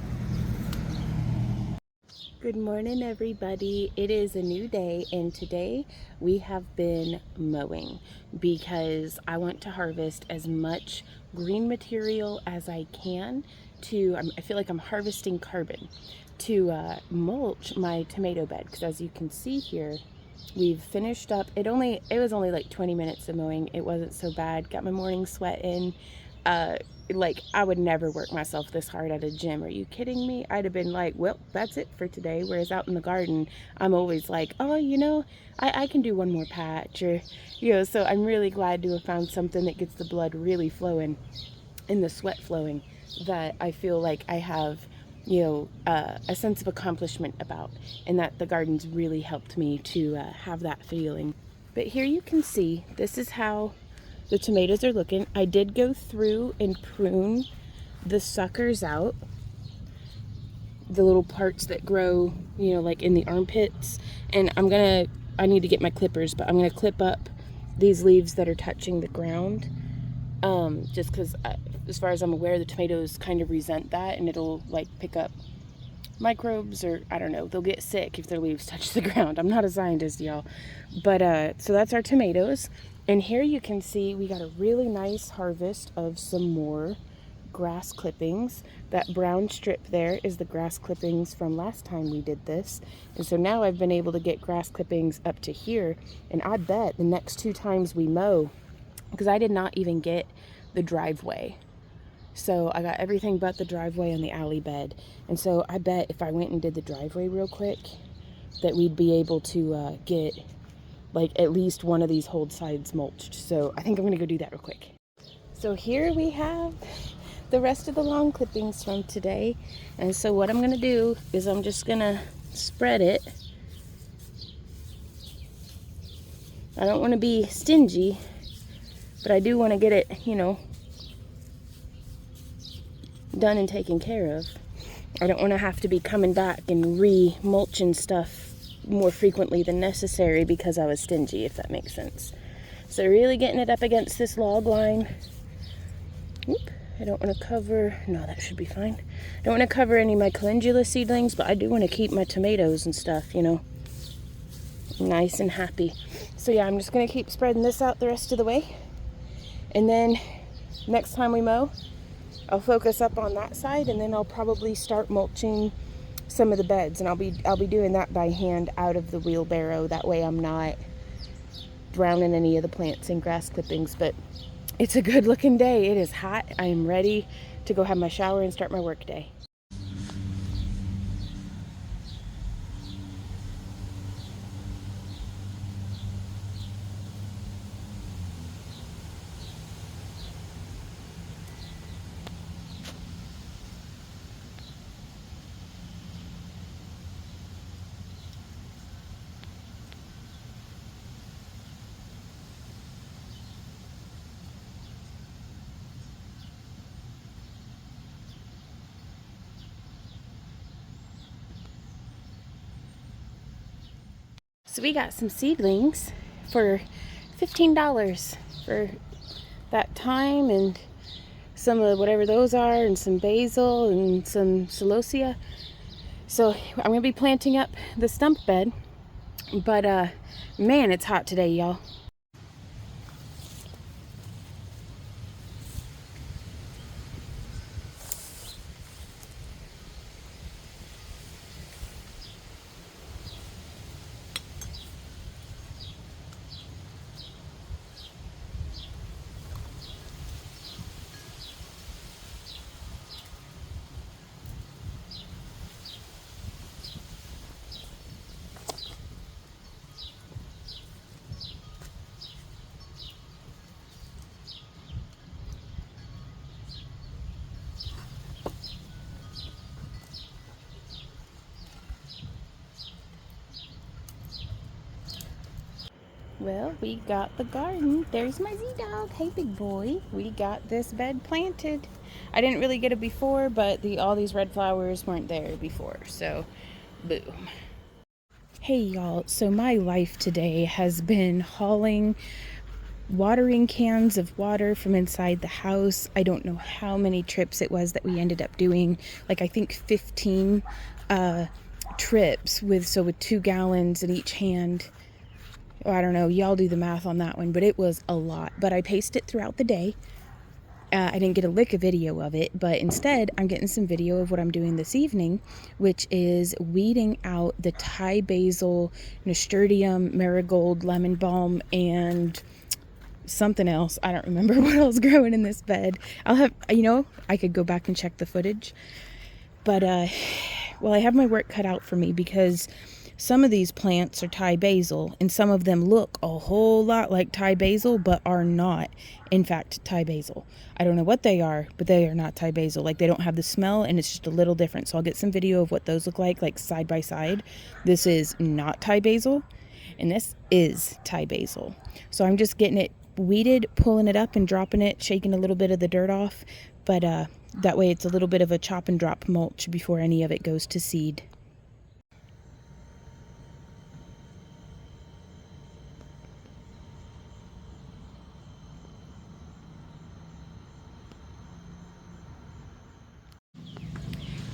Good morning, everybody. It is a new day, and today we have been mowing because I want to harvest as much green material as I can I feel like I'm harvesting carbon to mulch my tomato bed, because as you can see here, we've finished up. It was only like 20 minutes of mowing. It wasn't so bad. Got my morning sweat in. Like, I would never work myself this hard at a gym. Are you kidding me? I'd have been like, well, that's it for today. Whereas out in the garden, I'm always like, oh, you know, I can do one more patch, or, you know. So I'm really glad to have found something that gets the blood really flowing and the sweat flowing, that I feel like I have, you know, a sense of accomplishment about, and that the garden's really helped me to have that feeling. But here you can see, this is how the tomatoes are looking. I did go through and prune the suckers out, the little parts that grow, you know, like in the armpits, and I need to get my clippers, but I'm gonna clip up these leaves that are touching the ground, just because as far as I'm aware, the tomatoes kind of resent that, and it'll like pick up microbes, or I don't know, they'll get sick if their leaves touch the ground. I'm not a scientist, y'all. But so that's our tomatoes. And here you can see we got a really nice harvest of some more grass clippings. That brown strip there is the grass clippings from last time we did this. And so now I've been able to get grass clippings up to here. And I bet the next 2 times we mow, because I did not even get the driveway. So I got everything but the driveway and the alley bed. And so I bet if I went and did the driveway real quick, that we'd be able to get like at least one of these whole sides mulched. So I think I'm gonna go do that real quick. So here we have the rest of the lawn clippings from today. And so what I'm gonna do is I'm just gonna spread it. I don't wanna be stingy, but I do wanna get it, you know, done and taken care of. I don't want to have to be coming back and re-mulching stuff more frequently than necessary because I was stingy, if that makes sense. So really getting it up against this log line. Oop, I don't want to cover, no, that should be fine. I don't want to cover any of my calendula seedlings, but I do want to keep my tomatoes and stuff, you know, nice and happy. So yeah, I'm just going to keep spreading this out the rest of the way. And then next time we mow, I'll focus up on that side, and then I'll probably start mulching some of the beds, and I'll be doing that by hand out of the wheelbarrow. That way I'm not drowning any of the plants in grass clippings. But it's a good looking day. It is hot. I am ready to go have my shower and start my work day. So we got some seedlings for $15 for that thyme, and some of whatever those are, and some basil and some celosia. So I'm gonna be planting up the stump bed, but man, it's hot today, y'all. Well, we got the garden. There's my Z-Dog. Hey, big boy. We got this bed planted. I didn't really get it before, but all these red flowers weren't there before, so boom. Hey, y'all. So my life today has been hauling watering cans of water from inside the house. I don't know how many trips it was that we ended up doing. Like, I think 15 trips with 2 gallons in each hand. I don't know, y'all do the math on that one, but it was a lot. But I paced it throughout the day. I didn't get a lick of video of it, but instead I'm getting some video of what I'm doing this evening, which is weeding out the Thai basil, nasturtium, marigold, lemon balm, and something else. I don't remember what else growing in this bed. I'll have, I could go back and check the footage. But, well, I have my work cut out for me because some of these plants are Thai basil, and some of them look a whole lot like Thai basil, but are not, in fact, Thai basil. I don't know what they are, but they are not Thai basil. Like, they don't have the smell, and it's just a little different. So I'll get some video of what those look like side by side. This is not Thai basil, and this is Thai basil. So I'm just getting it weeded, pulling it up and dropping it, shaking a little bit of the dirt off. But that way it's a little bit of a chop and drop mulch before any of it goes to seed.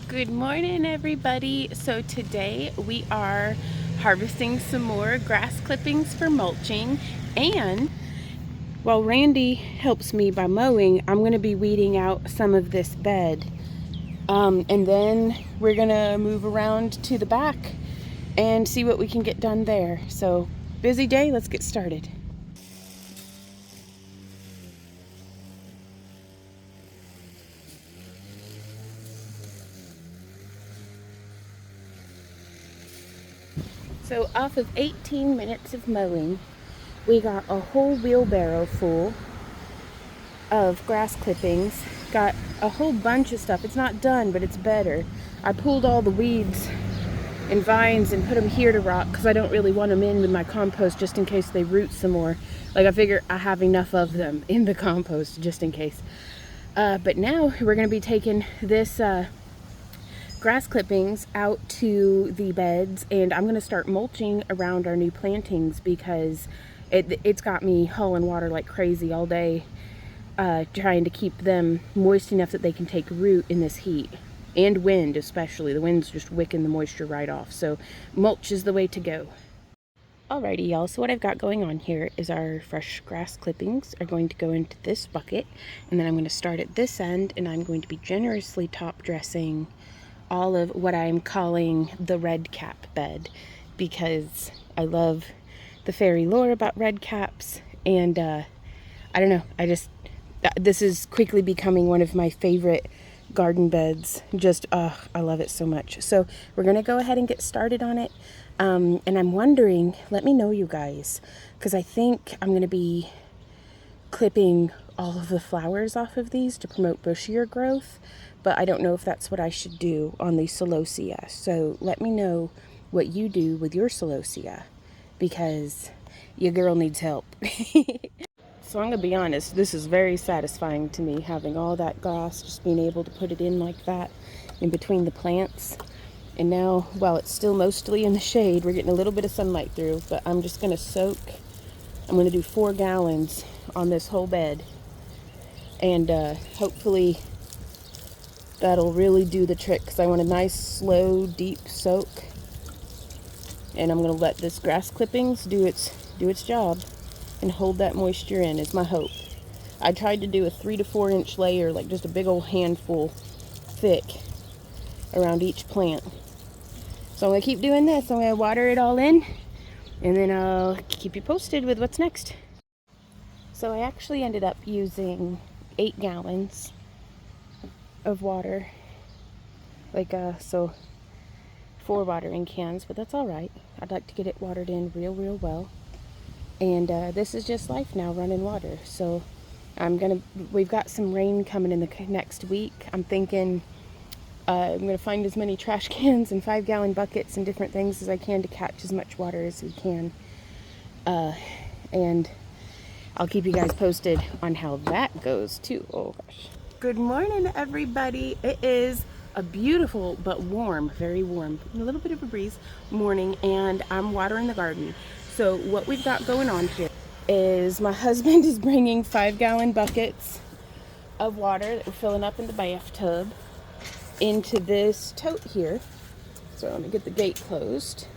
Good morning, everybody. So today we are harvesting some more grass clippings for mulching, and while Randy helps me by mowing, I'm going to be weeding out some of this bed. And then we're going to move around to the back and see what we can get done there. So, busy day, let's get started. So off of 18 minutes of mowing, we got a whole wheelbarrow full of grass clippings. Got a whole bunch of stuff. It's not done, but it's better. I pulled all the weeds and vines and put them here to rot because I don't really want them in with my compost just in case they root some more. Like, I figure I have enough of them in the compost just in case. But now we're going to be taking this grass clippings out to the beds, and I'm going to start mulching around our new plantings because it's got me hauling water like crazy all day, trying to keep them moist enough that they can take root in this heat. And wind, especially. The wind's just wicking the moisture right off. So mulch is the way to go. Alrighty, y'all. So what I've got going on here is our fresh grass clippings are going to go into this bucket. And then I'm going to start at this end, and I'm going to be generously top dressing all of what I'm calling the red cap bed, because I love the fairy lore about red caps, and I don't know, this is quickly becoming one of my favorite garden beds. Just I love it so much. So we're gonna go ahead and get started on it, and I'm wondering, let me know, you guys, because I think I'm gonna be clipping all of the flowers off of these to promote bushier growth, but I don't know if that's what I should do on the celosia. So let me know what you do with your celosia, because your girl needs help. So I'm gonna be honest, this is very satisfying to me, having all that grass, just being able to put it in like that in between the plants. And now, while it's still mostly in the shade, we're getting a little bit of sunlight through, but I'm just gonna soak. I'm gonna do 4 gallons on this whole bed, and hopefully that'll really do the trick, because I want a nice, slow, deep soak. And I'm going to let this grass clippings do its job and hold that moisture in, is my hope. I tried to do a 3 to 4 inch layer, like just a big old handful thick around each plant. So I'm going to keep doing this. I'm going to water it all in, and then I'll keep you posted with what's next. So I actually ended up using 8 gallons of water, so 4 watering cans, but that's all right. I'd like to get it watered in real well, and this is just life now, running water. So we've got some rain coming in the next week. I'm thinking I'm gonna find as many trash cans and 5-gallon buckets and different things as I can to catch as much water as we can, and I'll keep you guys posted on how that goes too. Oh gosh. Good morning, everybody. It is a beautiful but warm, very warm, a little bit of a breeze morning, and I'm watering the garden. So what we've got going on here is my husband is bringing 5-gallon buckets of water that we're filling up in the bathtub into this tote here. So let me get the gate closed.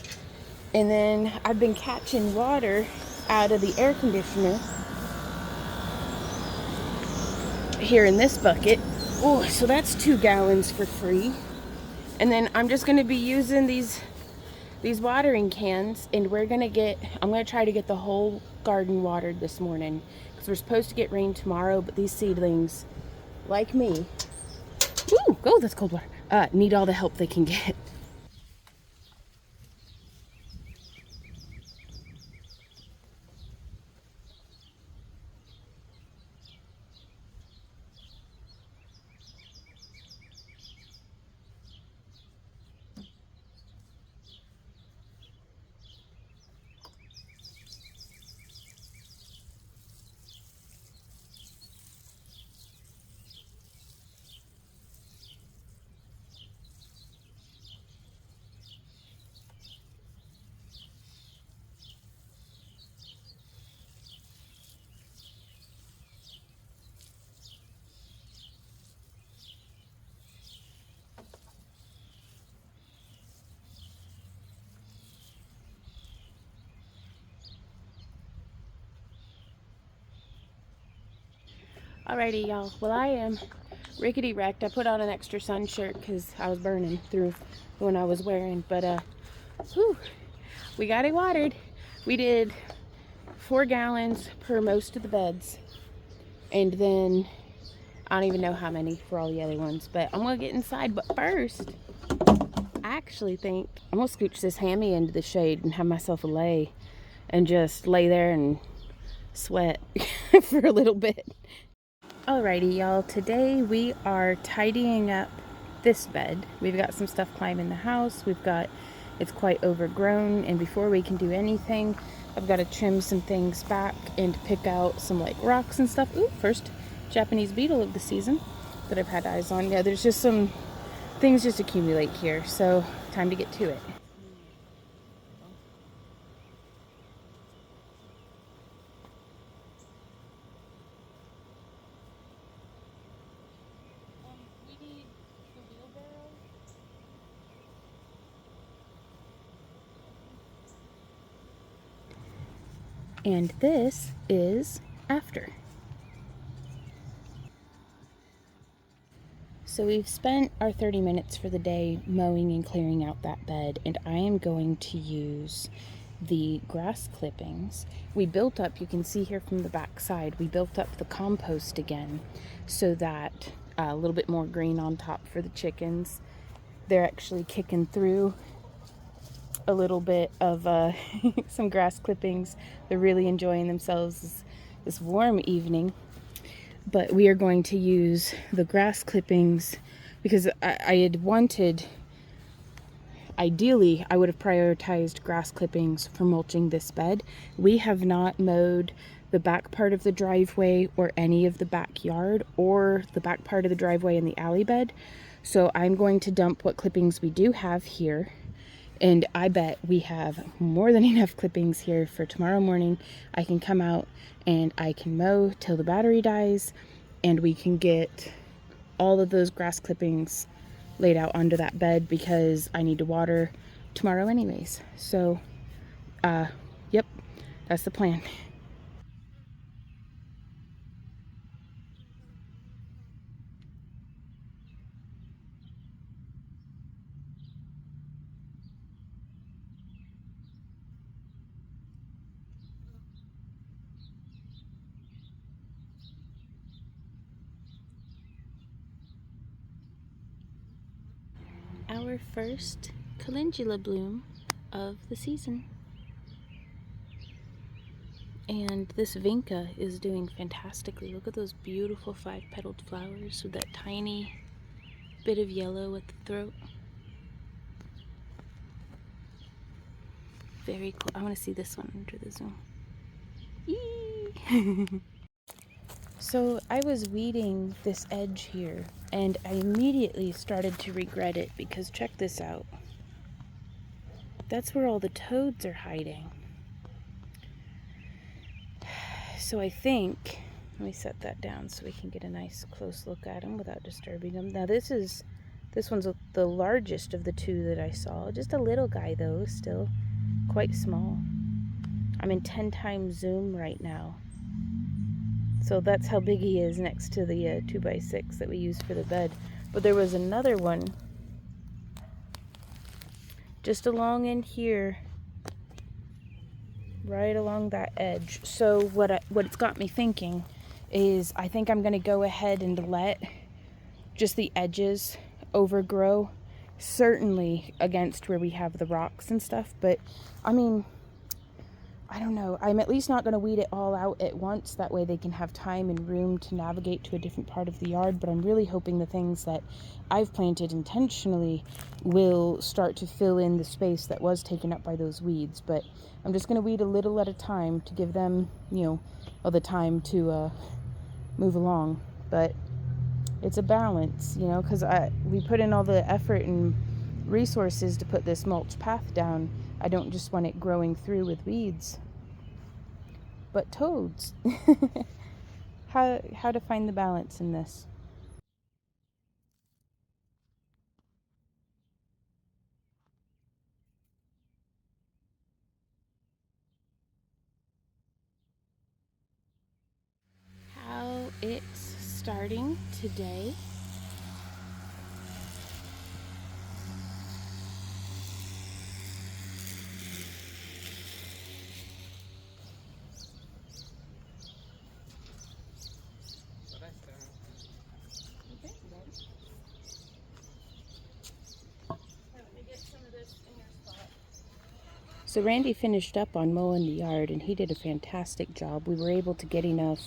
And then I've been catching water out of the air conditioner here in this bucket. Oh, so that's 2 gallons for free. And then I'm just going to be using these watering cans, and I'm going to try to get the whole garden watered this morning, because we're supposed to get rain tomorrow, but these seedlings, like me, ooh, oh, that's cold water, need all the help they can get. Alrighty, y'all. Well, I am rickety wrecked. I put on an extra sun shirt because I was burning through when I was wearing. But, whew, we got it watered. We did 4 gallons per most of the beds. And then, I don't even know how many for all the other ones. But I'm going to get inside. But first, I actually think I'm going to scooch this hammy into the shade and have myself a lay. And just lay there and sweat for a little bit. Alrighty, y'all, today we are tidying up this bed. We've got some stuff climbing the house. It's quite overgrown, and before we can do anything, I've got to trim some things back and pick out some like rocks and stuff. Ooh, first Japanese beetle of the season that I've had eyes on. Yeah, there's just some things just accumulate here, so time to get to it. And this is after. So we've spent our 30 minutes for the day mowing and clearing out that bed, and I am going to use the grass clippings. We built up, you can see here from the back side, we built up the compost again so that a little bit more green on top for the chickens. They're actually kicking through a little bit of some grass clippings. They're really enjoying themselves this warm evening. But we are going to use the grass clippings because I had wanted, ideally, I would have prioritized grass clippings for mulching this bed. We have not mowed the back part of the driveway or any of the backyard or the back part of the driveway in the alley bed. So I'm going to dump what clippings we do have here. And I bet we have more than enough clippings here for tomorrow morning. I can come out and I can mow till the battery dies, and we can get all of those grass clippings laid out onto that bed because I need to water tomorrow anyways. So, yep, that's the plan. Our first calendula bloom of the season. And this vinca is doing fantastically. Look at those beautiful 5-petaled flowers with that tiny bit of yellow at the throat. Very cool. I want to see this one under the zoom. So I was weeding this edge here, and I immediately started to regret it because check this out. That's where all the toads are hiding. So I think, let me set that down so we can get a nice close look at them without disturbing them. Now this one's the largest of the two that I saw. Just a little guy though, still quite small. I'm in 10 times zoom right now. So that's how big he is next to the 2x6 that we use for the bed. But there was another one just along in here, right along that edge. So what it's got me thinking is I think I'm going to go ahead and let just the edges overgrow, certainly against where we have the rocks and stuff. But I mean, I don't know. I'm at least not going to weed it all out at once. That way they can have time and room to navigate to a different part of the yard. But I'm really hoping the things that I've planted intentionally will start to fill in the space that was taken up by those weeds. But I'm just going to weed a little at a time to give them, all the time to move along. But it's a balance, because we put in all the effort and resources to put this mulch path down. I don't just want it growing through with weeds. But toads. How to find the balance in this? How it's starting today. So Randy finished up on mowing the yard and he did a fantastic job. We were able to get enough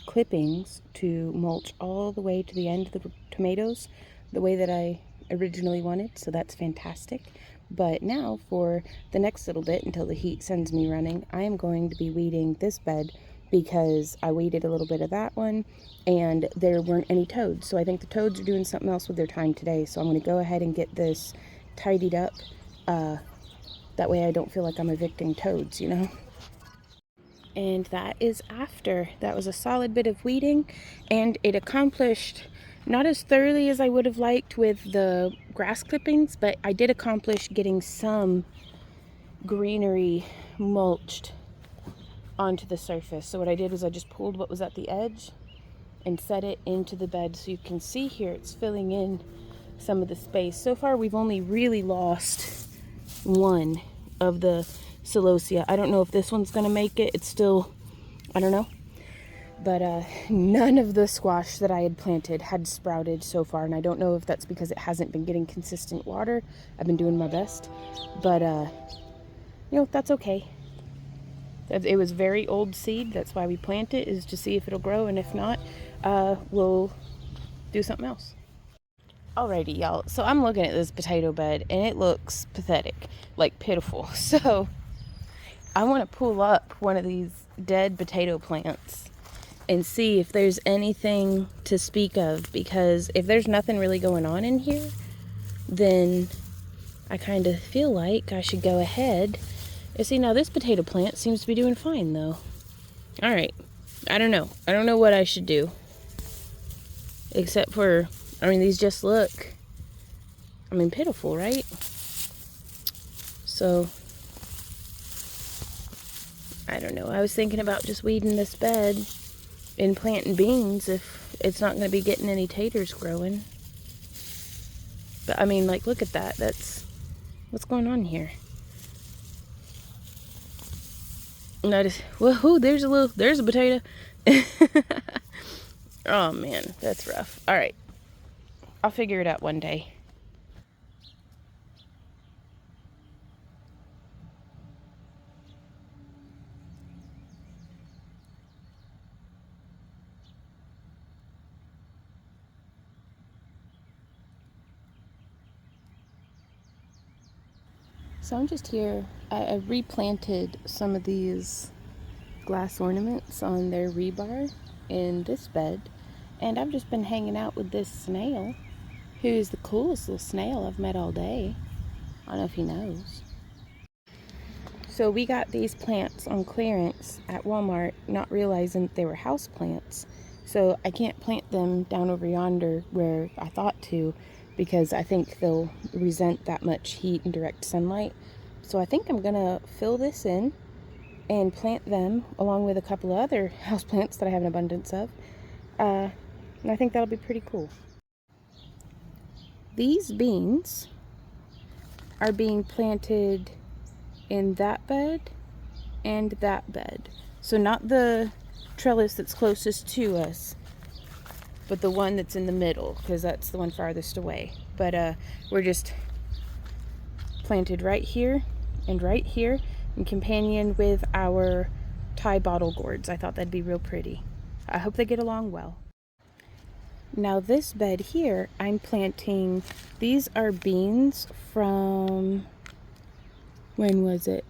clippings to mulch all the way to the end of the tomatoes the way that I originally wanted, so that's fantastic. But now for the next little bit until the heat sends me running, I am going to be weeding this bed because I weeded a little bit of that one and there weren't any toads. So I think the toads are doing something else with their time today. So I'm going to go ahead and get this tidied up. That way I don't feel like I'm evicting toads, And that is after. That was a solid bit of weeding, and it accomplished not as thoroughly as I would have liked with the grass clippings, but I did accomplish getting some greenery mulched onto the surface. So what I did was I just pulled what was at the edge and set it into the bed. So you can see here it's filling in some of the space. So far we've only really lost one of the celosia. I don't know if this one's gonna make it. It's still, I don't know. But none of the squash that I had planted had sprouted so far, and I don't know if that's because it hasn't been getting consistent water. I've been doing my best, but that's okay. It was very old seed. That's why we plant it, is to see if it'll grow, and if not, we'll do something else. Alrighty, y'all. So I'm looking at this potato bed, and it looks pathetic, like pitiful. So I want to pull up one of these dead potato plants and see if there's anything to speak of, because if there's nothing really going on in here, then I kind of feel like I should go ahead and see. Now this potato plant seems to be doing fine though. All right, I don't know what I should do, except for, these just look, pitiful, right? So I don't know. I was thinking about just weeding this bed and planting beans if it's not going to be getting any taters growing. But look at that. That's what's going on here. Notice, woohoo, there's a potato. Oh man, that's rough. All right, I'll figure it out one day. So I'm just here. I replanted some of these glass ornaments on their rebar in this bed. And I've just been hanging out with this snail, who's the coolest little snail I've met all day. I don't know if he knows. So we got these plants on clearance at Walmart, not realizing that they were house plants. So I can't plant them down over yonder where I thought to, because I think they'll resent that much heat and direct sunlight. So I think I'm gonna fill this in and plant them along with a couple of other houseplants that I have an abundance of. And I think that'll be pretty cool. These beans are being planted in that bed and that bed. So not the trellis that's closest to us, but the one that's in the middle, because that's the one farthest away. But we're just planted right here and right here in companion with our Thai bottle gourds. I thought that'd be real pretty. I hope they get along well. Now this bed here, I'm planting, these are beans from, when was it?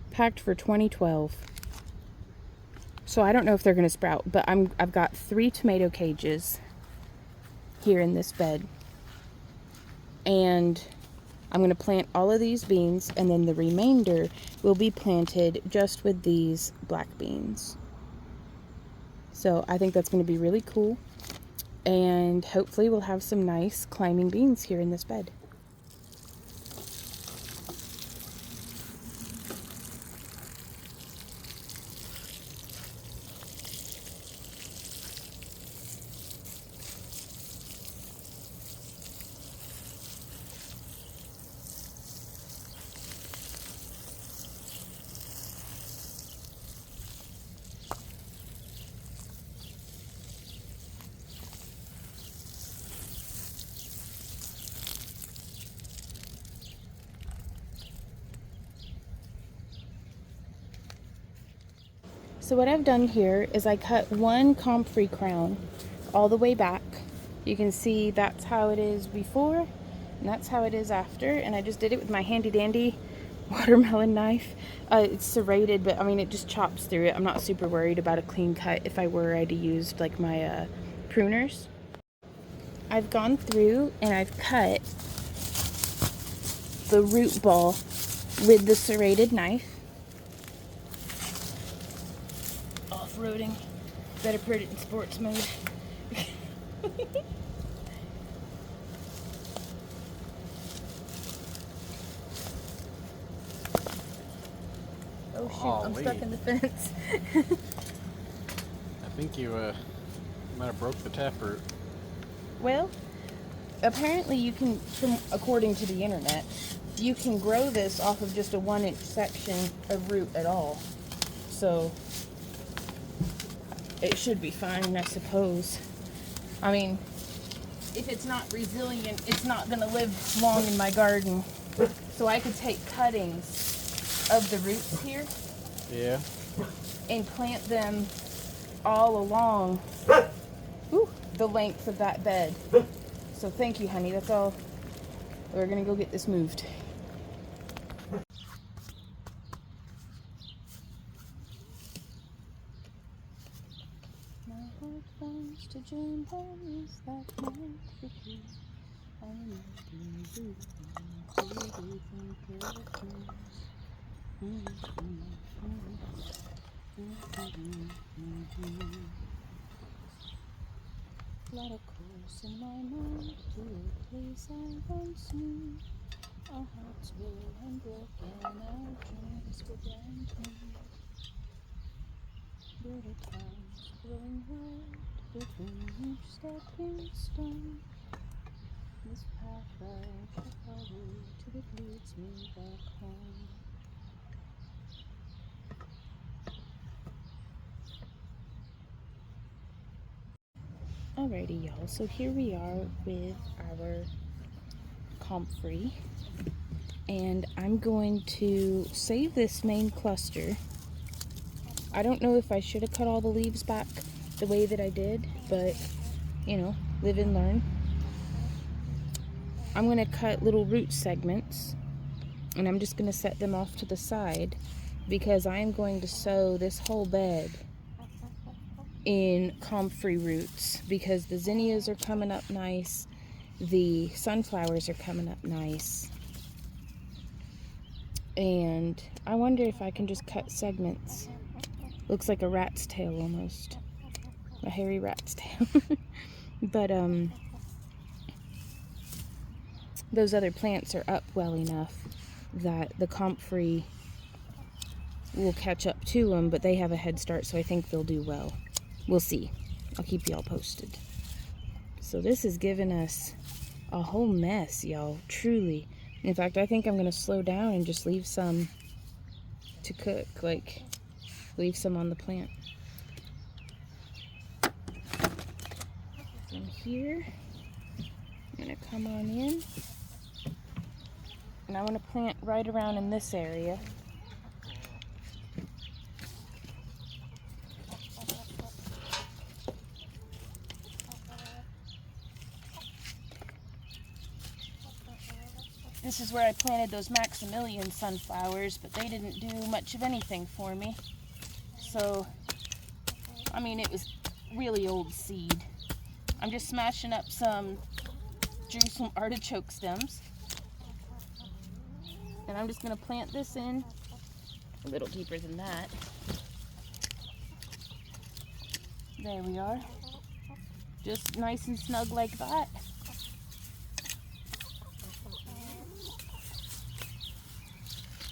Packed for 2012. So I don't know if they're gonna sprout, but I've got 3 tomato cages here in this bed. And I'm gonna plant all of these beans, and then the remainder will be planted just with these black beans. So I think that's gonna be really cool. And hopefully we'll have some nice climbing beans here in this bed. So what I've done here is I cut one comfrey crown all the way back. You can see that's how it is before and that's how it is after, and I just did it with my handy dandy watermelon knife. It's serrated, but I mean it just chops through it. I'm not super worried about a clean cut. If I were, I'd have used like my pruners. I've gone through and I've cut the root ball with the serrated knife. Off-roading, better put it in sports mode. Oh shoot, I'm stuck in the fence. I think you might have broke the taproot. Well, apparently you can, according to the internet, you can grow this off of just a 1-inch section of root at all. So it should be fine, I suppose. I mean, if it's not resilient, it's not going to live long in my garden. So I could take cuttings of the roots here. Yeah. And plant them all along the length of that bed. So thank you, honey. That's all. We're going to go get this moved. Finds to join hands that meant for you. I'm making you Let a course in my mind to a place I once knew. Our hearts were unbroken, our dreams were brand new. Bitter clouds blowing hard between each stepping stone. This path I shall follow till it leads me back home. Alrighty, y'all. So here we are with our comfrey, and I'm going to save this main cluster. I don't know if I should have cut all the leaves back the way that I did, but you know, live and learn. I'm going to cut little root segments And I'm just going to set them off to the side because I am going to sow this whole bed in comfrey roots because the zinnias are coming up nice, the sunflowers are coming up nice, and I wonder if I can just cut segments. Looks like a rat's tail almost, a hairy rat's tail. But those other plants are up well enough that the comfrey will catch up to them, but they have a head start, so I think they'll do well. We'll see. I'll keep y'all posted. So this has given us a whole mess, y'all, truly. In fact, I think I'm going to slow down and just leave some to cook, like leave some on the plant. From here, I'm going to come on in, and I want to plant right around in this area. This is where I planted those Maximilian sunflowers, but they didn't do much of anything for me. So, I mean, it was really old seed. I'm just smashing up some Jerusalem artichoke stems. And I'm just going to plant this in a little deeper than that. There we are. Just nice and snug like that.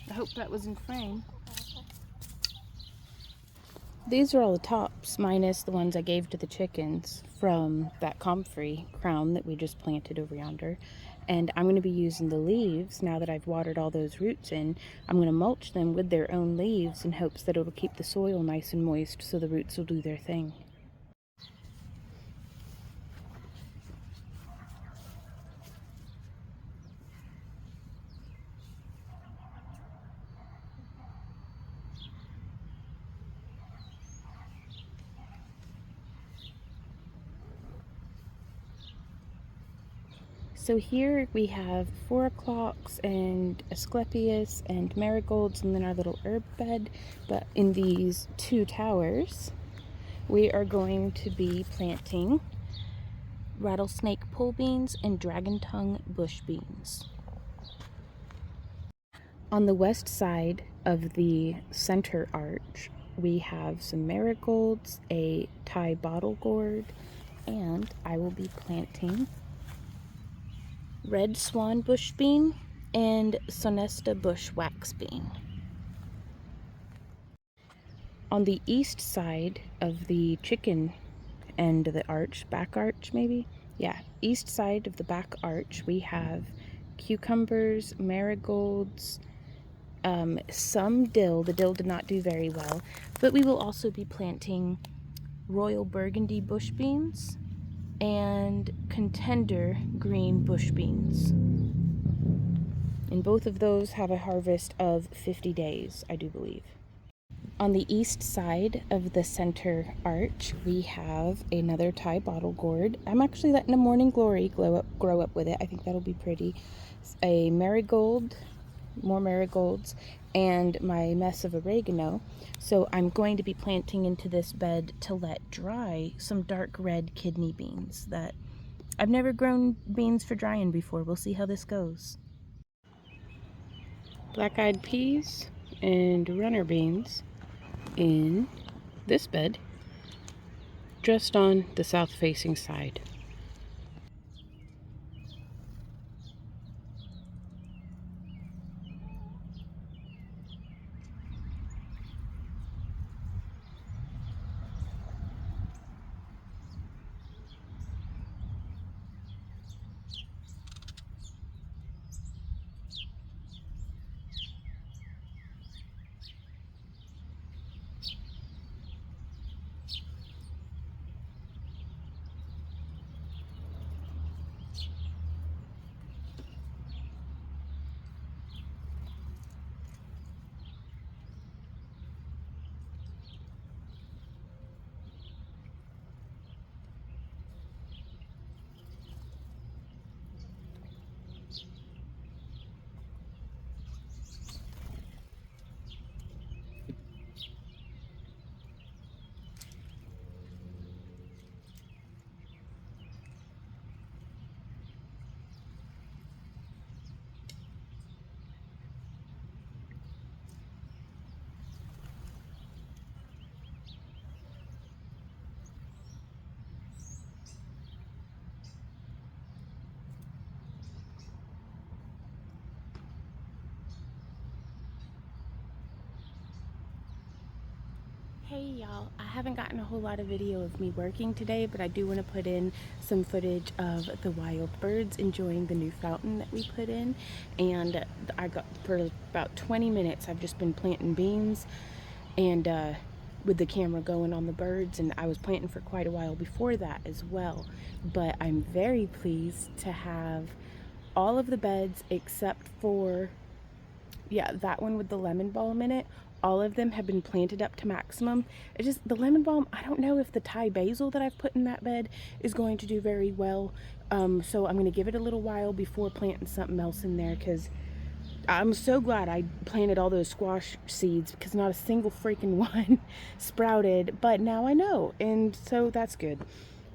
I hope that was in frame. These are all the tops, minus the ones I gave to the chickens from that comfrey crown that we just planted over yonder. And I'm going to be using the leaves, now that I've watered all those roots in, I'm going to mulch them with their own leaves in hopes that it'll keep the soil nice and moist so the roots will do their thing. So here we have 4 o'clocks and Asclepias and marigolds and then our little herb bed. But in these 2 towers, we are going to be planting rattlesnake pole beans and dragon tongue bush beans. On the west side of the center arch, we have some marigolds, a Thai bottle gourd, and I will be planting red swan bush bean and sonesta bush wax bean. On the east side of the chicken end of the arch, back arch maybe? Yeah, east side of the back arch, we have cucumbers, marigolds, some dill. The dill did not do very well, but we will also be planting royal burgundy bush beans and contender green bush beans. And both of those have a harvest of 50 days, I do believe. On the east side of the center arch, we have another Thai bottle gourd. I'm actually letting a morning glory grow up with it. I think that'll be pretty. A marigold, more marigolds, and my mess of oregano. So I'm going to be planting into this bed to let dry some dark red kidney beans that I've never grown beans for drying before. We'll see how this goes. Black-eyed peas and runner beans in this bed, just on the south-facing side. Hey y'all, I haven't gotten a whole lot of video of me working today, but I do want to put in some footage of the wild birds enjoying the new fountain that we put in. And I got, for about 20 minutes, I've just been planting beans and with the camera going on the birds, and I was planting for quite a while before that as well. But I'm very pleased to have all of the beds except for, yeah, that one with the lemon balm in it. All of them have been planted up to maximum. It's just the lemon balm, I don't know if the Thai basil that I've put in that bed is going to do very well. So I'm going to give it a little while before planting something else in there, because I'm so glad I planted all those squash seeds, because not a single freaking one sprouted. But now I know, and so that's good,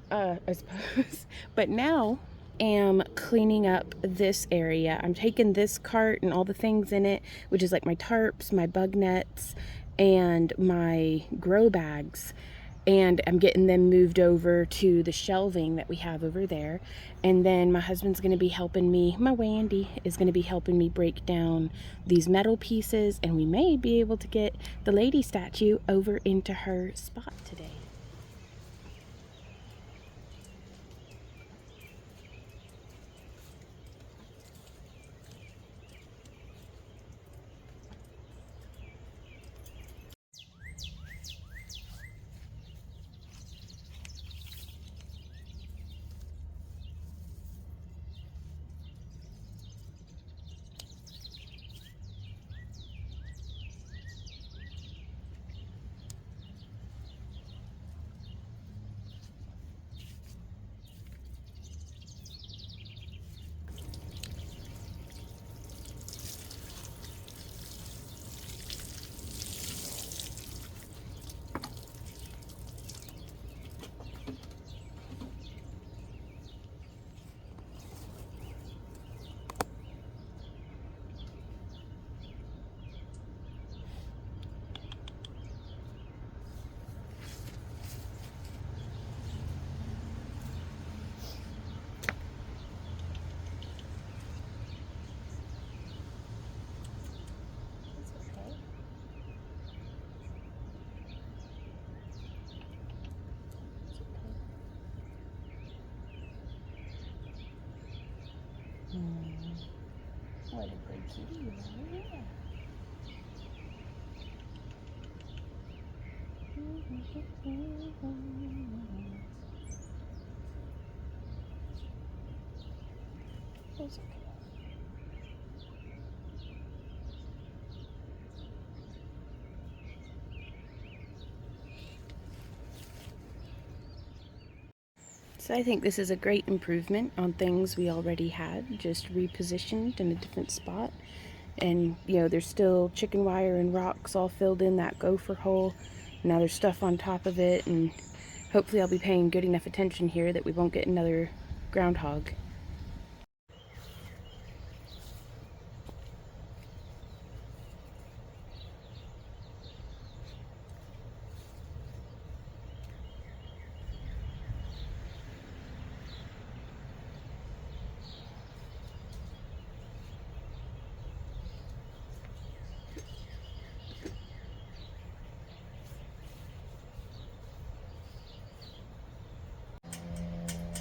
I suppose. But now am cleaning up this area. I'm taking this cart and all the things in it, which is like my tarps, my bug nets, and my grow bags, and I'm getting them moved over to the shelving that we have over there. And then my husband's going to be helping me, my Wandy is going to be helping me break down these metal pieces, and we may be able to get the lady statue over into her spot today. What a great kitty you are. Yeah. That's okay. So I think this is a great improvement on things we already had, just repositioned in a different spot. And, you know, there's still chicken wire and rocks all filled in that gopher hole. Now there's stuff on top of it, and hopefully I'll be paying good enough attention here that we won't get another groundhog.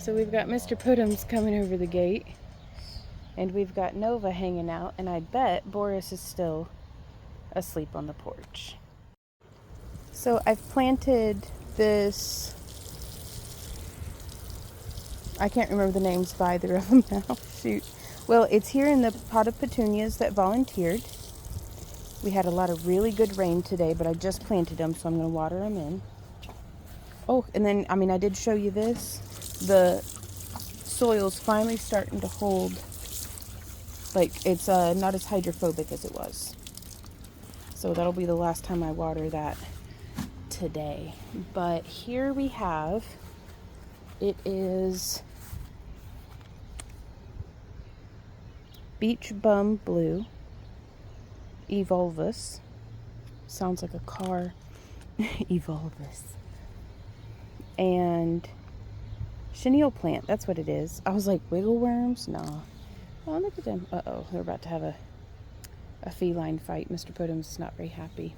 So we've got Mr. Puddums coming over the gate, and we've got Nova hanging out, and I bet Boris is still asleep on the porch. So I've planted this, I can't remember the names of either of them now, shoot. Well, it's here in the pot of petunias that volunteered. We had a lot of really good rain today, but I just planted them, so I'm going to water them in. Oh, and then, I mean, I did show you this. The soil's finally starting to hold, like, it's not as hydrophobic as it was. So that'll be the last time I water that today. But here we have, it is Beach Bum Blue, Evolvus, sounds like a car, Evolvus, and chenille plant, that's what it is. I was like, wiggle worms? No. Oh, look at them. Uh-oh, they're about to have a feline fight. Mr. Puddum's not very happy.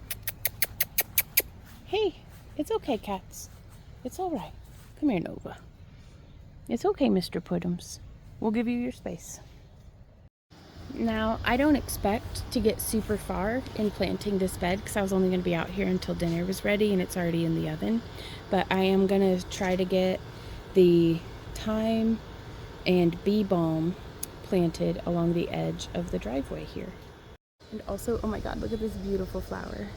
Hey, it's okay, cats. It's all right. Come here, Nova. It's okay, Mr. Puddums. We'll give you your space. Now, I don't expect to get super far in planting this bed because I was only going to be out here until dinner was ready and it's already in the oven. But I am going to try to get the thyme and bee balm planted along the edge of the driveway here. And also, oh my god, look at this beautiful flower.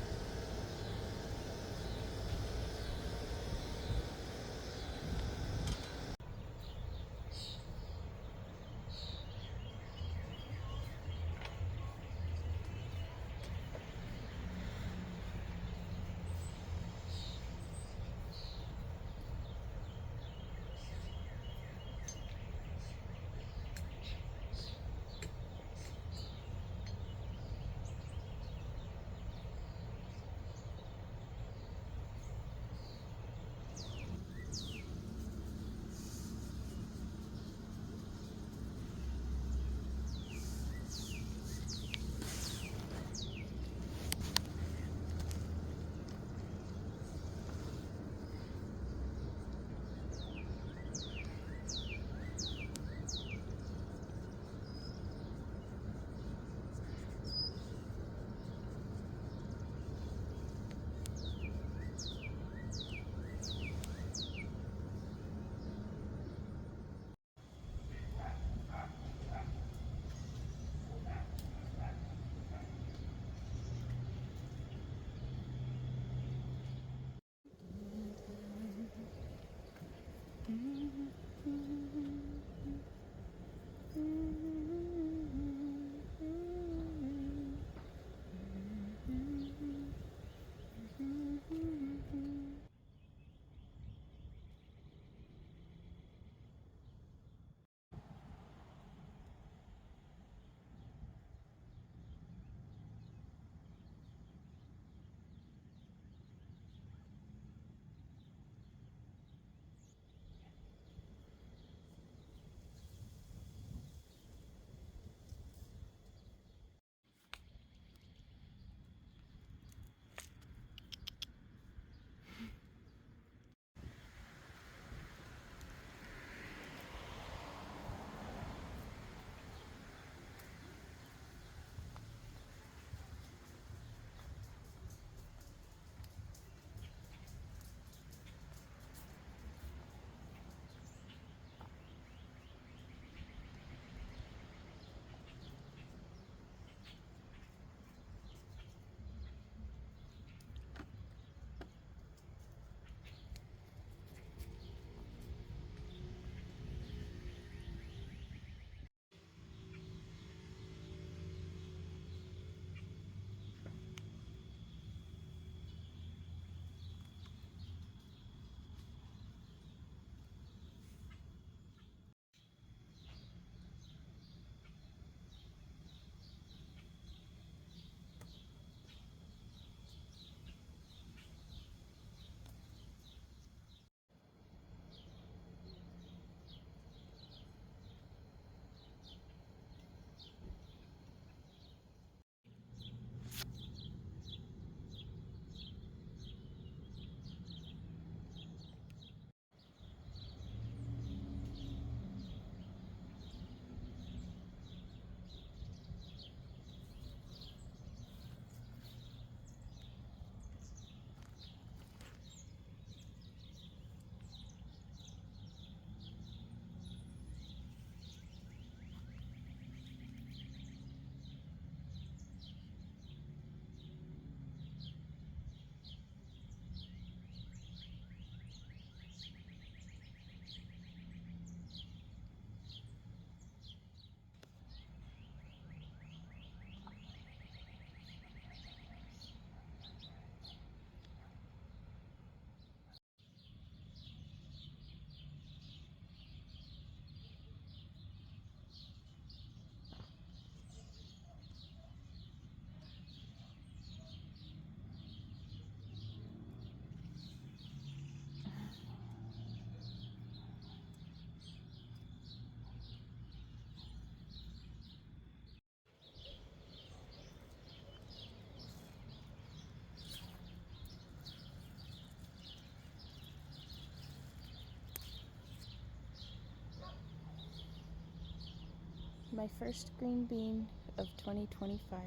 My first green bean of 2025.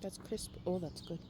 That's crisp. Oh, that's good.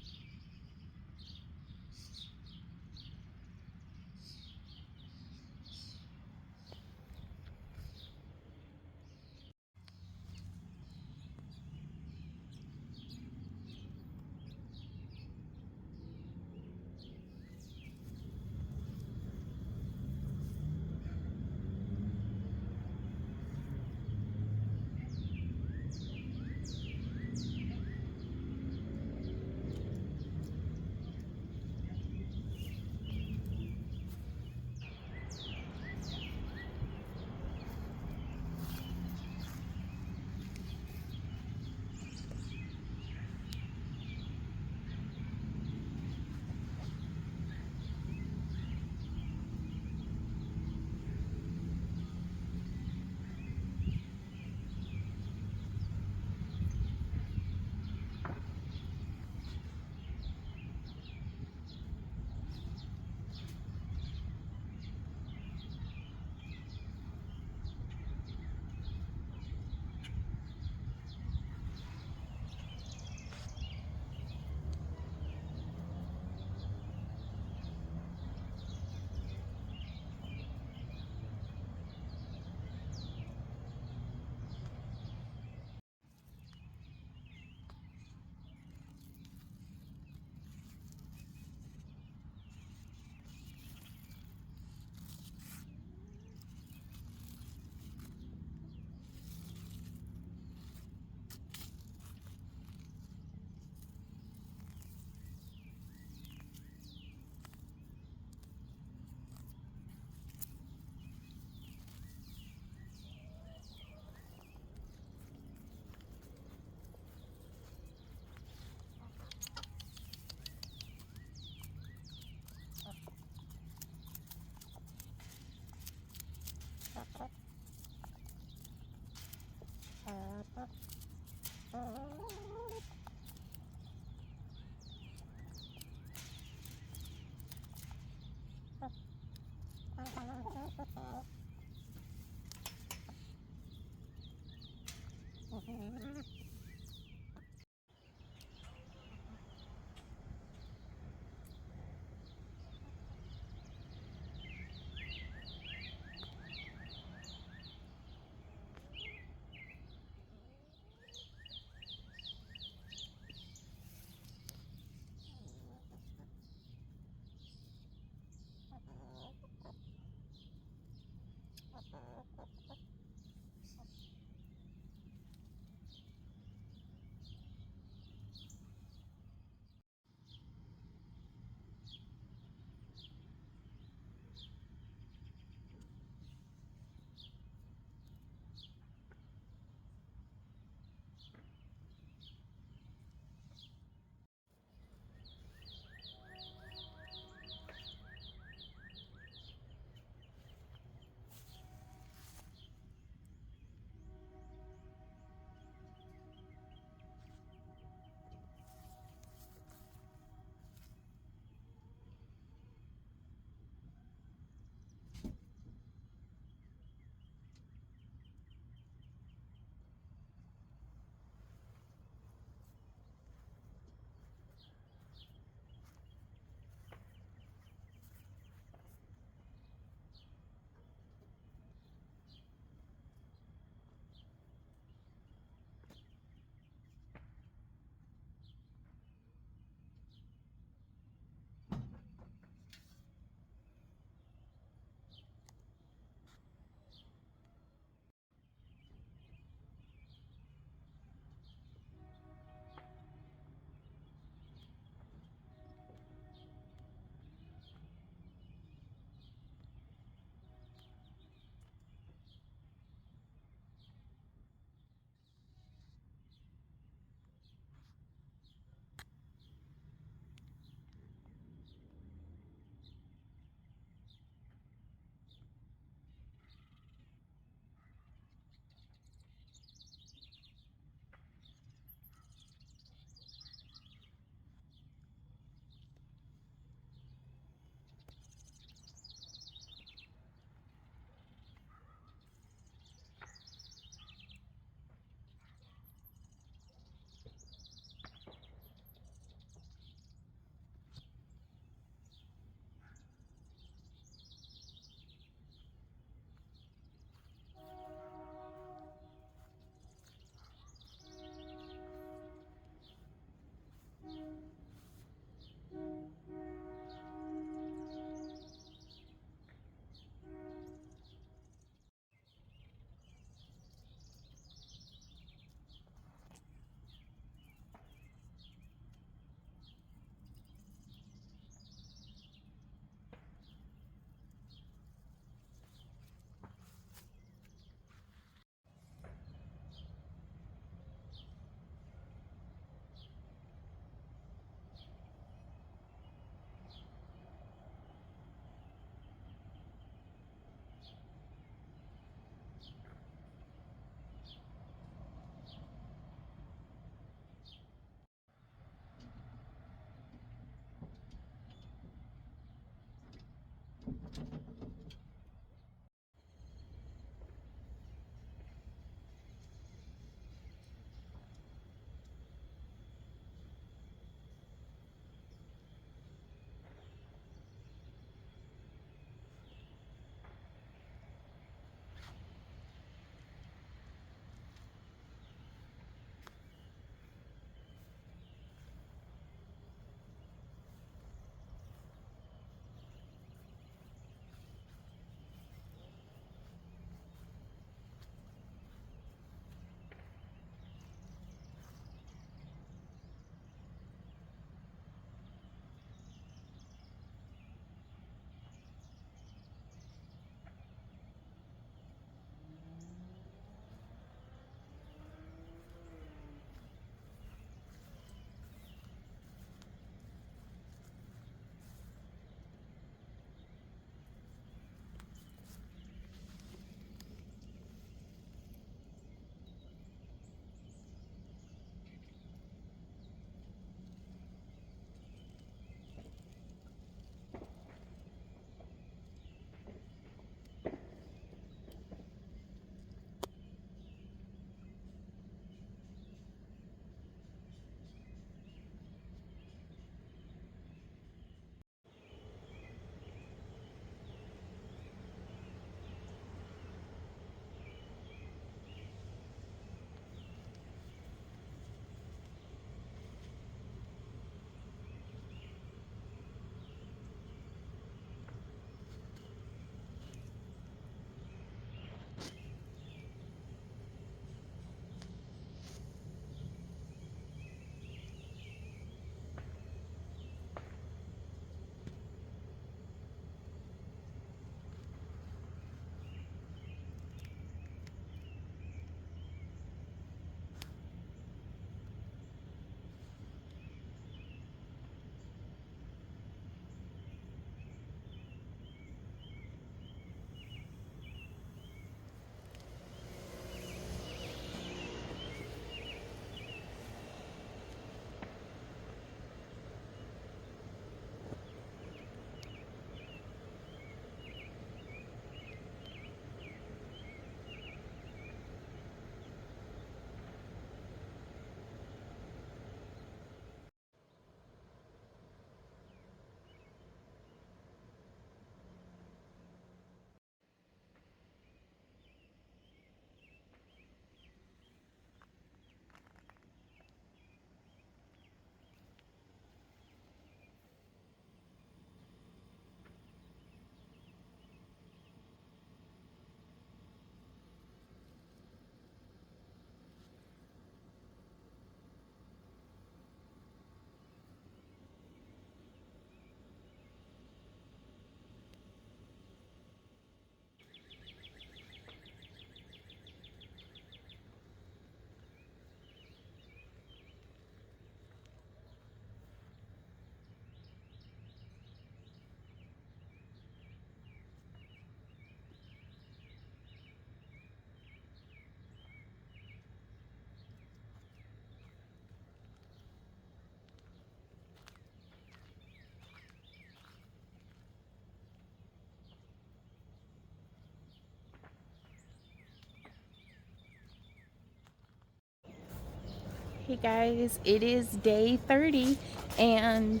Hey guys, it is day 30 and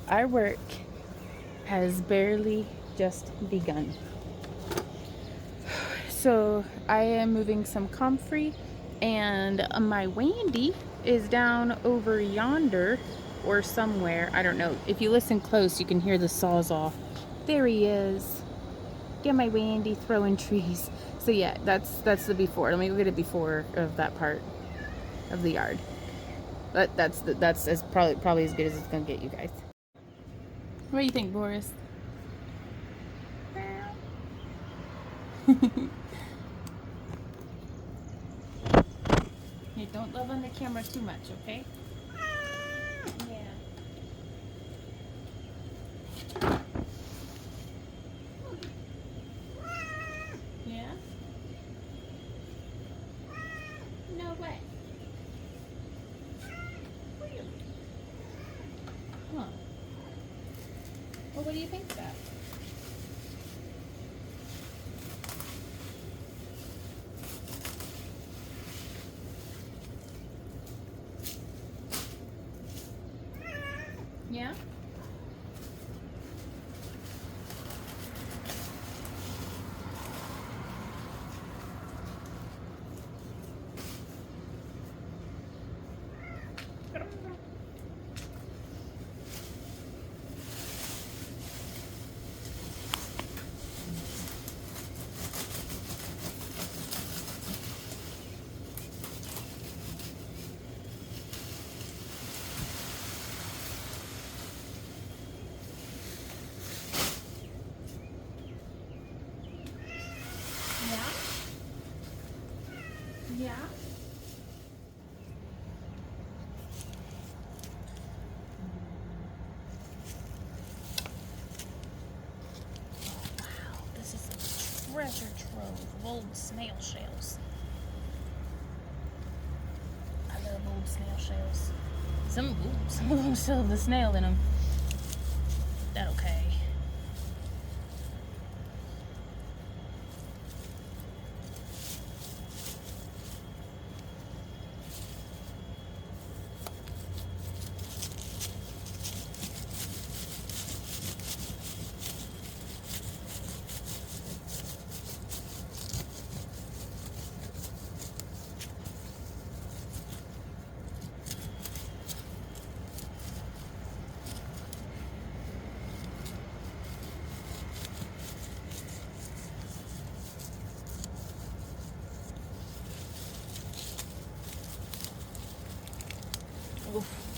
our work has barely just begun. So I am moving some comfrey and my Wandy is down over yonder or somewhere. I don't know. If you listen close, you can hear the sawzall. There he is. Get my Wandy throwing trees. So yeah, that's the before. Let me go get a before of that part of the yard. That's as probably as good as it's gonna get, you guys. What do you think, Boris? Hey, don't love on the camera too much, okay? Yeah. Yeah? No way. Really? Huh. Well, what do you think of that? Yeah? Yeah? Wow, this is a treasure trove of old snail shells. I love old snail shells. Some of them still have the snail in them. That okay. Oof.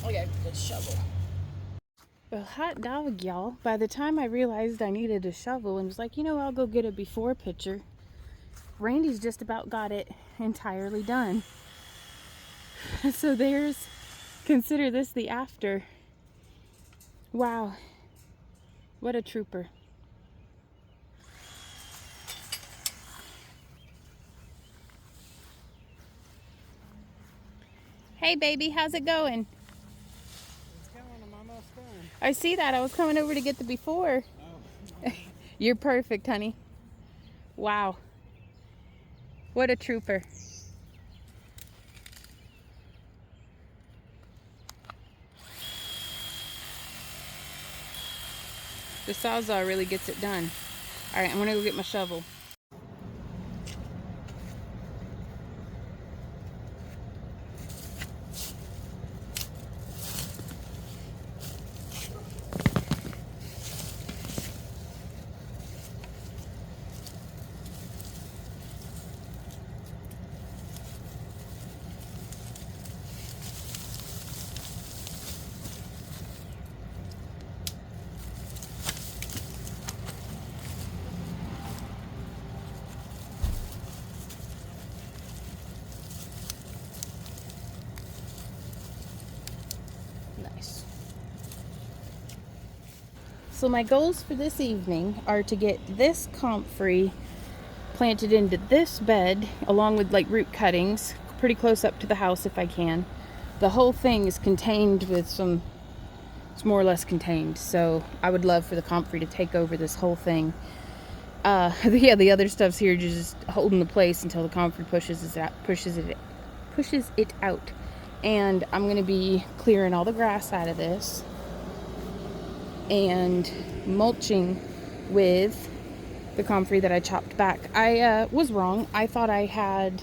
I got a good shovel. Well, hot dog, y'all. By the time I realized I needed a shovel and was like, you know, I'll go get a before picture, Randy's just about got it entirely done. So consider this the after. Wow. What a trooper. Hey, baby, how's it going? It's going. I'm almost done. I see that. I was coming over to get the before. Oh. You're perfect, honey. Wow. What a trooper. The Sawzall really gets it done. All right, I'm gonna go get my shovel. So my goals for this evening are to get this comfrey planted into this bed along with like root cuttings pretty close up to the house if I can. The whole thing is contained with some, it's more or less contained, so I would love for the comfrey to take over this whole thing. Yeah, the other stuff's here just holding the place until the comfrey pushes it out. And I'm going to be clearing all the grass out of this and mulching with the comfrey that I chopped back. I was wrong. I thought I had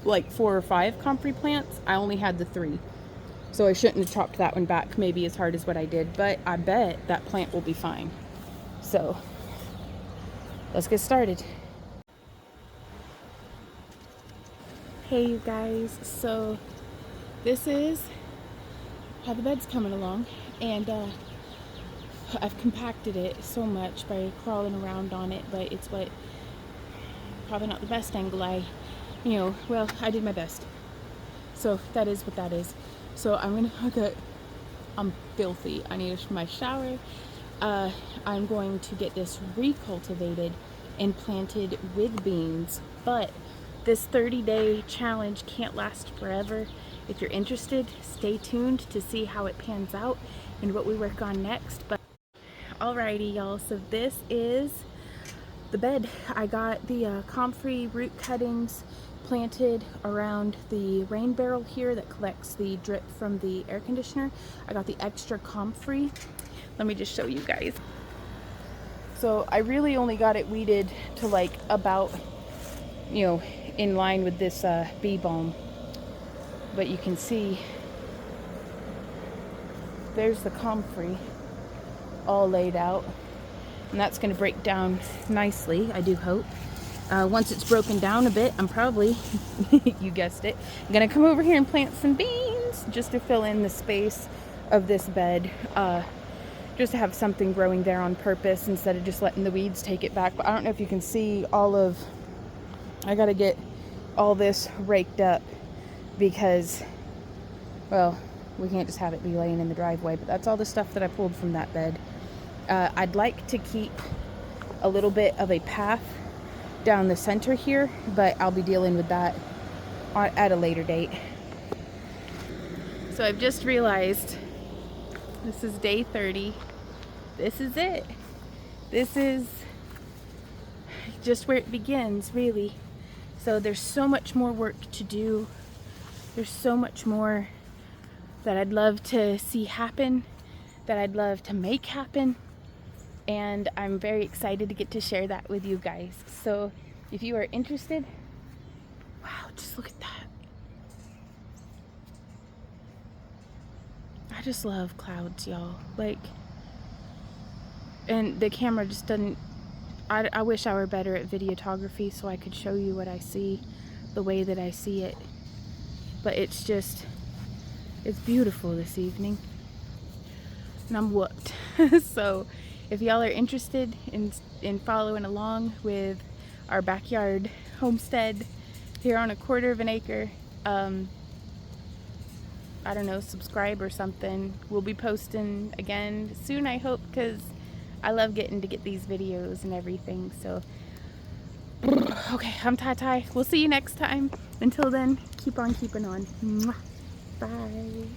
like 4 or 5 comfrey plants. I only had the 3. So I shouldn't have chopped that one back maybe as hard as what I did, but I bet that plant will be fine. So let's get started. Hey you guys, so this is how the bed's coming along, and I've compacted it so much by crawling around on it, but it's probably not the best angle. I did my best. So that is what that is. So I'm filthy. I need my shower. I'm going to get this recultivated and planted with beans, but this 30-day challenge can't last forever. If you're interested, stay tuned to see how it pans out and what we work on next. But alrighty y'all, so this is the bed. I got the comfrey root cuttings planted around the rain barrel here that collects the drip from the air conditioner. I got the extra comfrey. Let me just show you guys. So I really only got it weeded to like about, in line with this bee balm. But you can see there's the comfrey all laid out. And that's going to break down nicely, I do hope. Once it's broken down a bit, I'm probably, you guessed it, I'm going to come over here and plant some beans just to fill in the space of this bed. Just to have something growing there on purpose instead of just letting the weeds take it back. But I don't know if you can see I got to get all this raked up because, well, we can't just have it be laying in the driveway. But that's all the stuff that I pulled from that bed. I'd like to keep a little bit of a path down the center here, but I'll be dealing with that at a later date. So I've just realized this is day 30. This is it. This is just where it begins, really. So there's so much more work to do. There's so much more that I'd love to see happen, that I'd love to make happen. And I'm very excited to get to share that with you guys. So if you are interested, wow, just look at that. I just love clouds, y'all. Like, and the camera just doesn't, I wish I were better at videography so I could show you what I see the way that I see it. But it's beautiful this evening. And I'm whooped. So if y'all are interested in following along with our backyard homestead here on 1/4 acre, I don't know, subscribe or something. We'll be posting again soon, I hope, because I love getting to get these videos and everything. So, okay, I'm Ty. We'll see you next time. Until then, keep on keeping on. Mwah. Bye.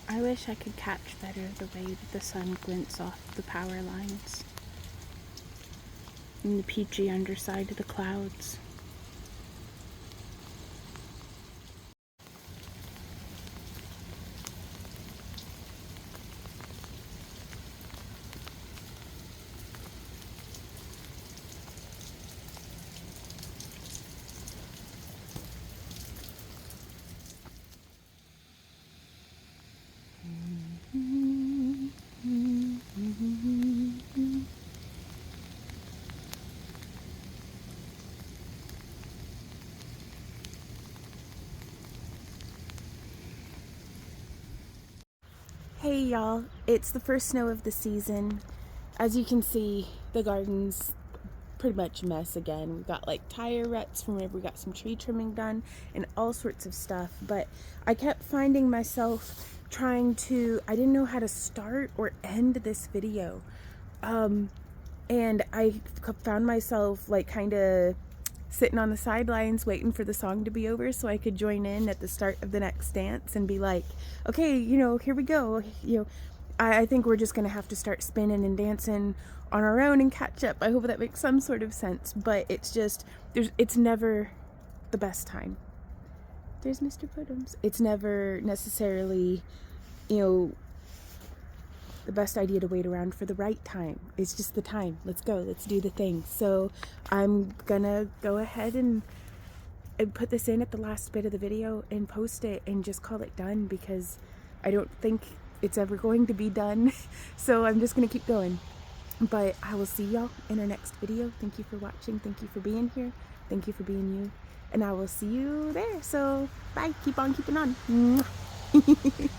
I wish I could catch better the way that the sun glints off the power lines and the peachy underside of the clouds. Hey y'all, it's the first snow of the season. As you can see, the garden's pretty much a mess again. We've got like tire ruts from whenever we got some tree trimming done and all sorts of stuff, but I kept finding myself trying to, I didn't know how to start or end this video. And I found myself like kind of sitting on the sidelines waiting for the song to be over so I could join in at the start of the next dance and be like, okay, you know, here we go. You know, I think we're just gonna have to start spinning and dancing on our own and catch up. I hope that makes some sort of sense, but it's just, it's never the best time. There's Mr. Putums. It's never necessarily, you know, the best idea to wait around for the right time. It's just the time. Let's go. Let's do the thing. So I'm gonna go ahead and put this in at the last bit of the video and post it and just call it done, because I don't think it's ever going to be done. So I'm just gonna keep going. But I will see y'all in our next video. Thank you for watching. Thank you for being here. Thank you for being you. And I will see you there. So bye. Keep on keeping on.